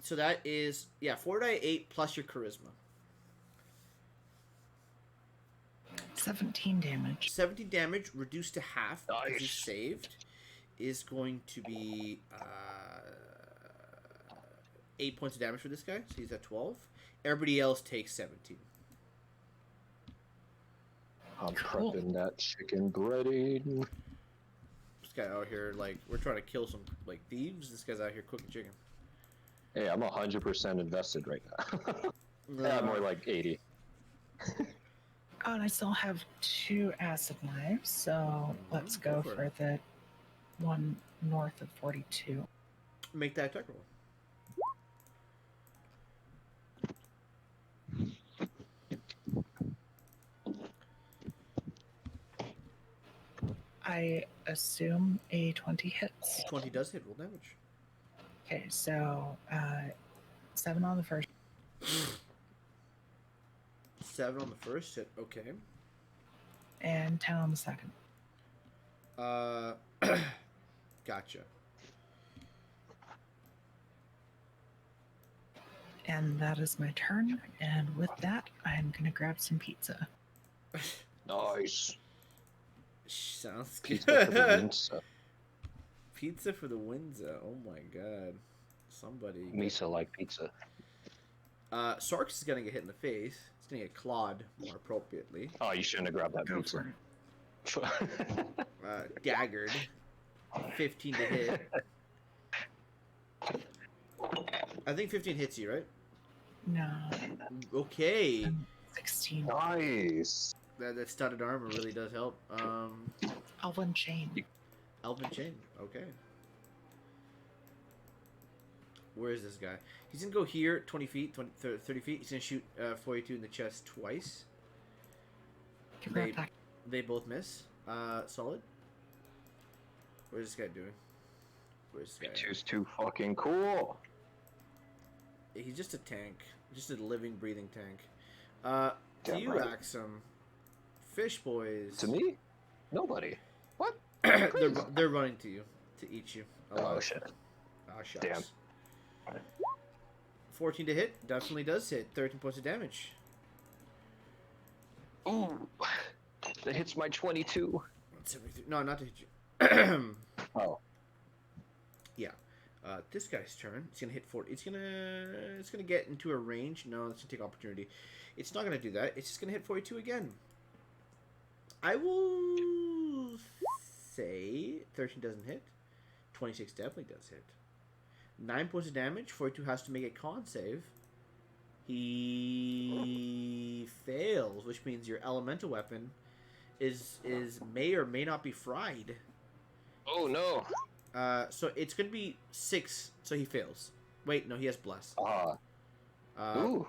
So that is 4 die 8 plus your charisma. 17 damage. 17 damage reduced to half because you Nice. saved is going to be 8 points of damage for this guy. So he's at 12. Everybody else takes 17. I'm Cool. prepping that chicken breading. This guy out here, like, we're trying to kill some, like, thieves. This guy's out here cooking chicken. Hey, I'm 100% invested right now. Yeah, more like 80. Oh, and I still have 2 acid knives, so let's go go for for it. the one north of 42. Make that attack roll. I assume a 20 hits. 20 does hit. Roll damage. Okay, so 7 on the first, 7 on the first hit. Okay. and 10 on the second. Gotcha. And that is my turn. And with that, I'm going to grab some pizza. Nice. Sounds Pizza for the good. Winsa. Pizza for the Windsor. Oh my god. Somebody. Misa like pizza. Sarkis is gonna get hit in the face. He's gonna get clawed more appropriately. Oh, you shouldn't have grabbed that Go pizza. for it. Daggered. 15 to hit. I think 15 hits you, right? No, Okay. 16. Nice. That studded armor really does help. Elven chain. Elven Chain. Okay. Where is this guy? He's gonna go here, 20 feet, 30 feet. He's gonna shoot 42 in the chest twice. Give her a back. They both miss. Solid. What is this guy doing? Where's this guy? Two's too fucking cool. He's just a tank. Just a living, breathing tank. To Damn you, right. Axum. Fish boys. To me? Nobody. What? they're running to you. To eat you. Oh shit. Ah, shucks. Damn. 14 to hit. Definitely does hit. 13 points of damage. Ooh. That hits my 22. No, not to hit you. Oh. Yeah. This guy's turn. It's gonna hit 40. It's gonna get into a range. No, it's gonna take opportunity. It's not gonna do that. It's just gonna hit 42 again. I will say 13 doesn't hit. 26 definitely does hit. 9 points of damage. 42 has to make a con save. He fails, which means your elemental weapon is may or may not be fried. Oh no. So it's gonna be 6. So he fails. Wait, no, he has bless. Ooh.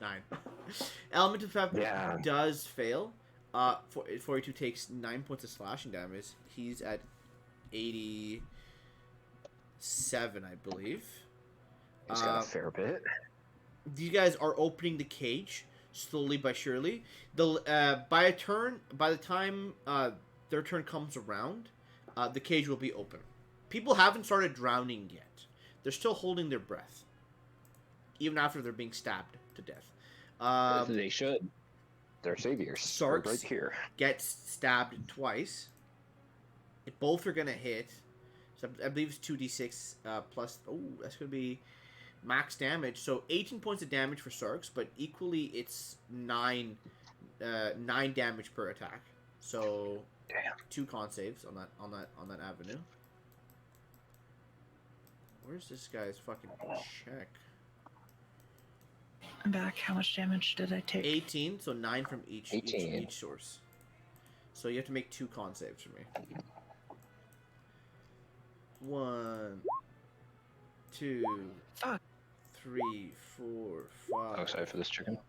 9. Elemental weapon Yeah. does fail. 42 takes 9 points of slashing damage. He's at 87, I believe. He's got a fair bit. These guys are opening the cage slowly but surely. By the time their turn comes around, the cage will be open. People haven't started drowning yet. They're still holding their breath, even after they're being stabbed to death. They should. They're saviors. Sarks Right here. gets stabbed twice. Both are gonna hit. So I believe it's 2d6 plus. Oh, that's gonna be max damage. So 18 points of damage for Sarks, but equally it's 9 damage per attack. So Damn. 2 con saves on that avenue. Where's this guy's fucking check? I'm back. How much damage did I take? 18, so 9 from each 18. each source. So you have to make 2 con saves for me. 1, 2, Fuck. 3, 4, 5. I'm excited for this chicken.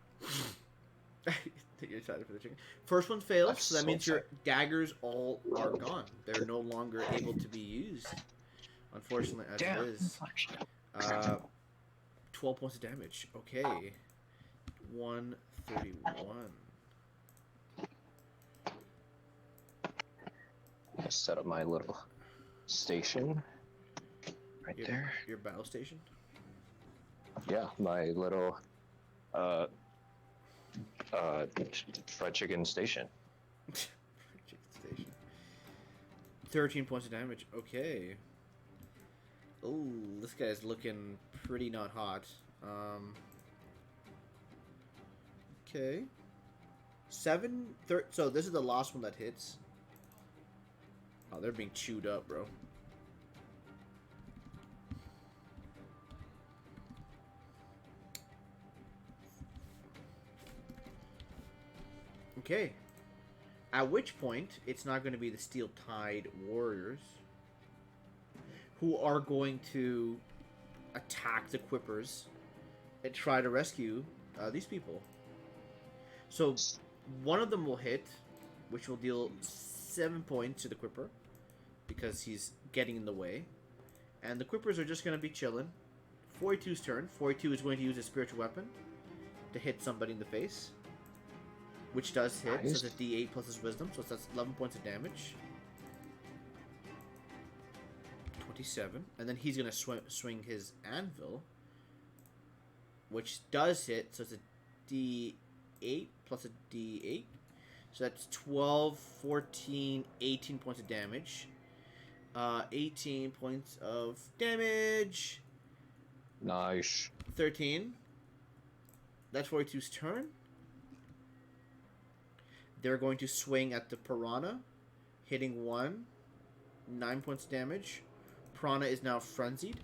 You're excited for the chicken. First one fails, I'm so that so means your daggers all are gone. They're no longer able to be used. Unfortunately, as Damn. it is. Unfortunate. 12 points of damage. Okay. 131. I'll set up my little station. Right there. Your battle station? Yeah, my little fried chicken station. Chicken station. 13 points of damage. Okay. Oh, this guy's looking pretty not hot. Okay. 7, so this is the last one that hits. Oh, they're being chewed up, bro. Okay. At which point, it's not going to be the Steel Tide Warriors. who are going to attack the Quippers and try to rescue these people. So one of them will hit, which will deal 7 points to the Quipper because he's getting in the way. And the Quippers are just going to be chilling. 42's turn. 42 is going to use a spiritual weapon to hit somebody in the face, which does hit. Nice. So it's a D8 plus his wisdom, so that's 11 points of damage. 27. And then he's going to swing his anvil, which does hit, so it's a D8 plus a D8. So that's 12, 14, 18 points of damage. 18 points of damage. Nice. 13. That's 42's turn. They're going to swing at the piranha, hitting 1. 9 points of damage. Piranha is now frenzied.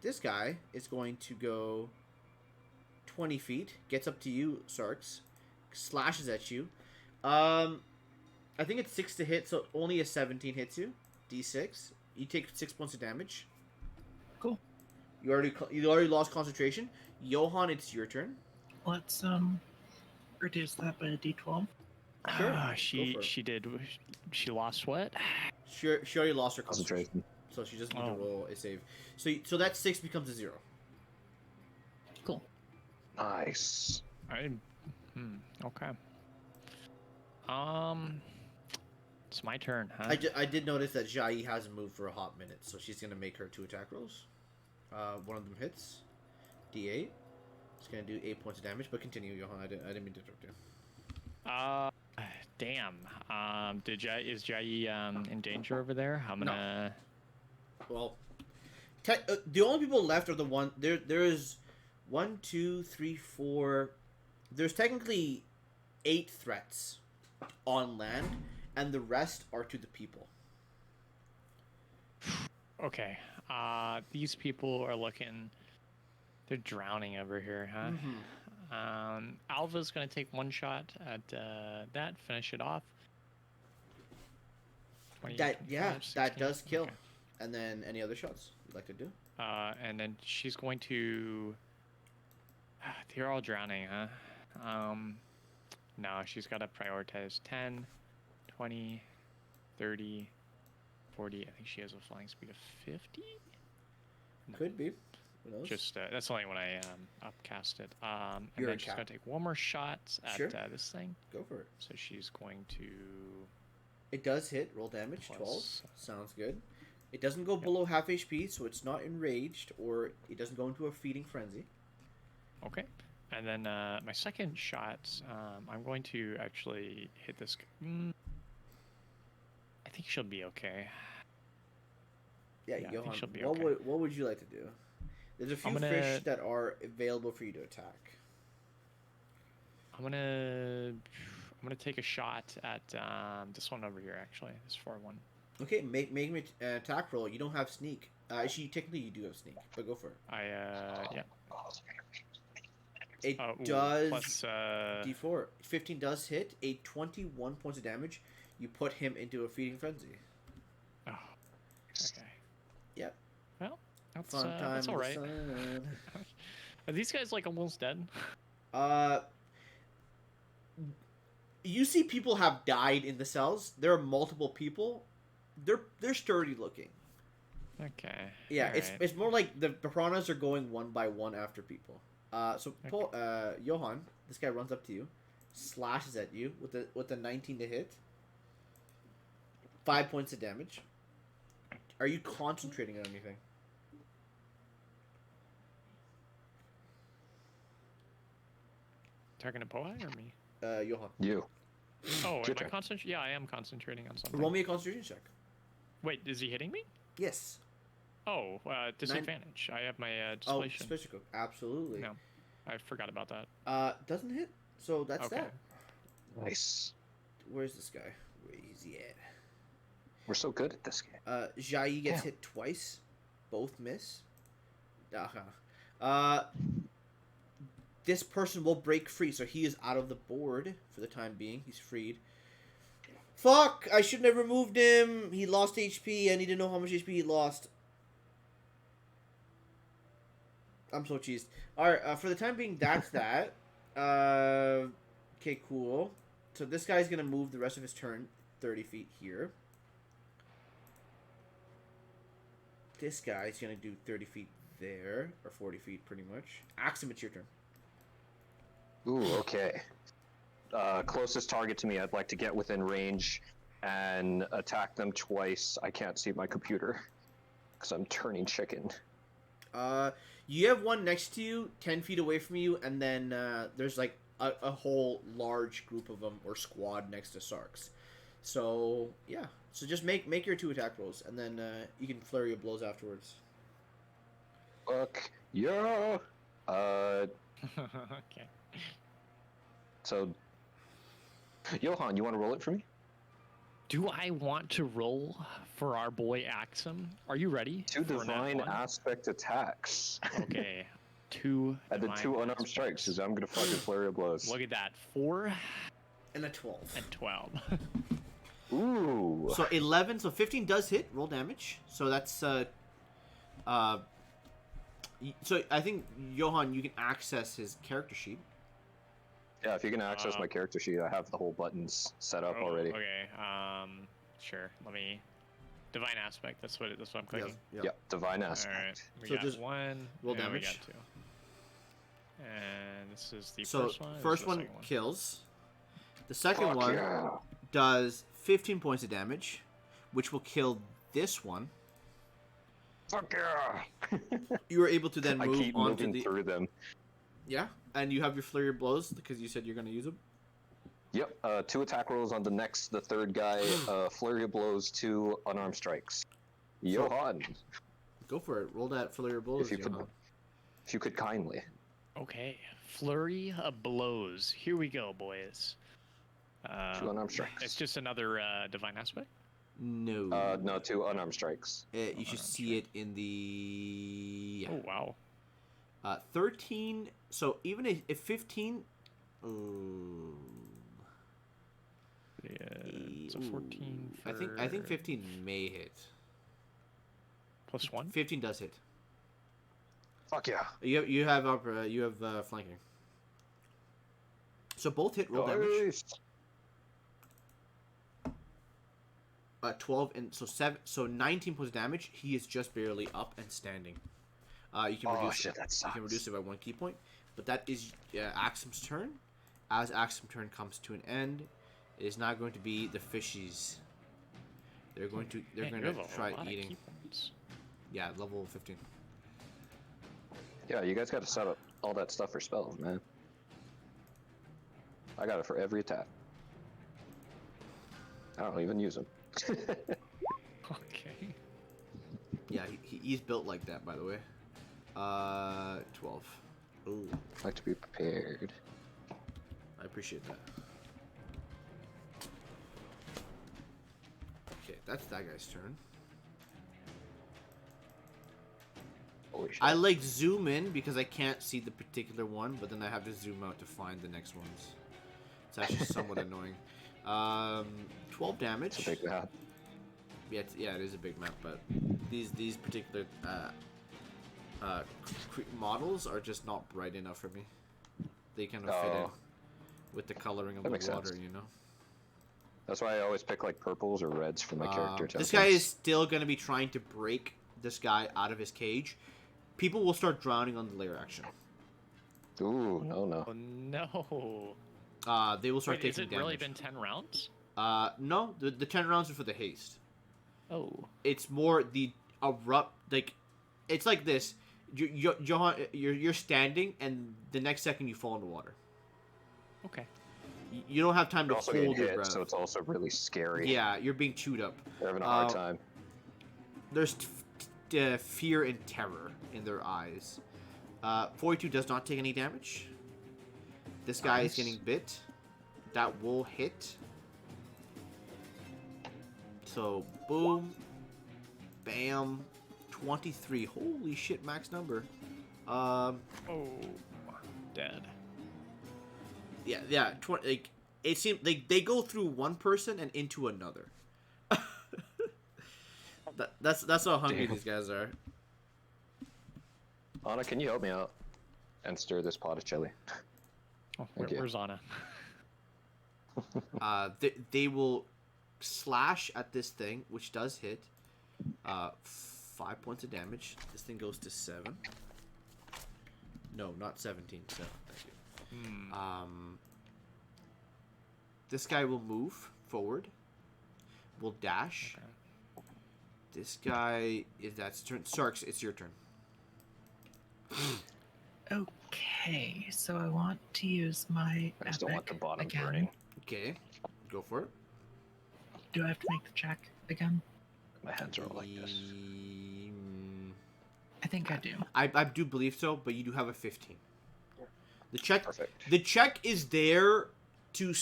This guy is going to go 20 feet, gets up to you, Sarks, slashes at you. I think it's 6 to hit, so only a 17 hits you. D6. You take 6 points of damage. Cool. You already lost concentration. Johan, it's your turn. Let's reduce that by a d12. Sure. Ah, Go she for it. she did. She lost what? She already lost her concentration, Concentration. so she doesn't need to Oh. roll a save. So that 6 becomes a 0. Cool. Nice. Okay. It's my turn, huh? I did notice that Jai hasn't moved for a hot minute, so she's gonna make her 2 attack rolls. One of them hits. D8. It's gonna do 8 points of damage. But continue, Johan. I didn't mean to interrupt you. Damn. Is Jai in danger over there? I'm gonna. Well, the only people left are the one. There is 1, 2, 3, 4. There's technically 8 threats on land, and the rest are to the people. Okay. These people are looking. They're drowning over here, huh? Alva's gonna take one shot at that. Finish it off. 20, That 25, 16, that does kill. okay. And then any other shots you'd like to do? And then she's going to. They're all drowning, huh? No, she's got to prioritize 10, 20, 30, 40. I think she has a flying speed of 50. Could be. Who knows? Just that's only when I upcast it. And You're then a she's cap. going to take one more shot at Sure. this thing. Go for it. So she's going to. It does hit. Roll damage. Plus- 12. Sounds good. It doesn't go below half HP, so it's not enraged, or it doesn't go into a feeding frenzy. Okay. And then my second shot, I'm going to actually hit this. I think she'll be okay. Yeah, Yeah, I think Johan, she'll be what okay. would you like to do? There's a few I'm gonna- fish that are available for you to attack. I'm gonna take a shot at this one over here. Actually, this 4-1. Okay, make me an attack roll. You don't have sneak. Actually, technically you do have sneak, but go for it. Yeah. It Ooh, does plus D4. 15 does hit. A 21 points of damage. You put him into a feeding frenzy. oh, okay. Yep. Well, that's Fun time that's in all the right. sun. Are these guys like almost dead? You see people have died in the cells. There are multiple people. They're sturdy looking. Okay. Yeah, alright. it's more like the piranhas are going one by one after people. So Paul, Johan, this guy runs up to you, slashes at you with the 19 to hit. 5 points of damage. Are you concentrating on anything? Talking to Poai or me? Johan, You. Oh, Your am I turn. concentrating? Yeah, I am concentrating on something. roll me a concentration check. Wait, is he hitting me? Yes. Oh, disadvantage. I have my Oh, displacement. special code. Absolutely. No, I forgot about that. Doesn't hit. So that's Okay. that. Nice. Where's this guy? Where is he at? We're so good at this game. Jai gets Yeah. hit twice. Both miss. Uh-huh. this person will break free. So he is out of the board for the time being. He's freed. Fuck! I shouldn't have removed him. He lost HP. I need to know how much HP he lost. I'm so cheesed. Alright, for the time being, that's that. Okay, cool. So this guy's going to move the rest of his turn 30 feet here. This guy's going to do 30 feet there, or 40 feet pretty much. Axum, it's your turn. Ooh, okay. Closest target to me, I'd like to get within range and attack them twice. I can't see my computer because I'm turning chicken. You have one next to you, 10 feet away from you, and then there's like a whole large group of them, or squad next to Sarks. So, yeah. So just make your 2 attack rolls, and then you can flurry of blows afterwards. Fuck yeah! Okay. So, Johan, you want to roll it for me? Do I want to roll for our boy Axum? Are you ready? 2 for nat divine one? aspect attacks. Okay. 2 And the divine 2 unarmed aspects. strikes, because I'm gonna fucking flurry of blows. Look at that. 4 And a 12. and 12. Ooh! So 11, so 15 does hit. Roll damage. So that's so I think Johan, you can access his character sheet. Yeah, if you can access my character sheet, I have the whole buttons set up already. Okay. Sure. Let me. Divine aspect. That's what I'm clicking. Yep, divine All aspect. right. We So got just 1. roll and we damage. got 2. And this is the So first one. This first is the one second one. kills. The second Fuck one yeah. does 15 points of damage, which will kill this one. Fuck yeah! You are able to then I move keep onto moving the through them. yeah, and you have your flurry of blows because you said you're going to use them. Yep, 2 attack rolls on the third guy, flurry of blows, 2 unarmed strikes. Johan, Go for it. Roll that flurry of blows. if you could kindly. Okay. Flurry of blows. Here we go, boys. 2 unarmed strikes. It's just another divine aspect. No. No, 2 unarmed strikes. You should see it in the Oh wow. 13. So even if 15. Yeah, it's a 14. I think 15 may hit. Plus 1. 15 does hit. Fuck yeah. You have flanking. So both hit. Roll damage. Nice. 12 and so 7. So 19 points of damage. He is just barely up and standing. You can Oh reduce shit, that you sucks. can reduce it by 1 key point. But that is Axum's turn. As Axum's turn comes to an end, it is now going to be the fishies. They're going to try eating. Yeah, level 15. Yeah, you guys got to set up all that stuff for spells, man. I got it for every attack. I don't even use them. Okay. Yeah, he's built like that, by the way. 12. Ooh, I like to be prepared. I appreciate that. Okay, that's that guy's turn. Holy shit. I like zoom in because I can't see the particular one, but then I have to zoom out to find the next ones. It's actually somewhat annoying. 12 damage. It's a big map. Yeah, it is a big map, but these particular models are just not bright enough for me. They kind of fit in with the coloring of That the makes water, sense. you know. That's why I always pick like purples or reds for my character. This guy is still going to be trying to break this guy out of his cage. People will start drowning on the layer action. Ooh, no. Oh no. They will start Wait, has taking it really damage. been 10 rounds? No, the 10 rounds are for the haste. Oh. It's more the erupt, like, it's like this. Johan, you're standing, and the next second you fall into water. Okay. You don't have time to You're also getting hold your hit, breath. so it's also really scary. Yeah, you're being chewed up. They're having a hard time. There's fear and terror in their eyes. 42 does not take any damage. This guy is Nice. getting bit. That will hit. So, boom. Bam. 23. Holy shit, max number. Oh. undead. Yeah. Like it seems like they go through one person and into another. That's how hungry Damn. these guys are. Anna, can you help me out and stir this pot of chili? Oh, Thank you. where's Anna? They will slash at this thing, which does hit. 5 points of damage. This thing goes to 7. No, not 17. So thank you. This guy will move forward. Will dash. Okay. This guy is that's turn. Sarks, it's your turn. Okay, so I want to use my I just don't want the epic bottom again. burning. Okay, go for it. Do I have to make the check again? My hands are all like this. I think I do. I do believe so, but you do have a 15. The check. Perfect. The check is there to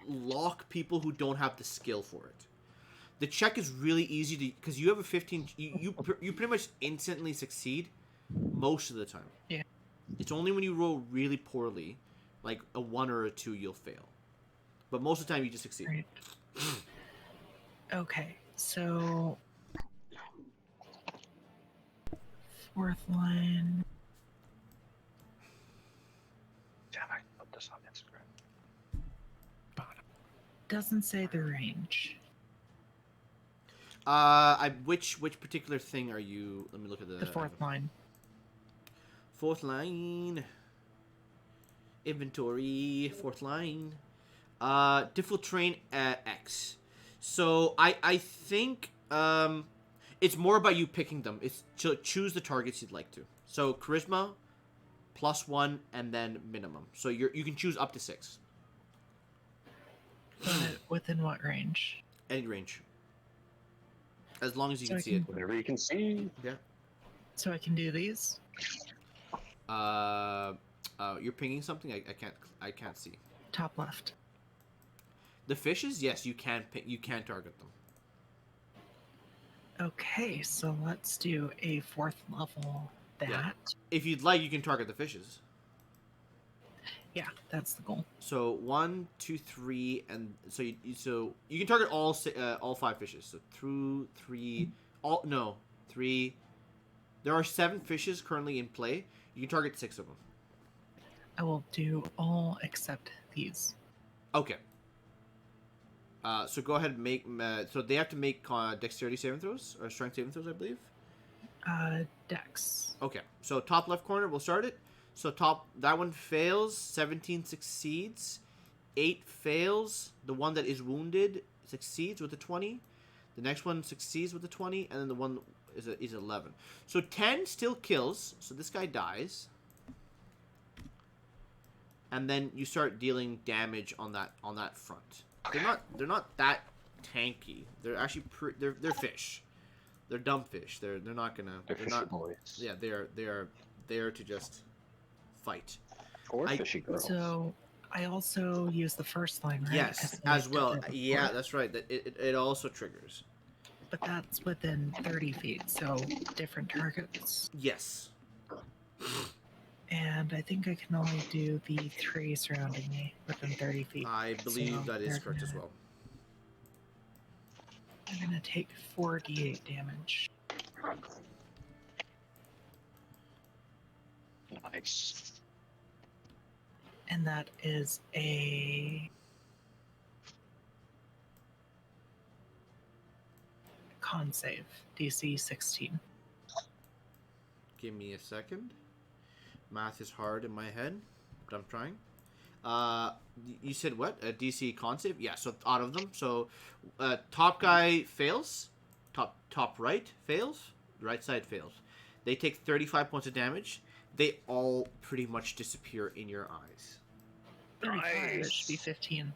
lock people who don't have the skill for it. The check is really easy to because you have a 15. You pretty much instantly succeed most of the time. Yeah. It's only when you roll really poorly, like a 1 or a 2, you'll fail. But most of the time, you just succeed. Right. Okay, so 4th line. Damn, I put this on Instagram. Doesn't say the range. Which particular thing are you? Let me look at The 4th line. 4th line. Inventory. 4th line. Difficult terrain X. So I think it's more about you picking them. It's to choose the targets you'd like to. So charisma, +1, and then minimum. So you can choose up to 6. But within what range? Any range. As long as you So can I see can- it. Whatever you can see. Yeah. So I can do these? You're pinging something. I can't see. Top left. The fishes, yes, you can target them. Okay, so let's do a 4th level that. Yeah. If you'd like, you can target the fishes. Yeah, that's the goal. So 1, 2, 3, and so you can target all 5 fishes. So through 3, 3. There are 7 fishes currently in play. You can target 6 of them. I will do all except these. Okay. So go ahead and make. So they have to make dexterity saving throws or strength saving throws, I believe. Dex. Okay. So top left corner, we'll start it. So that one fails. 17 succeeds. 8 fails. The one that is wounded succeeds with a 20. The next one succeeds with a 20, and then the one is 11. So 10 still kills. So this guy dies. And then you start dealing damage on that front. They're not that tanky. They're actually they're fish. They're dumb fish. They're not gonna. They're fishy not. boys. Yeah, they are there to just fight. Or fishy girls. So I also use the 1st line, right? Yes, I as well. did before. Yeah, that's right. That it also triggers. But that's within 30 feet, so different targets. Yes. And I think I can only do the 3 surrounding me within 30 feet. I believe So that is they're correct as gonna- well. I'm gonna take 4d8 damage. Nice. And that is a con save, DC 16. Give me a second. Math is hard in my head, but I'm trying. You said what? A DC con save? Yeah, so out of them. So top guy fails. Top right fails. Right side fails. They take 35 points of damage. They all pretty much disappear in your eyes. 35, it Nice. should be 15.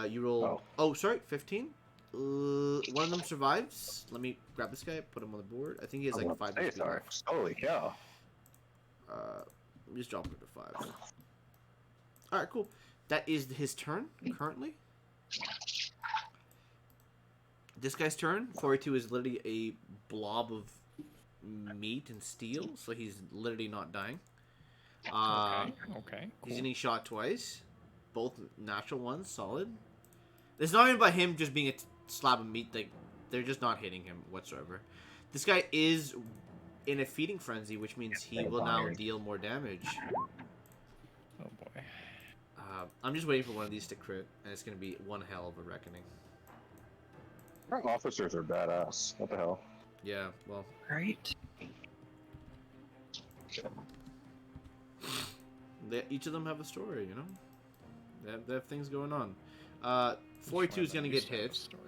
You roll. Oh, sorry, 15. One of them survives. Let me grab this guy, put him on the board. I think he has like 5 Hey, HP sorry. left. Holy cow. Just drop him to 5. Alright, cool. That is his turn, currently. This guy's turn. 42 is literally a blob of meat and steel, so he's literally not dying. Okay. He's Cool. getting shot twice. Both natural ones, solid. It's not even about him just being a slab of meat. Like, they're just not hitting him whatsoever. This guy is in a feeding frenzy, which means he will now deal more damage. Oh boy. I'm just waiting for one of these to crit, and it's going to be one hell of a reckoning. Our officers are badass. What the hell? Yeah, well, Right? each of them have a story, you know? They have things going on. 42 is going to get hit. Story.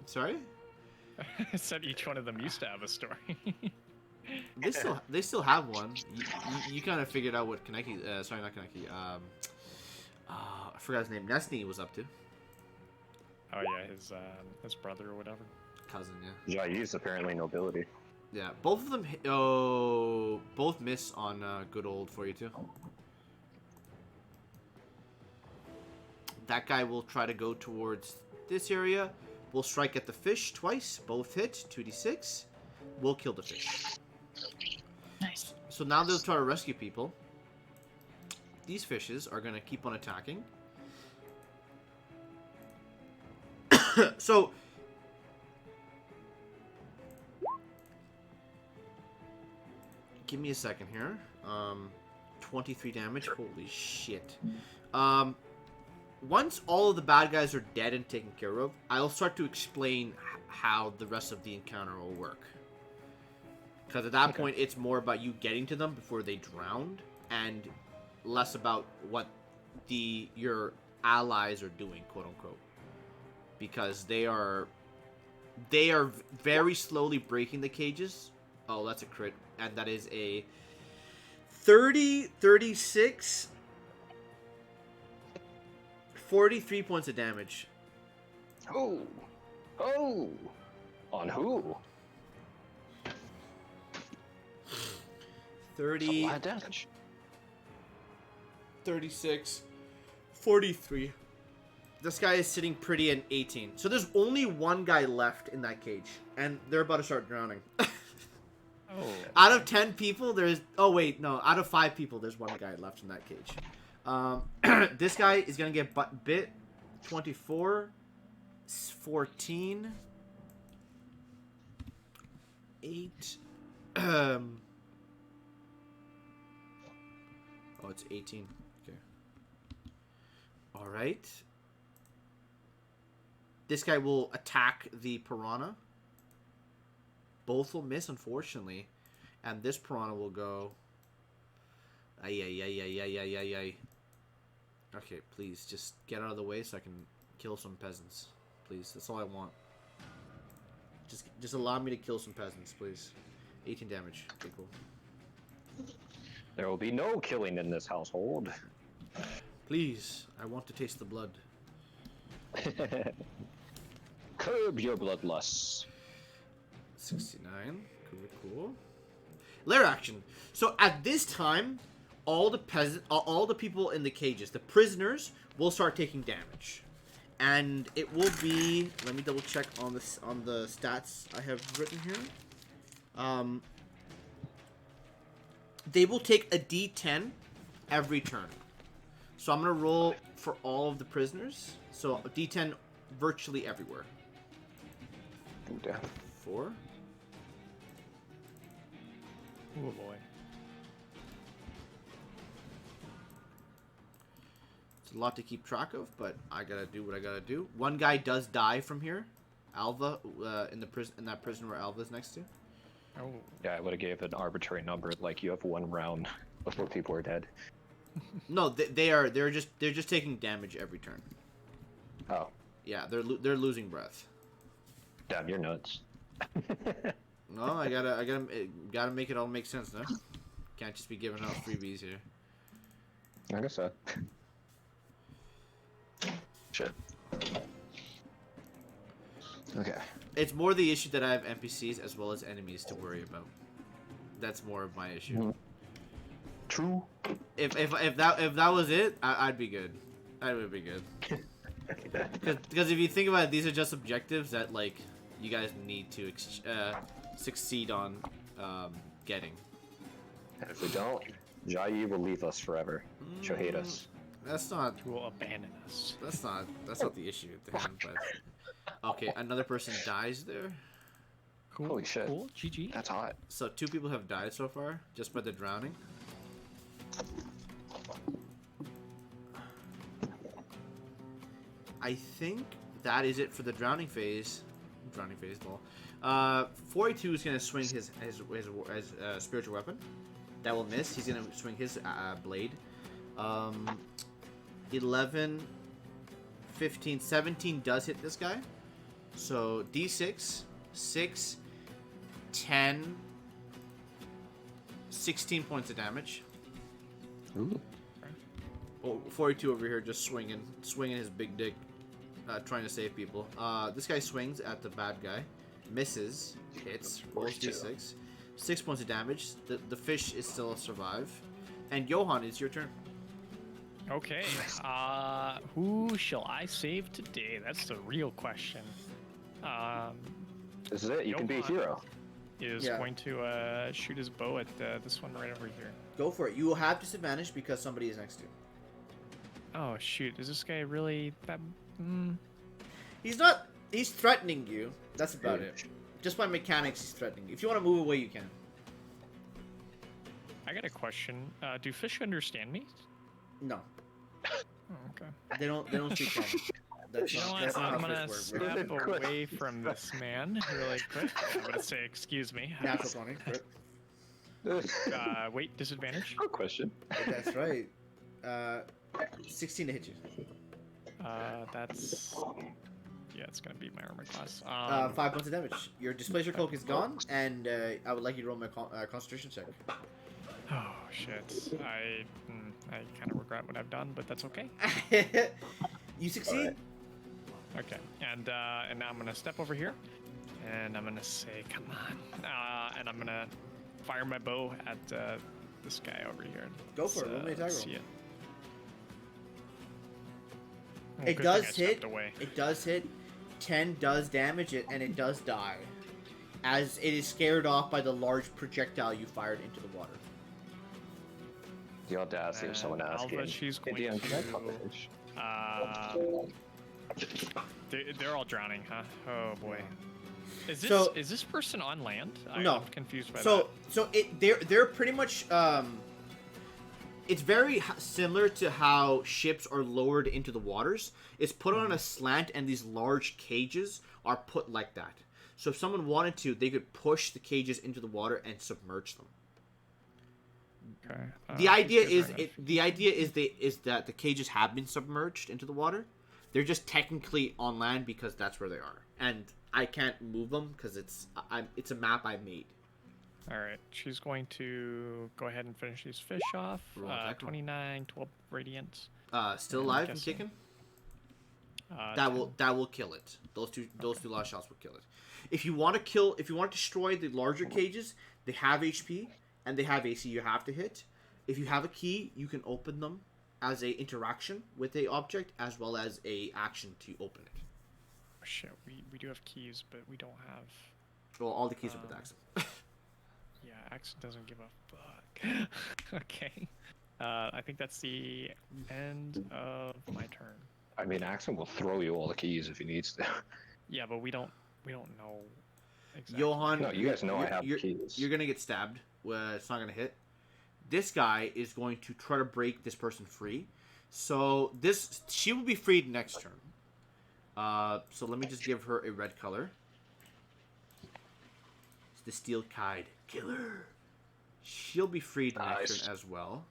Sorry? I said each one of them used to have a story. They still have one. You kind of figured out what Kaneki, sorry, not Kaneki, I forgot his name. Nesny was up to. Oh yeah, his brother or whatever. Cousin, yeah. Jai's apparently nobility. Yeah, both of them. Both miss on good old 42. That guy will try to go towards this area. We'll strike at the fish twice. Both hit. 2d6. We'll kill the fish. Nice. So now they'll try to rescue people. These fishes are going to keep on attacking. So... Give me a second here. 23 damage. Holy shit. Once all of the bad guys are dead and taken care of, I'll start to explain how the rest of the encounter will work. Because at that point, it's more about you getting to them before they drowned, and less about what your allies are doing, quote unquote. Because they are very slowly breaking the cages. Oh, that's a crit, and that is a 30, 36, 43 points of damage. Oh! On who? 30, A lot of damage. 36, 43. This guy is sitting pretty at 18. So there's only one guy left in that cage, and they're about to start drowning. Oh. Out of 10 people, there's... Oh, wait, no. Out of 5 people, there's one guy left in that cage. This guy is going to get bit. 24, 14, 8... Oh, it's 18. Okay. Alright. This guy will attack the piranha. Both will miss, unfortunately. And this piranha will go... Ay. Okay, please, just get out of the way so I can kill some peasants. Please, that's all I want. Just allow me to kill some peasants, please. 18 damage. Okay, cool. There will be no killing in this household. Please, I want to taste the blood. Curb your bloodlust. 69. Cool. Lair action. So at this time, all the people in the cages, the prisoners, will start taking damage, and it will be. Let me double check on the stats I have written here. They will take a D10 every turn. So I'm gonna roll for all of the prisoners. So a D10 virtually everywhere. 4. Oh boy. It's a lot to keep track of, but I gotta do what I gotta do. One guy does die from here. Alva, in that prison where Alva's next to. Oh. Yeah, I would have gave an arbitrary number, like you have one round before people are dead. No, they're just taking damage every turn. Oh, Yeah, they're losing breath. damn, you're nuts. No, I gotta make it all make sense, no? Can't just be giving out freebies here. I guess so. Shit. Okay. It's more the issue that I have NPCs as well as enemies to worry about. That's more of my issue. Mm-hmm. True. If that was it, I'd be good. I would be good. Because if you think about it, these are just objectives that like you guys need to succeed on getting. And if we don't, Jai will leave us forever. She'll hate us. That's not. Who will abandon us? That's not the issue at hand. But okay, another person dies there. Cool. Holy shit. Cool. GG. That's hot. So 2 people have died so far just by the drowning. I think that is it for the drowning phase. Drowning phase ball. 42 is gonna swing his spiritual weapon. That will miss. He's gonna swing his blade. 11, 15, 17 does hit this guy. So D6, 6, 10, 16 points of damage. Ooh. Oh, 42 over here just swinging his big dick, trying to save people. This guy swings at the bad guy, misses, hits, rolls D6, 6 points of damage. The fish is still survive. And Johan, it's your turn. Okay. Who shall I save today? That's the real question. This is it. You can be a Johan hero. is Yeah. going to shoot his bow at this one right over here. Go for it. You will have disadvantage because somebody is next to you. Oh shoot! Is this guy really that? He's not. He's threatening you. That's about it. Just by mechanics, he's threatening you. If you want to move away, you can. I got a question. Do fish understand me? No, Oh, okay. they don't. They don't speak common. That's You know not, what? that's not I'm how gonna fish work. step Good question. away from this man really quick. I'm gonna say excuse me. Natural 20. Right? Wait, disadvantage. Good question. That's right. 16 to hit you. That's yeah, it's gonna be my armor class. 5 points of damage. Your displacer cloak is gone, and I would like you to roll my concentration check. Oh shit! I kind of regret what I've done, but that's okay. You succeed. Okay, and now I'm gonna step over here, and I'm gonna say, "Come on!" And I'm gonna fire my bow at this guy over here. Go for it. Roll me a attack roll. See it. Oh, It good does thing I stepped hit. away. It does hit. 10 does damage it, and it does die, as it is scared off by the large projectile you fired into the water. The audacity of someone And asking. Alva, she's "Hey, going DM, can I to- pop a fish?" They're all drowning, huh? Oh boy. Is this So- is this person on land? No. I'm confused by So they're pretty much it's very similar to how ships are lowered into the waters. It's put on a slant, and these large cages are put like that. So if someone wanted to, they could push the cages into the water and submerge them. that. Okay. The idea these is guys are the idea is that the cages have been submerged into the water. They're just technically on land because that's where they are, and I can't move them because it's a map I made. All right. She's going to go ahead and finish these fish off. Roll attack roll. 29, 12 radiant. Still I'm alive and guessing. kicking. 10. That will kill it. Those two last shots will kill it. If you want to destroy the larger cages, they have HP and they have AC you have to hit. If you have a key, you can open them as a interaction with a object as well as a action to open it. Oh, shit, we do have keys, but we don't have. Well, all the keys are with Axel. Yeah, Axel doesn't give a fuck. Okay. I think that's the end of my turn. I mean, Axel will throw you all the keys if he needs to. Yeah, but we don't know exactly. Johan, No, you guys know I have you're, keys. You're gonna get stabbed. Well, it's not gonna hit. This guy is going to try to break this person free. So she will be freed next turn. So let me just give her a red color. It's the Steel Kide Killer. She'll be freed next Nice. turn as well.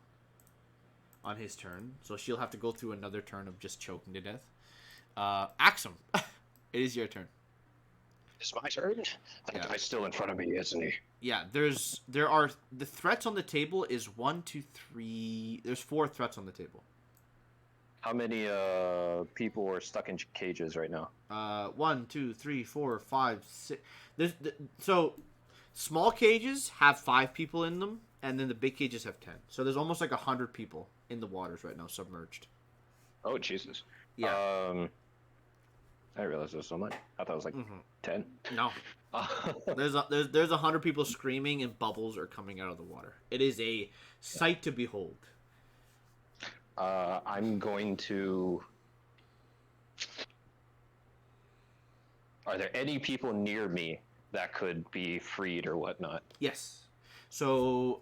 On his turn, so she'll have to go through another turn of just choking to death. Axum, it is your turn. It's my turn. That Yeah. guy's still in front of me, isn't he? Yeah, there are the threats on the table is 1, 2, 3. There's 4 threats on the table. How many people are stuck in cages right now? 1, 2, 3, 4, 5, 6. So small cages have 5 people in them, and then the big cages have 10. So there's almost like 100 people in the waters right now, submerged. Oh Jesus. Yeah. I didn't realize there was so much. I thought it was like Mhm. 10. No, There's 100 people screaming and bubbles are coming out of the water. It is a sight to behold. I'm going to. Are there any people near me that could be freed or whatnot? Yes. So,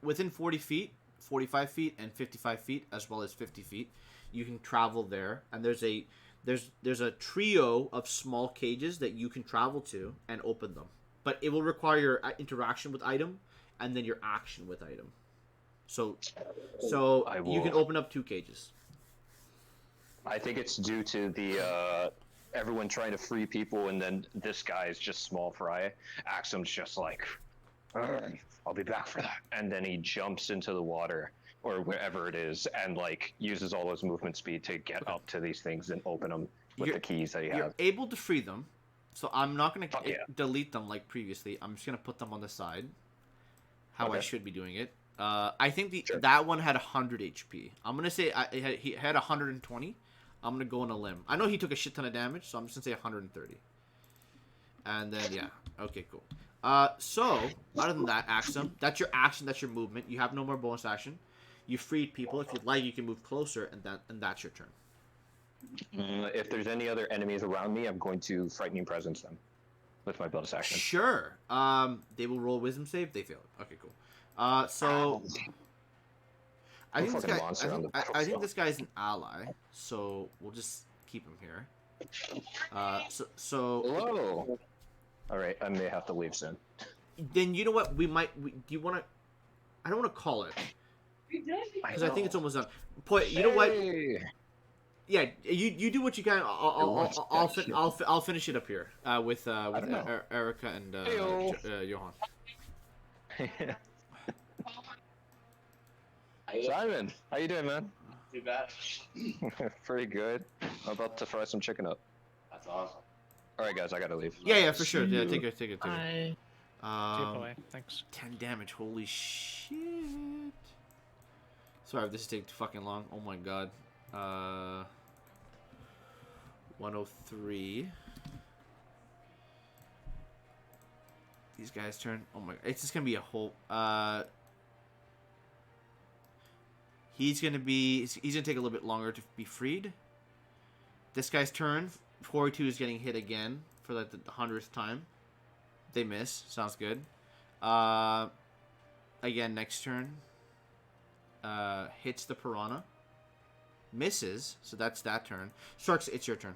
within 40 feet, 45 feet, and 55 feet, as well as 50 feet, you can travel there. And there's a trio of small cages that you can travel to and open them. But it will require your interaction with item and then your action with item. So you can open up 2 cages. I think it's due to the everyone trying to free people, and then this guy is just small fry. Axum's just like, I'll be back for that, and then he jumps into the water or wherever it is, and like uses all those movement speed to get up to these things and open them with the keys that he has. You're able to free them, so I'm not going to Yeah. delete them like previously. I'm just going to put them on the side, how I Okay. should be doing it. I think that one had 100 HP. I'm going to say he had 120. I'm going to go on a limb. I know he took a shit ton of damage, so I'm just going to say 130. And then, yeah. Okay, cool. So, other than that, Axum, that's your action, that's your movement. You have no more bonus action. You freed people. If you'd like, you can move closer, and that's your turn. If there's any other enemies around me, I'm going to frightening presence them with my bonus action. Sure. They will roll wisdom save. They fail. Okay, cool. So I think this fucking guy. monster on the I think this guy's an ally. So we'll just keep him here. So Hello. All right, I may have to leave soon. then you know what do you want to? I don't want to call it because I think it's almost done. You know what? Hey! Yeah, you do what you can. I'll finish it up here with don't know. Erica and Heyo. Johan. Simon, how you doing, man? Too bad. Pretty good. I'm about to fry some chicken up. That's awesome. All right, guys, I gotta leave. Yeah, for sure. Yeah, take it. See you, boy. Thanks. 10 damage. Holy shit. Sorry if this is taking too fucking long. Oh my god. 103. These guys turn. Oh my. It's just gonna be a whole. He's gonna take a little bit longer to be freed. This guy's turn. 42 is getting hit again for like the 100th time. They miss. Sounds good. Again, next turn. Hits the piranha. Misses. So that's that turn. Sharks, it's your turn.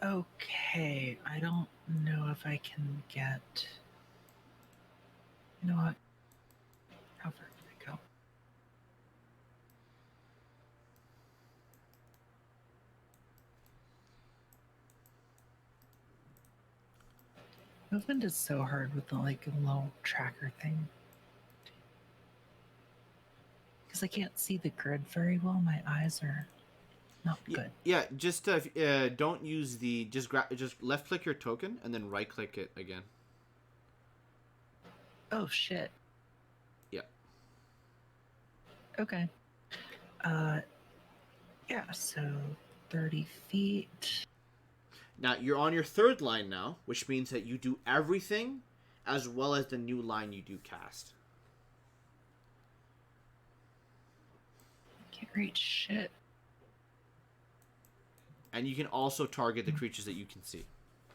Okay, I don't know if I can get. You know what? How far can I go? Movement is so hard with the like low tracker thing. Because I can't see the grid very well. My eyes are not good. Yeah, just don't use the just left click your token and then right click it again. Oh shit. Yeah. Okay. Yeah, so 30 feet. Now you're on your 3rd line now, which means that you do everything as well as the new line you do cast. Can't reach shit. And you can also target the creatures that you can see.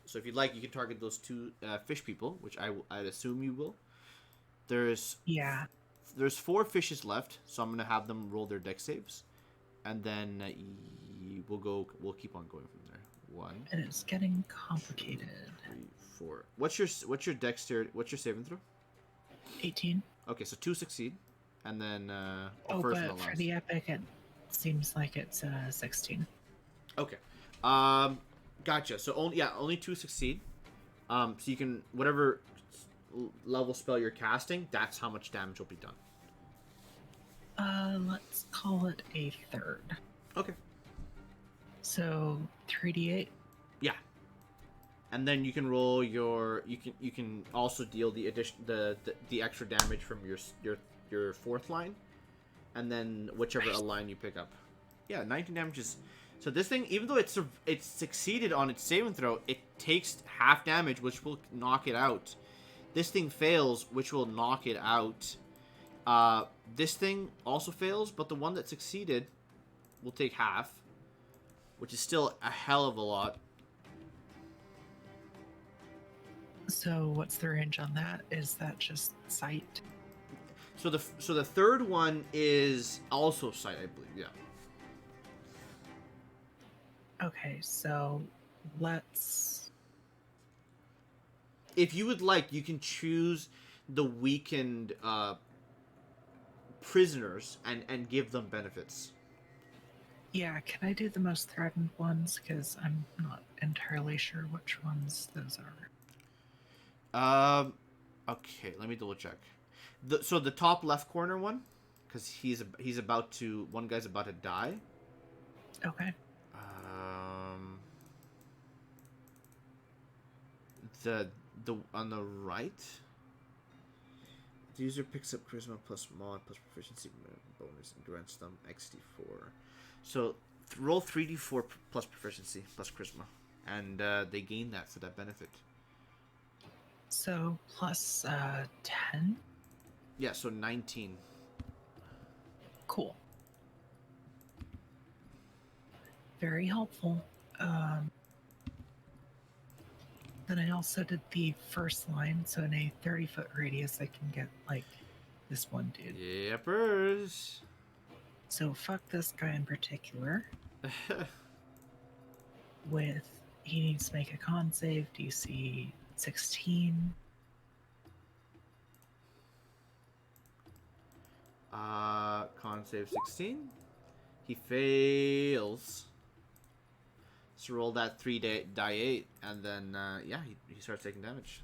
So if you'd like, you can target those 2 fish people, which I'd assume you will. There's 4 fishes left, so I'm gonna have them roll their dex saves, and then we'll keep on going from there. 1. It is getting complicated. 3, 4. What's your dexterity? What's your saving throw? 18. Okay, so 2 succeed, and then Oh, first and but the for last. the epic, it seems like it's 16. Okay, gotcha. So only 2 succeed. So you can whatever level spell you're casting, that's how much damage will be done. Let's call it a 3rd. Okay. So 3d8. Yeah. And then you can roll you can also deal the extra damage from your 4th line, and then whichever line you pick up. Yeah, 19 damage is So this thing, even though it's succeeded on its saving throw, it takes half damage, which will knock it out. This thing fails, which will knock it out. This thing also fails, but the one that succeeded will take half, which is still a hell of a lot. So what's the range on that? Is that just sight? So the third one is also sight, I believe. Yeah. Okay, so let's. If you would like, you can choose the weakened prisoners and give them benefits. Yeah, can I do the most threatened ones? Because I'm not entirely sure which ones those are. Okay, let me double check. So the top left corner one, because he's about to, one guy's about to die. Okay. The on the right, the user picks up charisma plus mod plus proficiency bonus and grants them XD4. So roll 3d4 plus proficiency plus charisma, and they gain that for that benefit. So plus 10? Yeah, so 19. Cool. Very helpful. Then I also did the first line, so in a 30-foot radius I can get, like, this one dude. Yepers. So fuck this guy in particular. With, he needs to make a con save, DC 16. Con save 16. He fails. So roll that 3 die 8, and then yeah, he starts taking damage.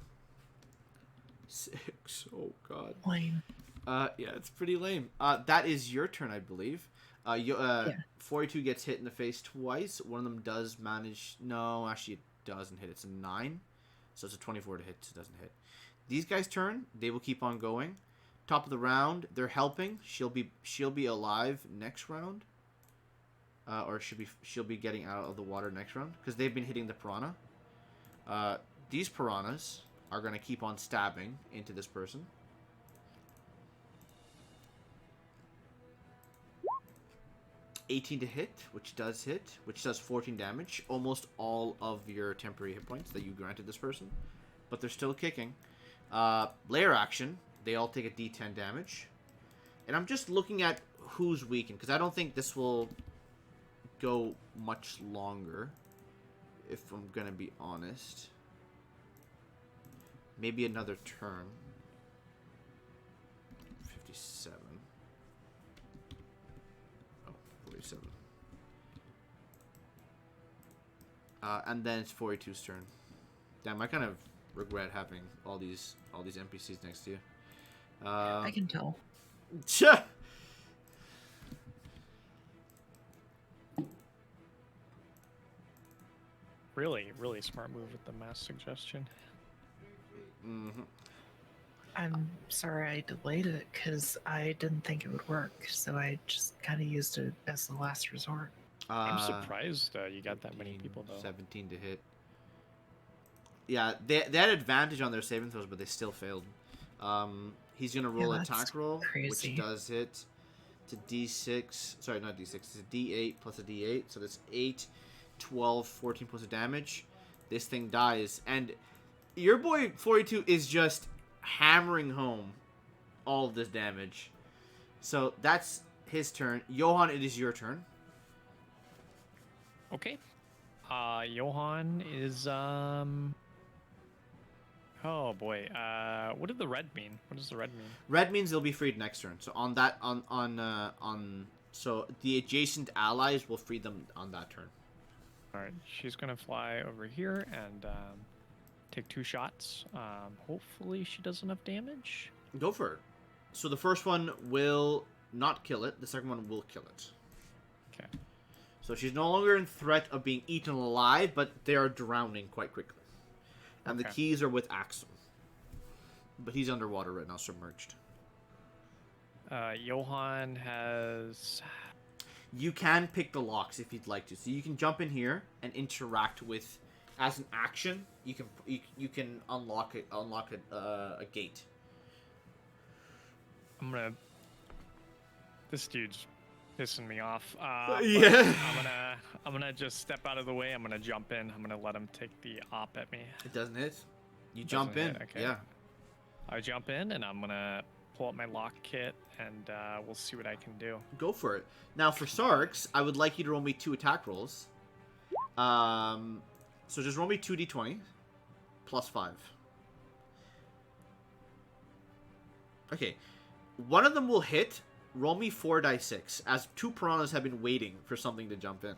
6. Oh god. Lame. Yeah, it's pretty lame. That is your turn, I believe. Yeah. 42 gets hit in the face twice. One of them does manage. No, actually, it doesn't hit. It's a 9, so it's a 24 to hit. So it doesn't hit. These guys' turn. They will keep on going. Top of the round, they're helping. She'll be alive next round. Or she'll be getting out of the water next round because they've been hitting the piranha. These piranhas are gonna keep on stabbing into this person. $18 to hit, which does hit, which does 14 damage. Almost all of your temporary hit points that you granted this person, but they're still kicking. Layer action, they all take a D10 damage, and I'm just looking at who's weakened because I don't think this will go much longer, if I'm gonna be honest. Maybe another turn. 57. Oh, 47. And then it's 42's turn. Damn, I kind of regret having all these NPCs next to you. I can tell. Really smart move with the mass suggestion. Mm-hmm. I'm sorry I delayed it because I didn't think it would work, so I just kind of used it as the last resort. I'm surprised you got that many people though. 17 to hit. Yeah, they had advantage on their saving throws, but they still failed. He's gonna roll Yeah, attack roll, crazy. which does hit. It's a D6. Sorry, not D6. It's a D8 plus a D8. So that's 8, 12, 14 points of damage. This thing dies, and your boy 42 is just hammering home all of this damage. So that's his turn. Johan, it is your turn. Okay. Johan is oh boy. What did the red mean? What does the red mean? Red means they'll be freed next turn. So on that so the adjacent allies will free them on that turn. All right, she's gonna fly over here and take 2 shots. Hopefully she does enough damage. Go for it. So the first one will not kill it. The second one will kill it. Okay. So she's no longer in threat of being eaten alive, but they are drowning quite quickly. And the Okay. keys are with Axel. But he's underwater right now, submerged. Johan has. You can pick the locks if you'd like to. So you can jump in here and interact with, as an action, you can unlock a gate. I'm gonna. This dude's pissing me off. Yeah. I'm gonna just step out of the way. I'm gonna jump in. I'm gonna let him take the op at me. It doesn't hit. You Doesn't jump in. hit, okay. Yeah. I jump in and I'm gonna pull up my lock kit and we'll see what I can do. Go for it. Now for Sarks, I would like you to roll me 2 attack rolls. So just roll me 2d20 plus 5. Okay. One of them will hit. Roll me 4 die 6, as 2 piranhas have been waiting for something to jump in.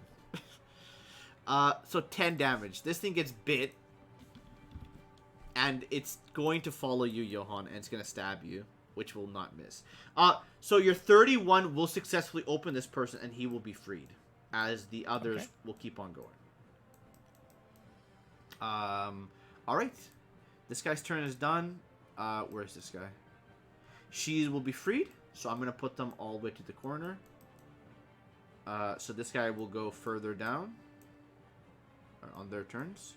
So 10 damage. This thing gets bit. And it's going to follow you, Johan, and it's going to stab you, which will not miss. So your 31 will successfully open this person, and he will be freed, as the others will keep on going. All right. This guy's turn is done. Where's this guy? She will be freed, so I'm going to put them all the way to the corner. So this guy will go further down on their turns.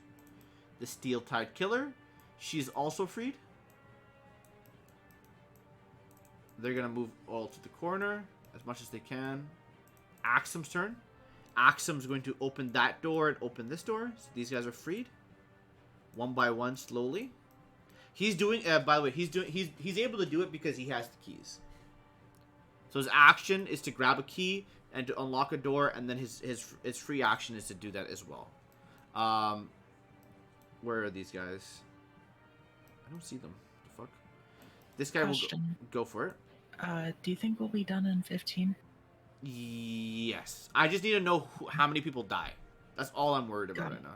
The Steel-Tide Killer. She's also freed. They're going to move all to the corner as much as they can. Axum's turn. Axum's going to open that door and open this door. So these guys are freed. One by one, slowly. He's doing, by the way, he's able to do it because he has the keys. So his action is to grab a key and to unlock a door, and then his free action is to do that as well. Where are these guys? I don't see them. The fuck? This guy will go for it. Do you think we'll be done in 15? Yes. I just need to know how many people die. That's all I'm worried about right now.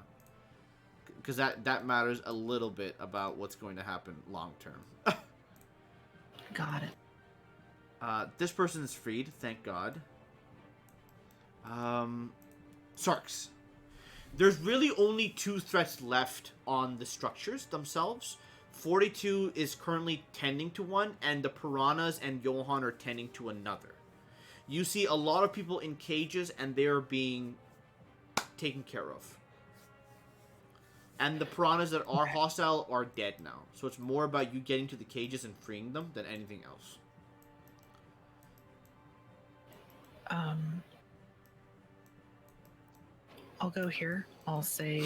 Because that matters a little bit about what's going to happen long term. Got it. This person is freed, thank God. Sarks. There's really only 2 threats left on the structures themselves. 42 is currently tending to one, and the piranhas and Johan are tending to another. You see a lot of people in cages, and they're being taken care of. And the piranhas that are hostile are dead now. So it's more about you getting to the cages and freeing them than anything else. I'll go here. I'll say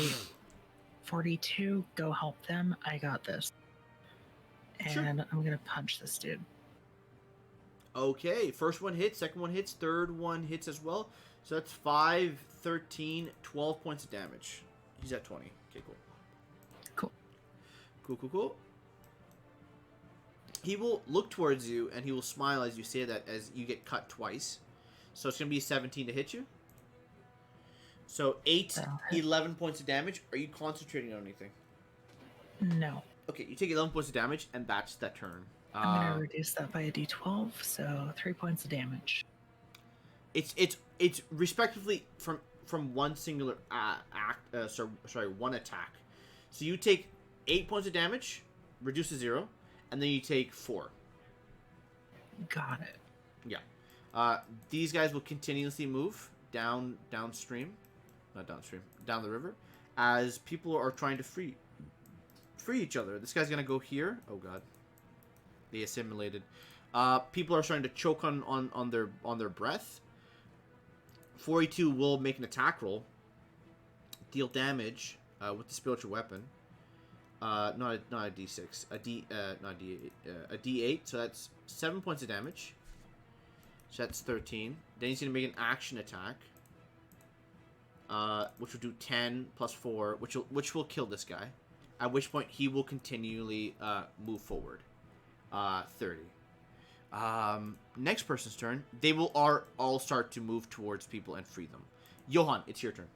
42, go help them. I got this. And Sure. I'm going to punch this dude. Okay, first one hits, second one hits, third one hits as well. So that's 5, 13, 12 points of damage. He's at 20. Okay, cool. Cool. He will look towards you, and he will smile as you say that, as you get cut twice. So it's going to be 17 to hit you. So 8, 11 points of damage. Are you concentrating on anything? No. Okay, you take 11 points of damage, and that's that turn. I'm going to reduce that by a d12, so 3 points of damage. It's respectively from one singular one attack. So you take 8 points of damage, reduce to 0, and then you take 4. Got it. Yeah. These guys will continuously move downstream, not downstream, down the river, as people are trying to free each other. This guy's gonna go here. Oh god, they assimilated. People are starting to choke on their breath. 42 will make an attack roll, deal damage with the spiritual weapon. Not a d6, not a d8, a d8. So that's 7 points of damage. So that's 13. Then he's gonna make an action attack, which will do 10 plus 4, which will kill this guy. At which point he will continually move forward. 30. Next person's turn. They will all start to move towards people and free them. Johan, it's your turn.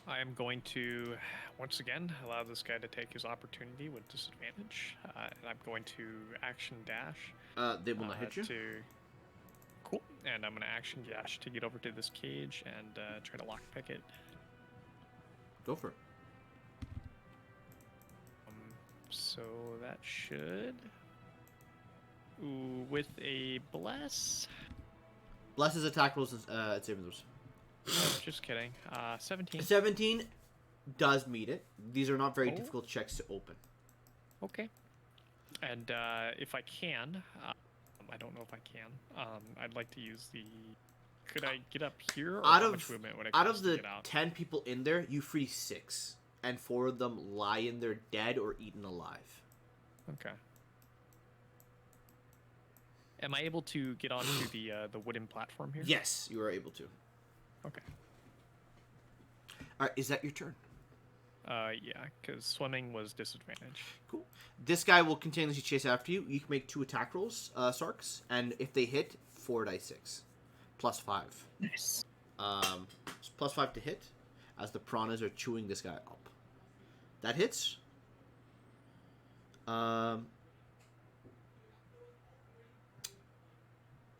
I am going to, once again, allow this guy to take his opportunity with disadvantage. And I'm going to action dash. They will not hit you. Cool. And I'm going to action dash to get over to this cage and try to lockpick it. Go for it. So that should... Ooh, with a bless... Bless's attack rolls and saving throws. Oh, just kidding. 17. 17 does meet it. These are not very Oh. difficult checks to open. Okay. And if I can, I don't know if I can. I'd like to use the. Could I get up here? Or Out how of much movement would it out cost of to the get out? 10 people in there, you free 6, and 4 of them lie in there dead or eaten alive. Okay. Am I able to get onto the wooden platform here? Yes, you are able to. Okay. All right, is that your turn? Yeah, because swimming was disadvantage. Cool. This guy will continuously chase after you. You can make 2 attack rolls, Sarks, and if they hit, 4 die 6, plus 5. Nice. It's plus 5 to hit, as the piranhas are chewing this guy up. That hits.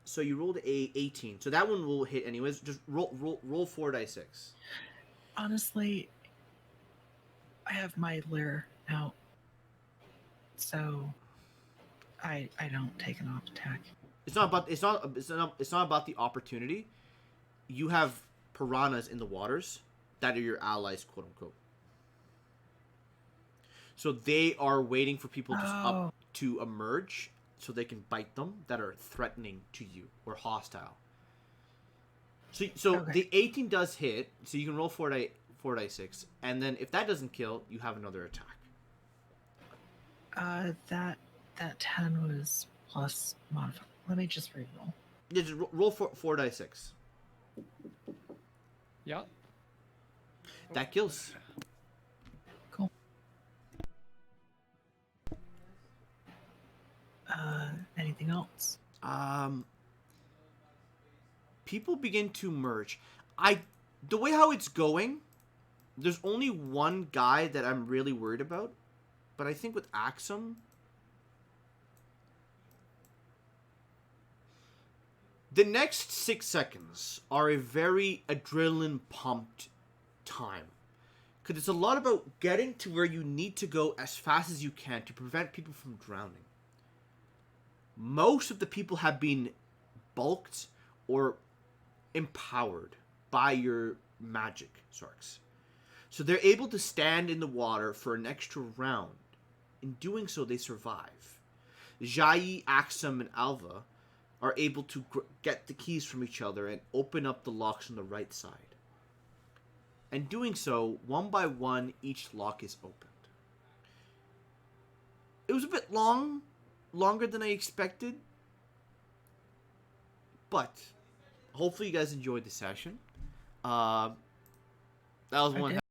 So you rolled a 18. So that one will hit anyways. Just roll 4 die 6. Honestly, I have my lure out, so I don't take an off attack. It's not about the opportunity. You have piranhas in the waters that are your allies, quote unquote. So they are waiting for people to emerge so they can bite them that are threatening to you or hostile. So Okay. the 18 does hit, so you can roll 4 die 6, and then if that doesn't kill, you have another attack. That 10 was plus modifier. Let me just reroll. Yeah, just roll 4 die 6. Yeah. That kills. Cool. Anything else? People begin to merge. The way how it's going, there's only one guy that I'm really worried about, but I think with Axum, the next 6 seconds are a very adrenaline pumped time. Because it's a lot about getting to where you need to go as fast as you can to prevent people from drowning. Most of the people have been bulked or empowered by your magic, Sarks. So they're able to stand in the water for an extra round. In doing so, they survive. Jai, Axum, and Alva are able to get the keys from each other and open up the locks on the right side. And doing so, one by one, each lock is opened. It was a bit longer than I expected, but hopefully you guys enjoyed the session. That was one